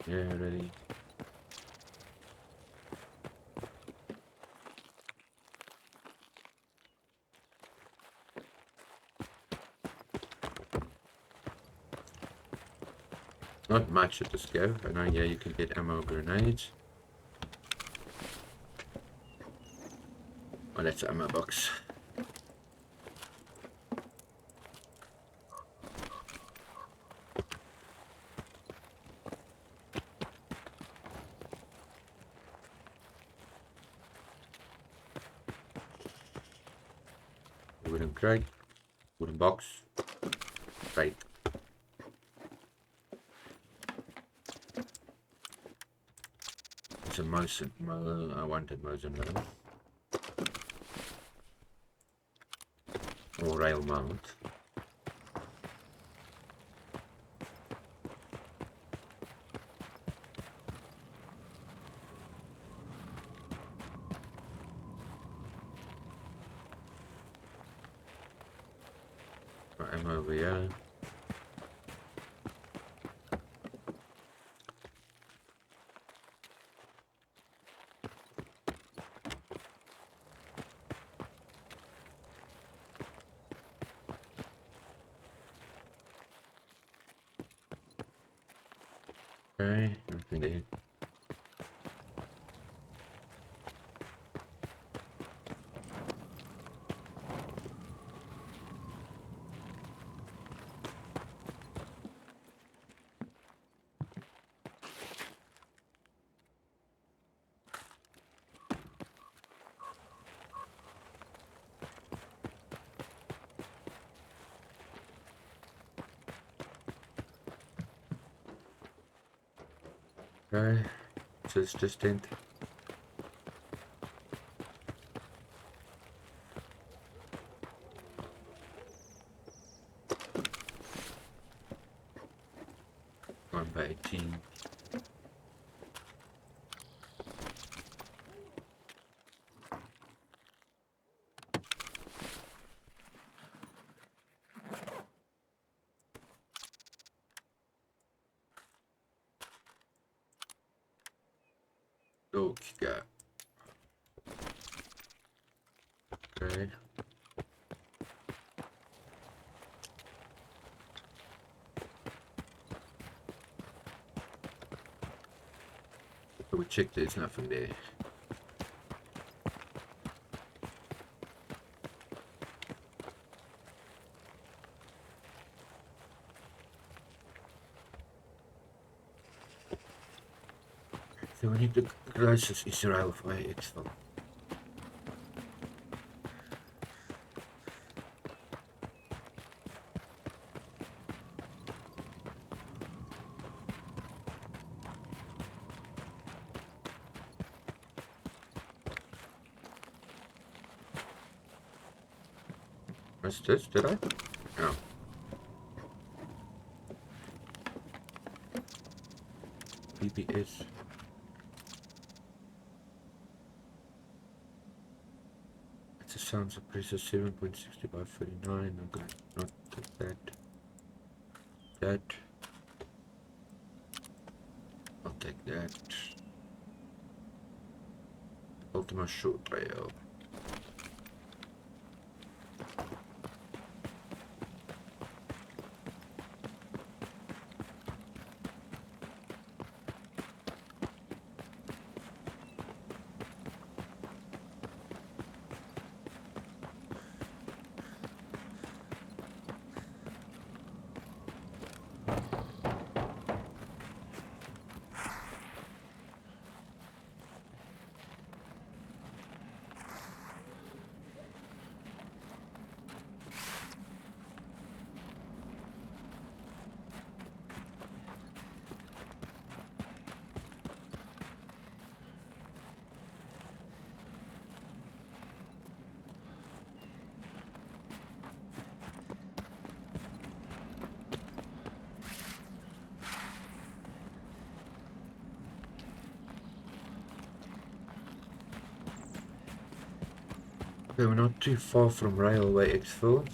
Yeah, ready. Not much at the scale. I know, yeah, you can get ammo grenades. Oh, that's an ammo box. Wooden crate. Wooden box. Crate. It's a Mosin. I wanted Mosin metal. Or rail mount. Ammo over here. Okay, nothing there. Okay, so it's distant. One by 18. Okay. Okay. So we check there's nothing there. So we need the closest Israel via Exfil. What's this? Did I? No. PBS. It's a sound suppressor 7.60 by 49. I'm gonna not take that. That. I'll take that. Ultima short rail. Okay, we're not too far from railway exfil.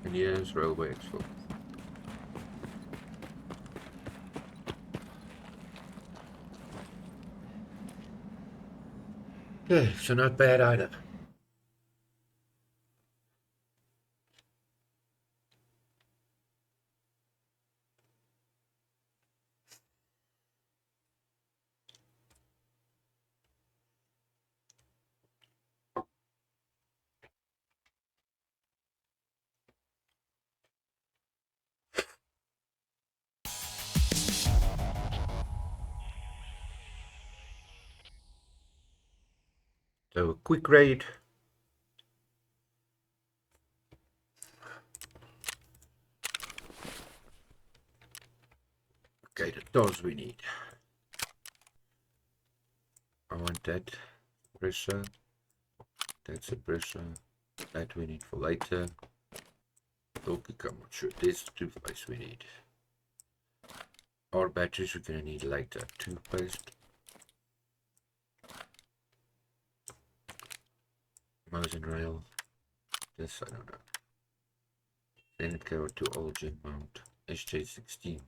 And here's railway exfil. Okay, so not bad either. So a quick raid. Okay, the doors we need. I want that pressure. That's a pressure. That we need for later. Okay, come on, sure. There's toothpaste we need. Our batteries we're gonna need later. Toothpaste. Mouse and rail. This I don't know. Then it go to all gen mount. HJ16.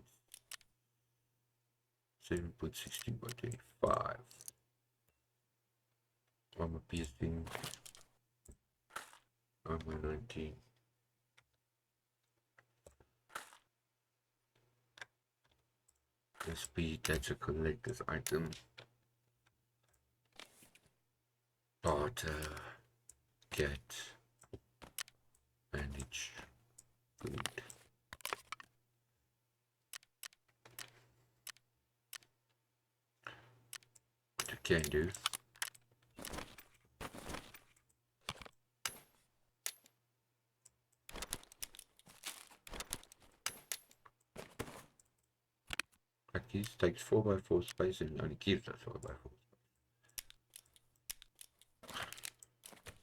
7.16.25. Armor piercing. Armor 19. The speed, that's a collector's item. Barter. Get. Bandage. Good. What you can do. Like these takes 4x4 space and only keeps that 4x4 space.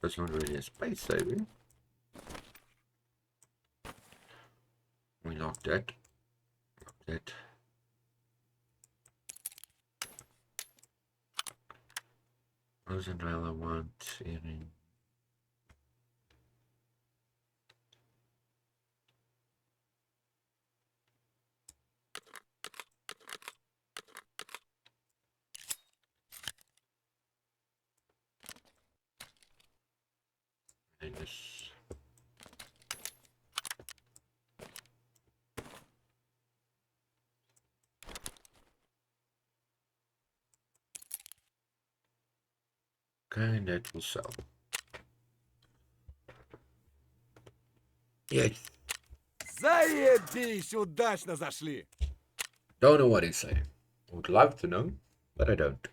That's not really a space saving. We lock that. Lock that. Mouse and rail I want earring. And this. Okay, that will sell. Yes. Заебись, удачно зашли. Don't know what he's saying. Would love to know, but I don't.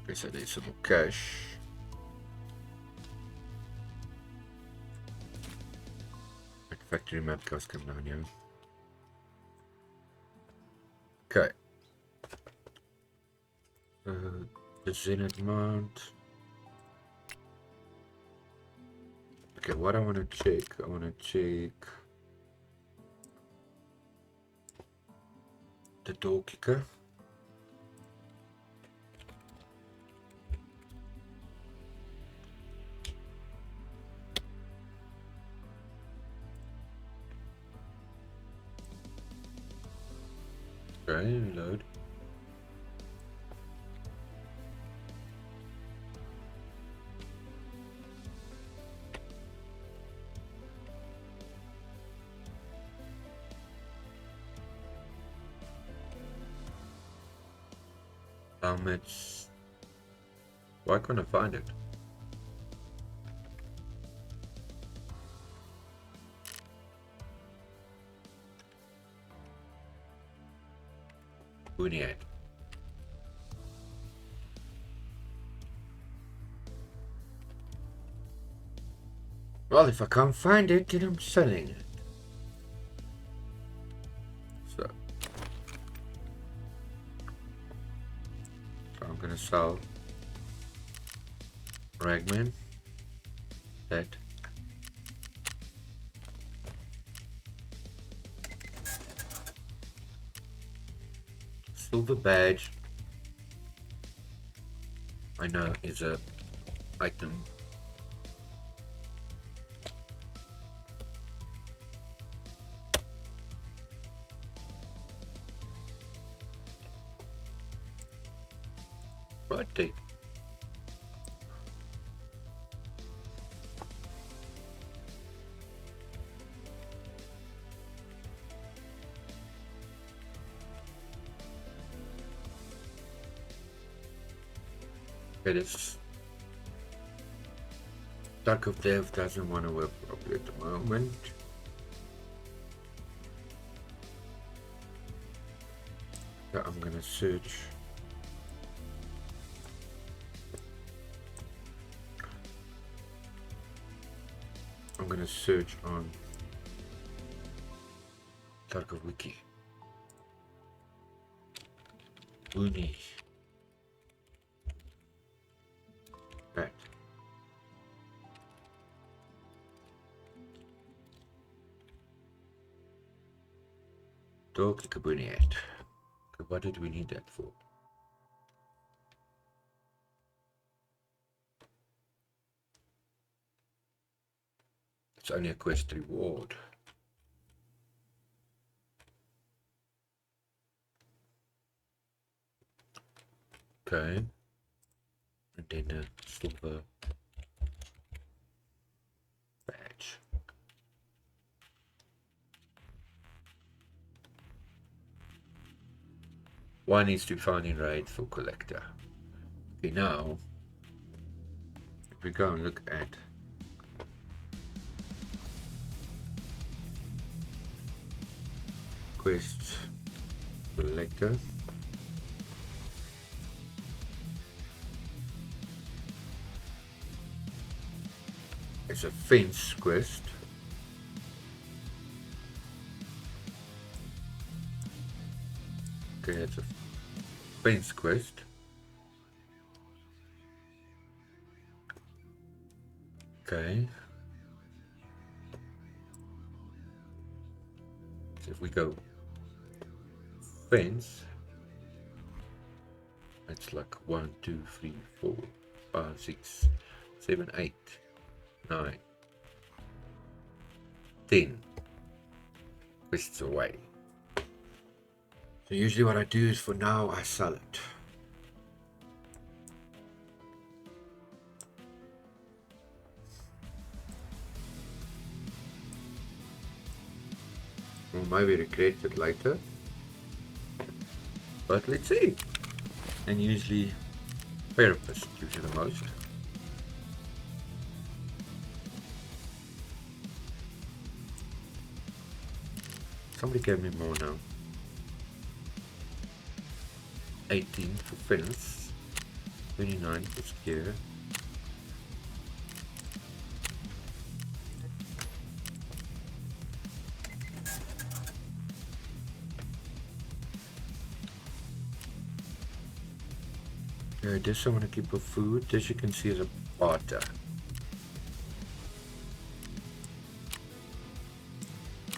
Guess I need some more cash. Factory map costs come down, yeah. Okay. The Zenith mount. Okay, what I want to check, the door kicker. Okay, reload. Helmets. Why can't I find it? Bunyad. Well, if I can't find it, then I'm selling it. So I'm gonna sell Ragman. That. Silver badge. I know is a item. Right there. Okay, this Tarkov dev doesn't want to work properly at the moment. So I'm gonna search. I'm gonna search on Tarkov wiki. Uni. Right. Dog Kabuniat. What did we need that for? It's only a quest reward. Okay. And then a silver badge. One needs to be found in raid for collector. Okay, now if we go and look at quests collector. It's a fence quest. Okay, it's a fence quest. Okay. So if we go fence, it's like 1, 2, 3, 4, 5, 6, 7, 8, 9, 10 quests away. So usually what I do is for now I sell it. Or maybe regret it later. But let's see. And usually therapist gives you the most. Somebody gave me more now. 18 for fence, 29 for scare. Yeah, this I want to keep for food. This you can see is a barter.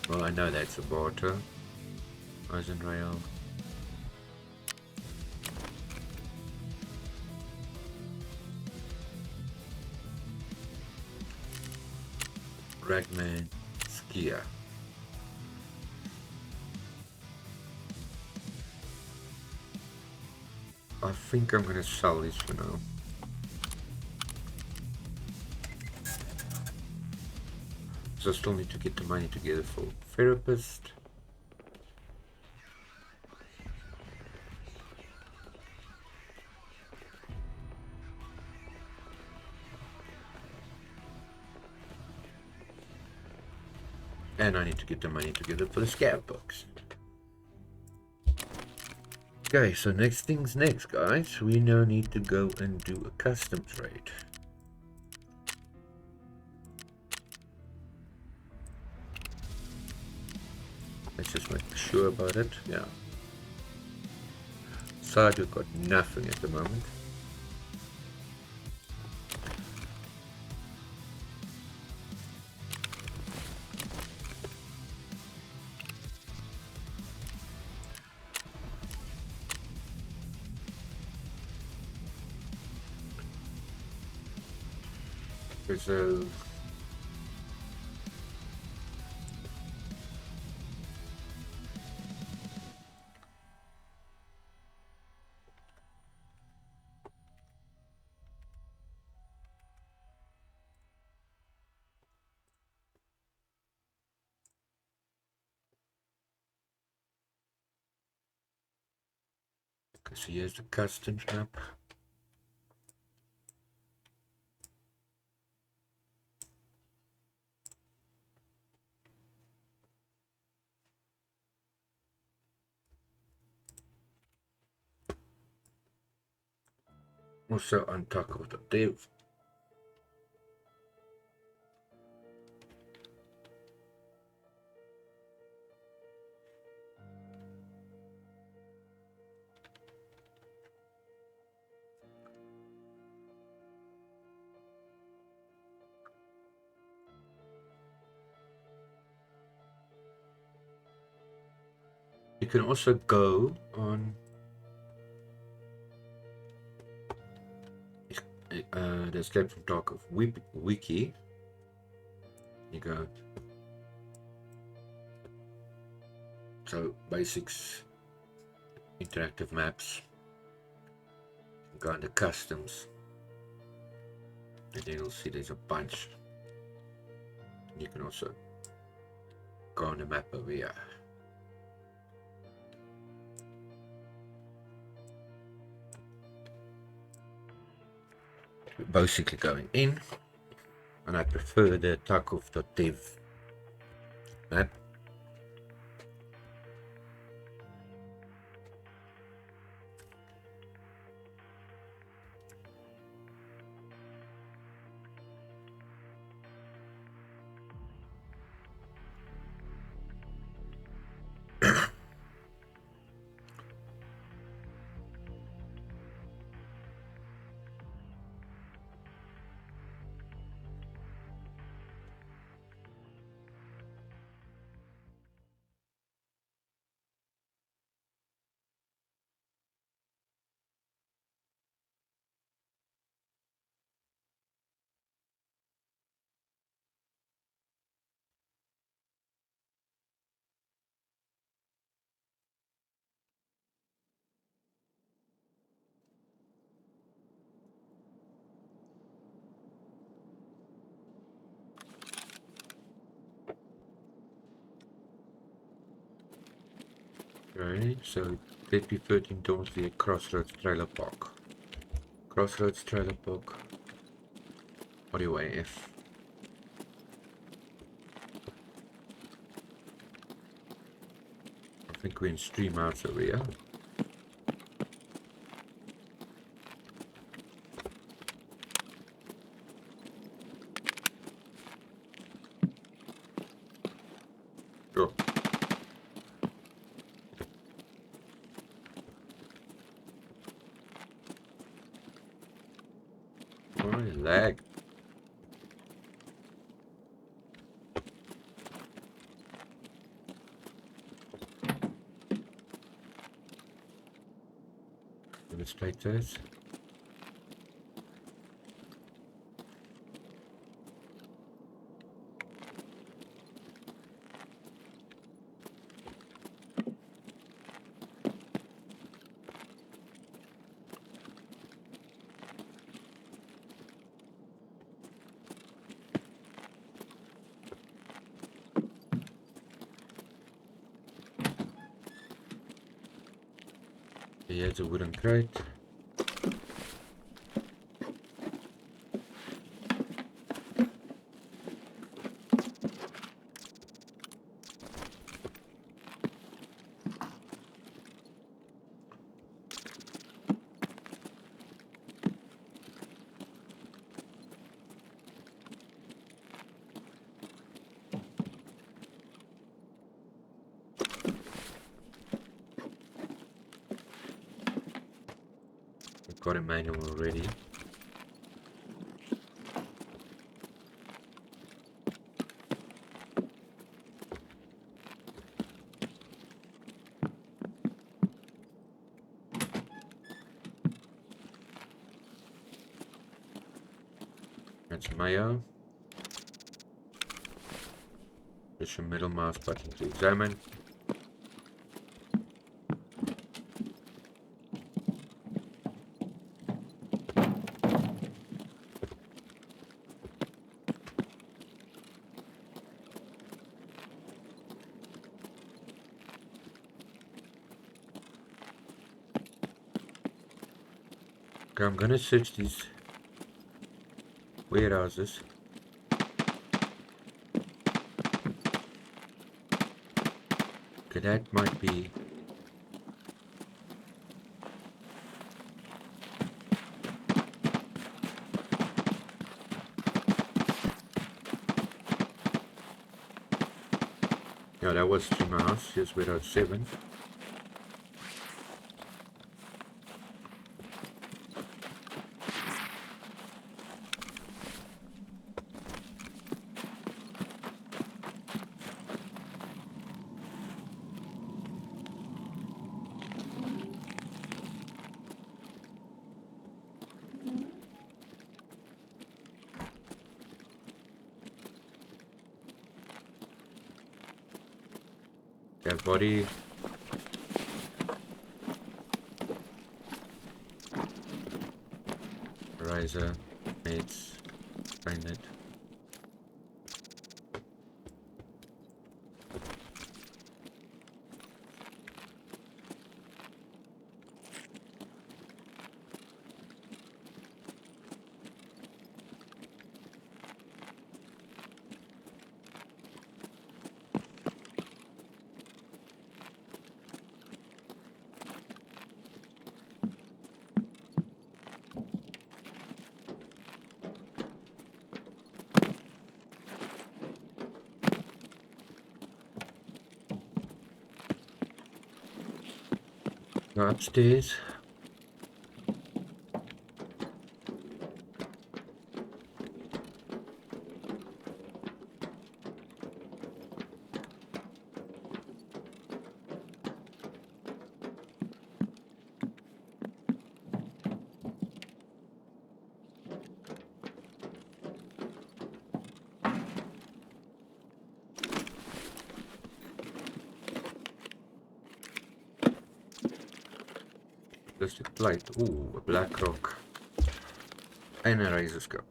Well, I know that's a barter. Iron rail. Ragman skier. I think I'm gonna sell this for now. So I still need to get the money together for therapist. And I need to get the money together for the scab books. Okay, so next things next, guys. We now need to go and do a customs raid. Let's just make sure about it. Yeah. Side, we've got nothing at the moment. Reserve. Okay, so here's the customs map. Also on Tarkov.dev. You can also go on the Escape from Tarkov wiki. You go. So basics, interactive maps. You go under customs, and then you'll see there's a bunch. You can also go on the map over here. We're basically going in, and I prefer the Tarkov.dev map. Right, so BP13 Dormsley at Crossroads Trailer Park. Crossroads Trailer Park. What do you weigh, F? I think we're in Stream House over here. Sure. Oh, lag. Demonstrators. Here's a wooden crate. We've got a manual already. That's Mayo. Push the middle mouse button to examine. Okay, I'm gonna search these warehouses. Okay, that might be... Yeah, that was 3 miles. Here's warehouse 7. That body. Riser, mates, find it. Go upstairs. Plastic plate. Ooh, a black rock. And a razor scope.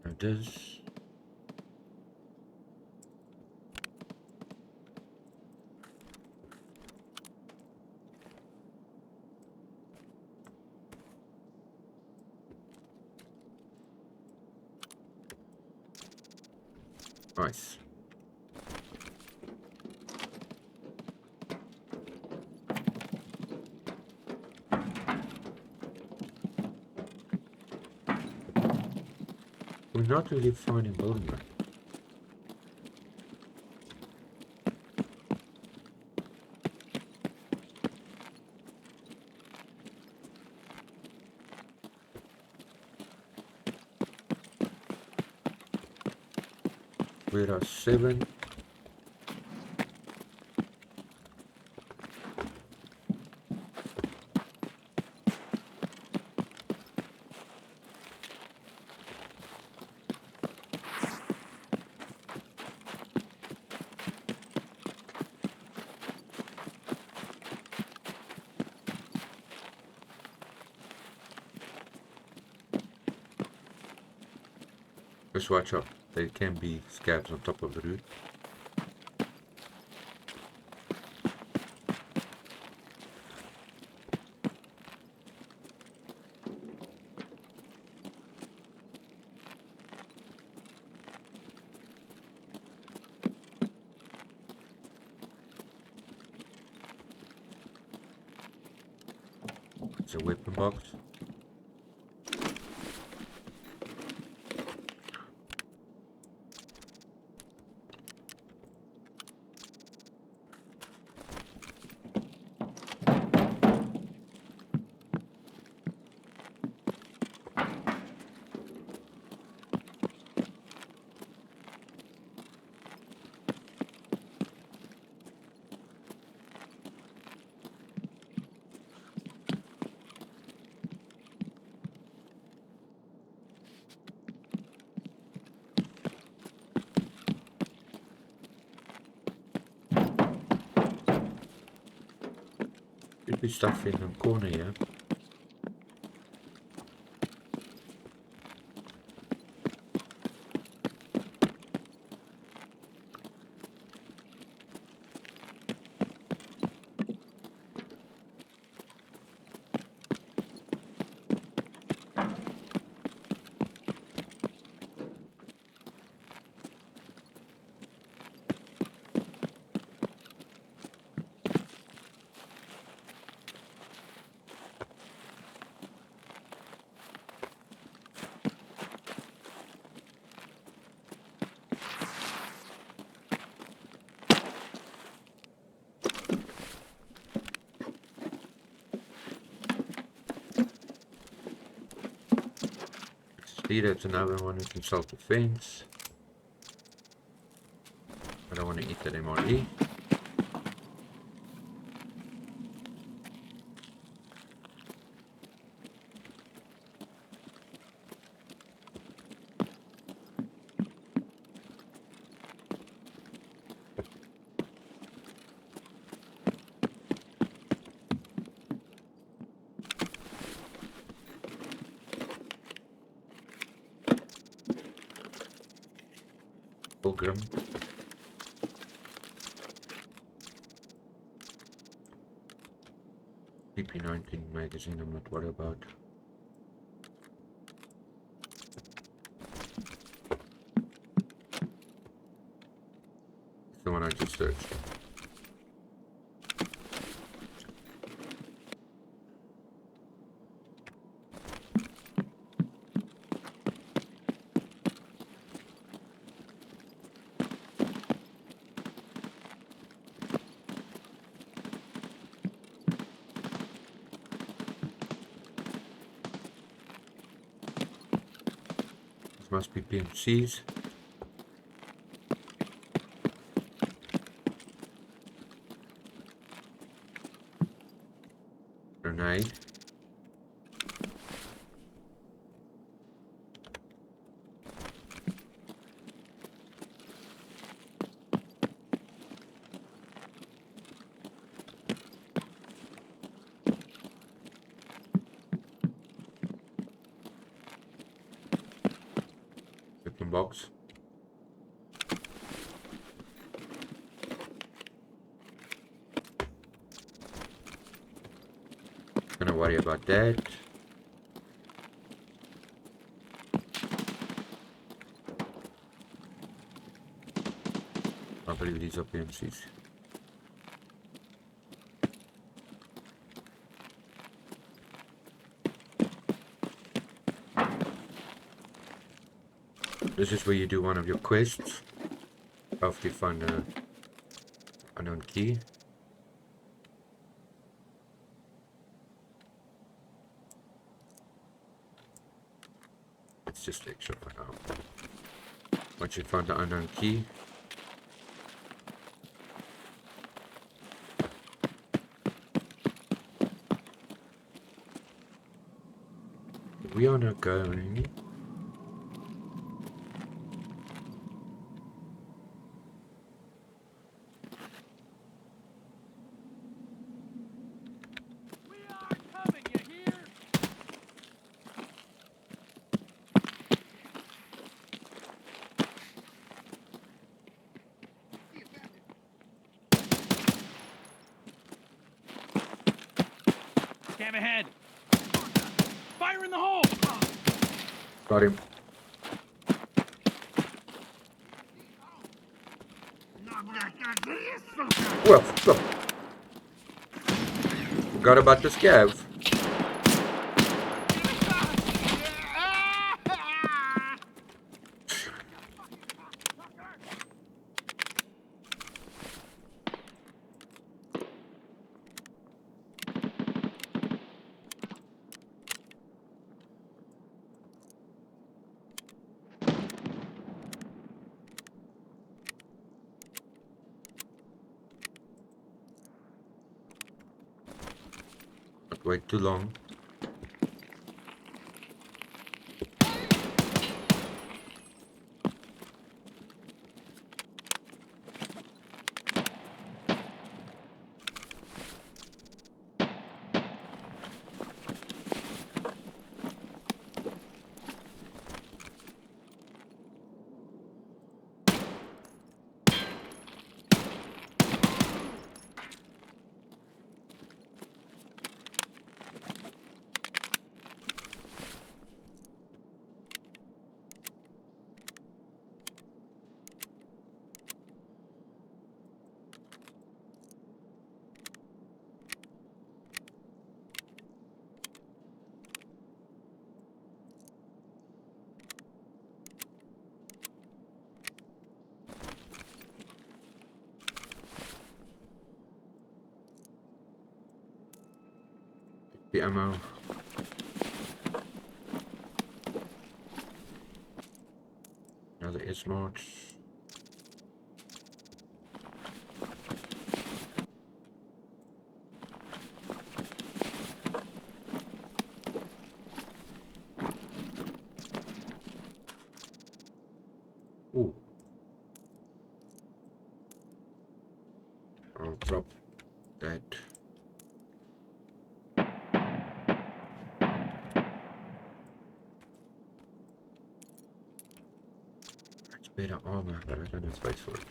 Now this. Nice. We're not really finding building that. Warehouse 7. Just watch out. There can be scabs on top of the roof. It's a weapon box. Should be stuff in the corner here. See, that's another one who can self-defense. I don't want to eat that MRE. Pilgrim. PP19 magazine, I'm not worried about. It's the one I just searched. Must be PMCs. Grenade. Box. Gonna worry about that. I believe these are PMCs. This is where you do one of your quests after you find an unknown key. It's just extra for now. Once you find the unknown key, we are not going. Scab ahead! Fire in the hole! Got him. Well, look. Forgot about the scav. Wait too long. The ammo. Another smart. Ooh. I'll drop that. It's better armor, but I don't have space for it.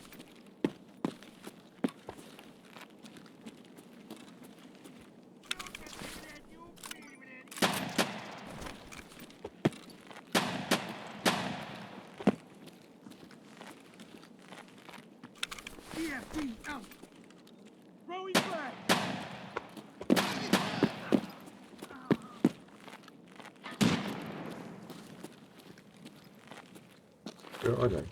EFD out. Throwing flag. Where are they?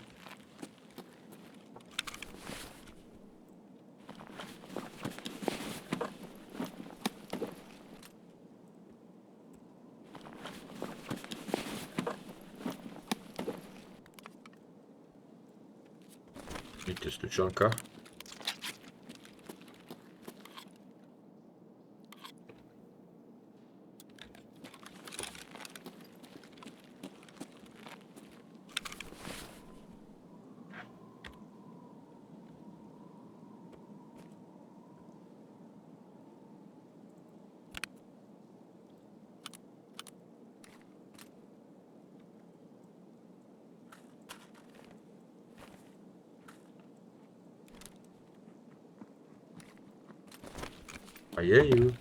Need this to Chanka. I hear you.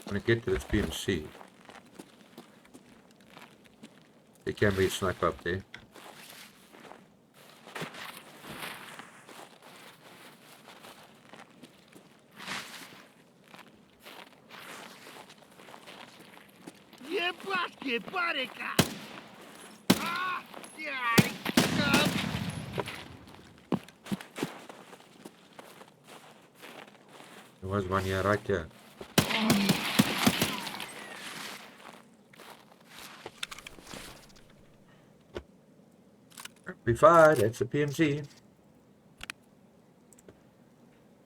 When I get to this PMC, there can be a sniper up there. Ебашки, парика! There was one here, right there. Be fine, that's a PMC.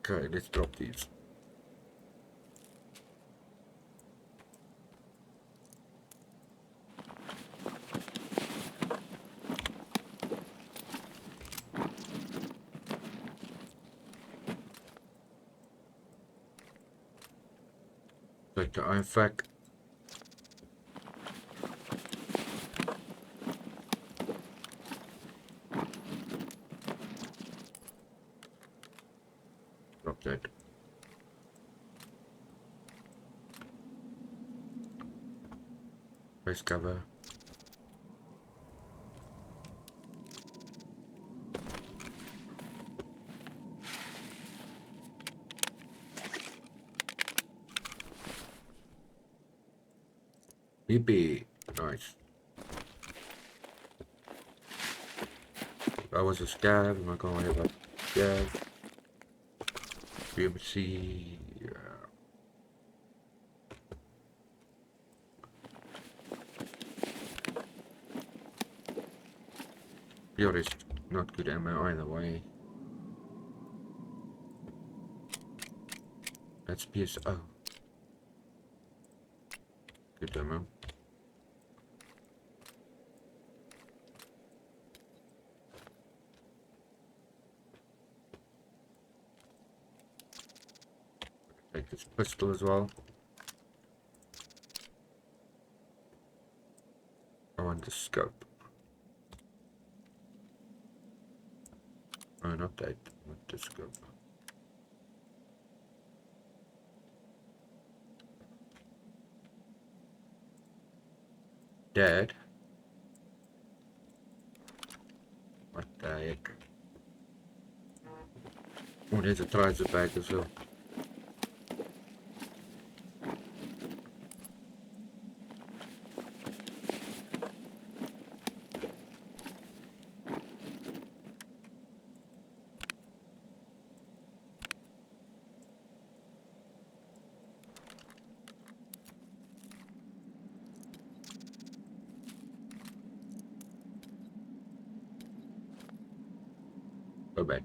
Okay, let's drop these. Like the iron fac. Drop that. Face cover. BP. Nice. That was a scab. I'm not gonna worry about scab. PMC. Pure is not good ammo either way. That's PSO. Good ammo. Take this pistol as well. I want the scope. Oh, not that. I want the scope. Dad? What the heck? Oh, there's a trouser bag as well. Go back.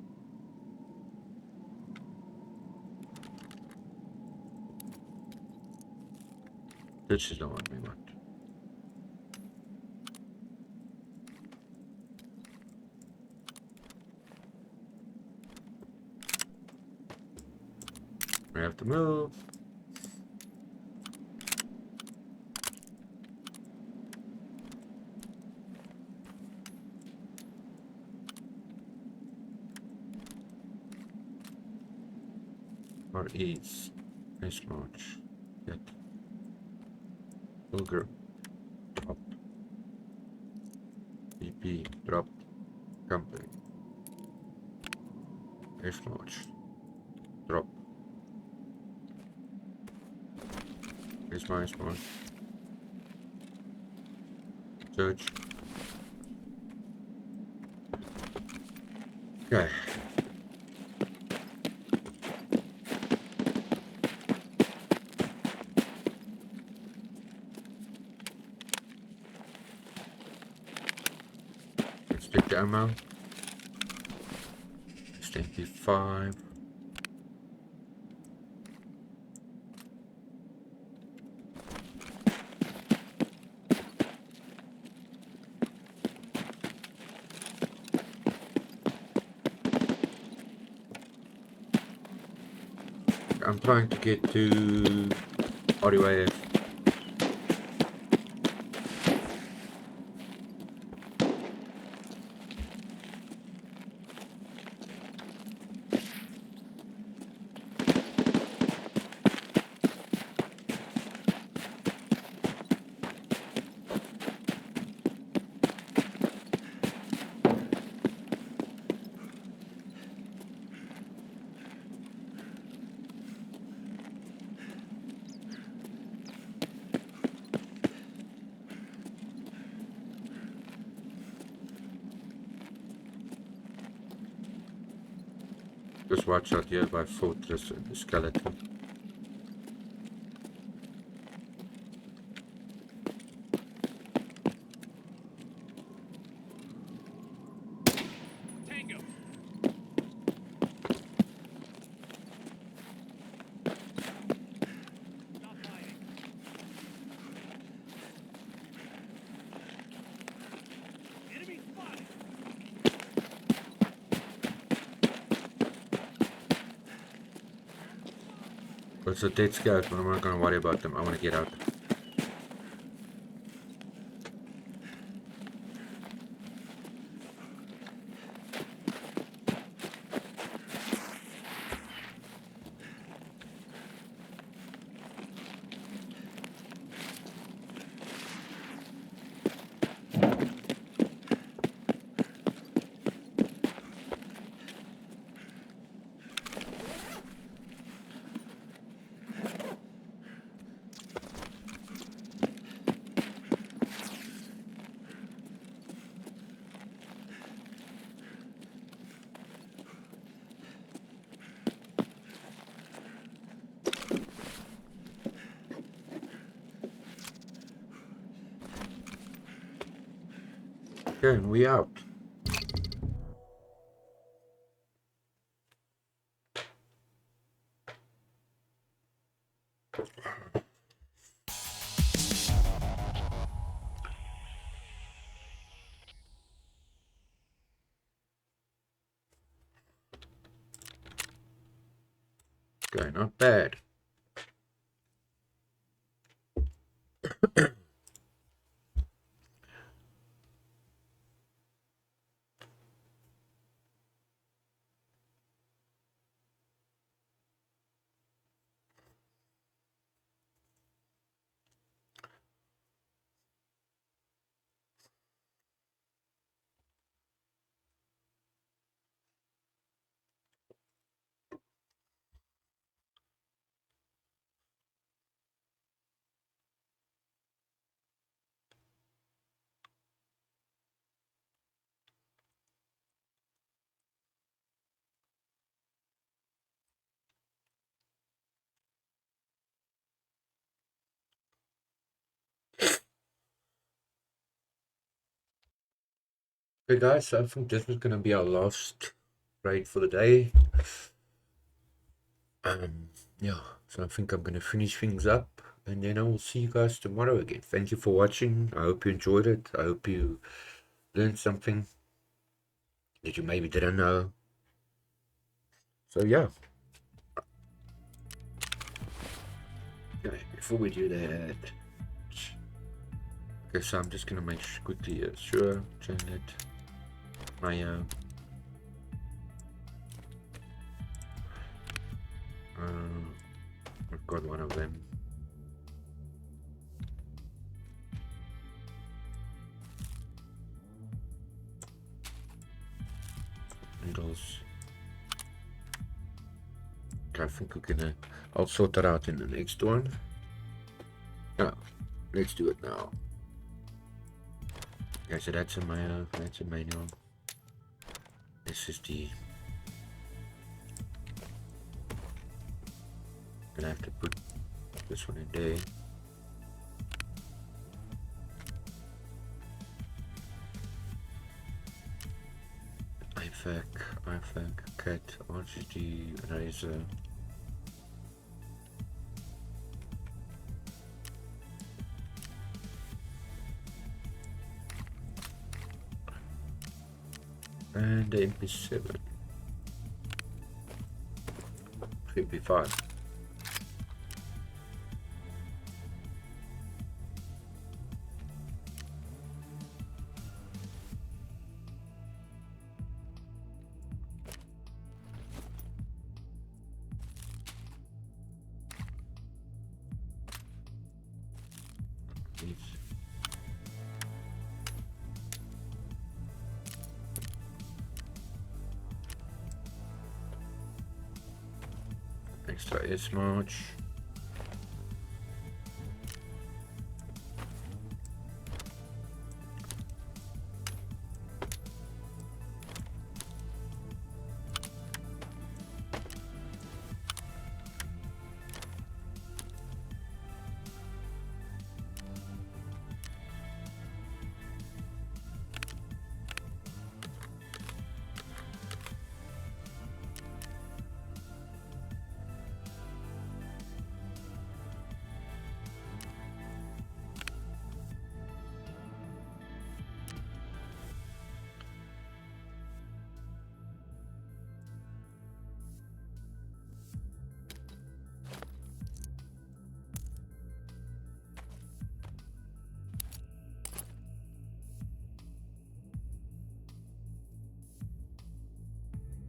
This is the one we want. We have to move. Or ease. Nice launch. Get. Ogre. Drop. BP. Drop. Company. Nice launch. Drop. Here's my spawn. Search. Okay. Let's take the ammo. It's MP5. I'm trying to get to RUAF. Just watch out here by Fortress and the skeleton. Tango. Stop fighting. Enemy spotted. It's a dead scout, but I'm not gonna worry about them. I wanna get out. Okay, and we out. Okay, not bad. Okay guys, so I think this was gonna be our last raid for the day. Yeah, so I think I'm going to finish things up, and then I will see you guys tomorrow again. Thank you for watching. I hope you enjoyed it. I hope you learned something that you maybe didn't know. So yeah. Okay, before we do that, okay, so I'm just going to make quickly sure, change that. My I've got one of them. Needles. Okay, I think we're gonna. I'll sort that out in the next one. Oh, let's do it now. Okay, so that's a manual. This is the. Gonna have to put this one in there. IFAC, cat, RGD, razor. And the MP7. 55. Extra S-March.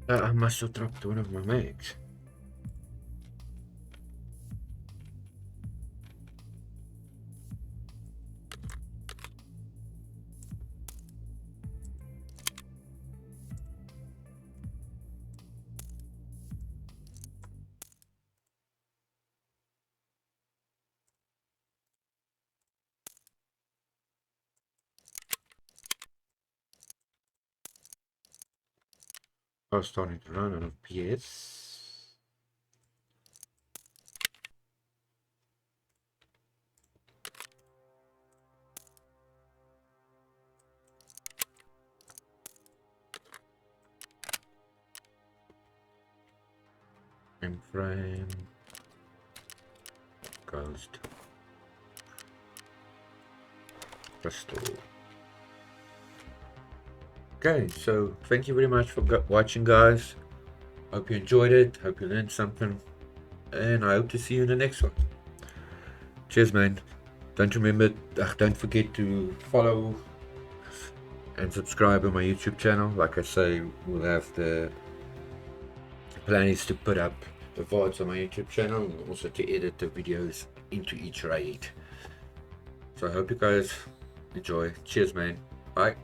I must have dropped one of my mags. I was starting to run out of PS. Frame. Ghost. Crystal. Okay, so thank you very much for watching, guys. Hope you enjoyed it. Hope you learned something. And I hope to see you in the next one. Cheers, man. Don't forget to follow and subscribe on my YouTube channel. Like I say, we'll have the plan is to put up the VODs on my YouTube channel and also to edit the videos into each raid. So I hope you guys enjoy. Cheers, man. Bye.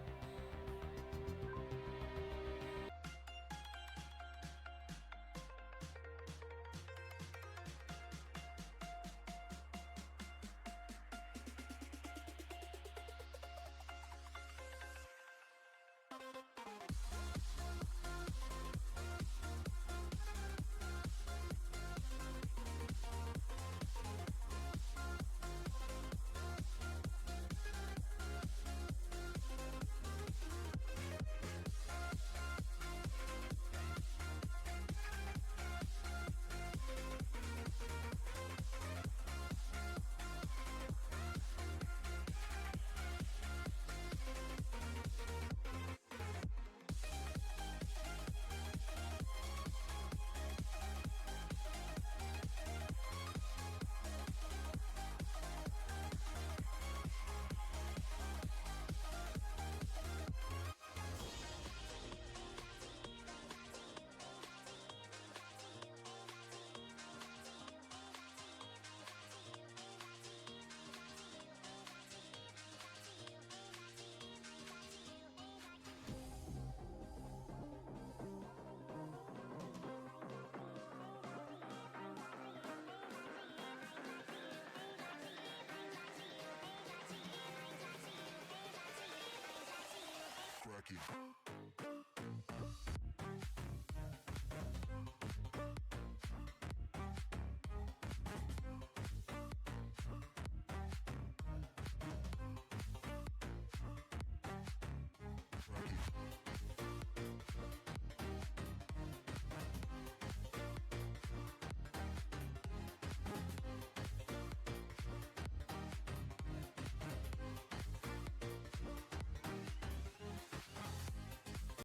lucky.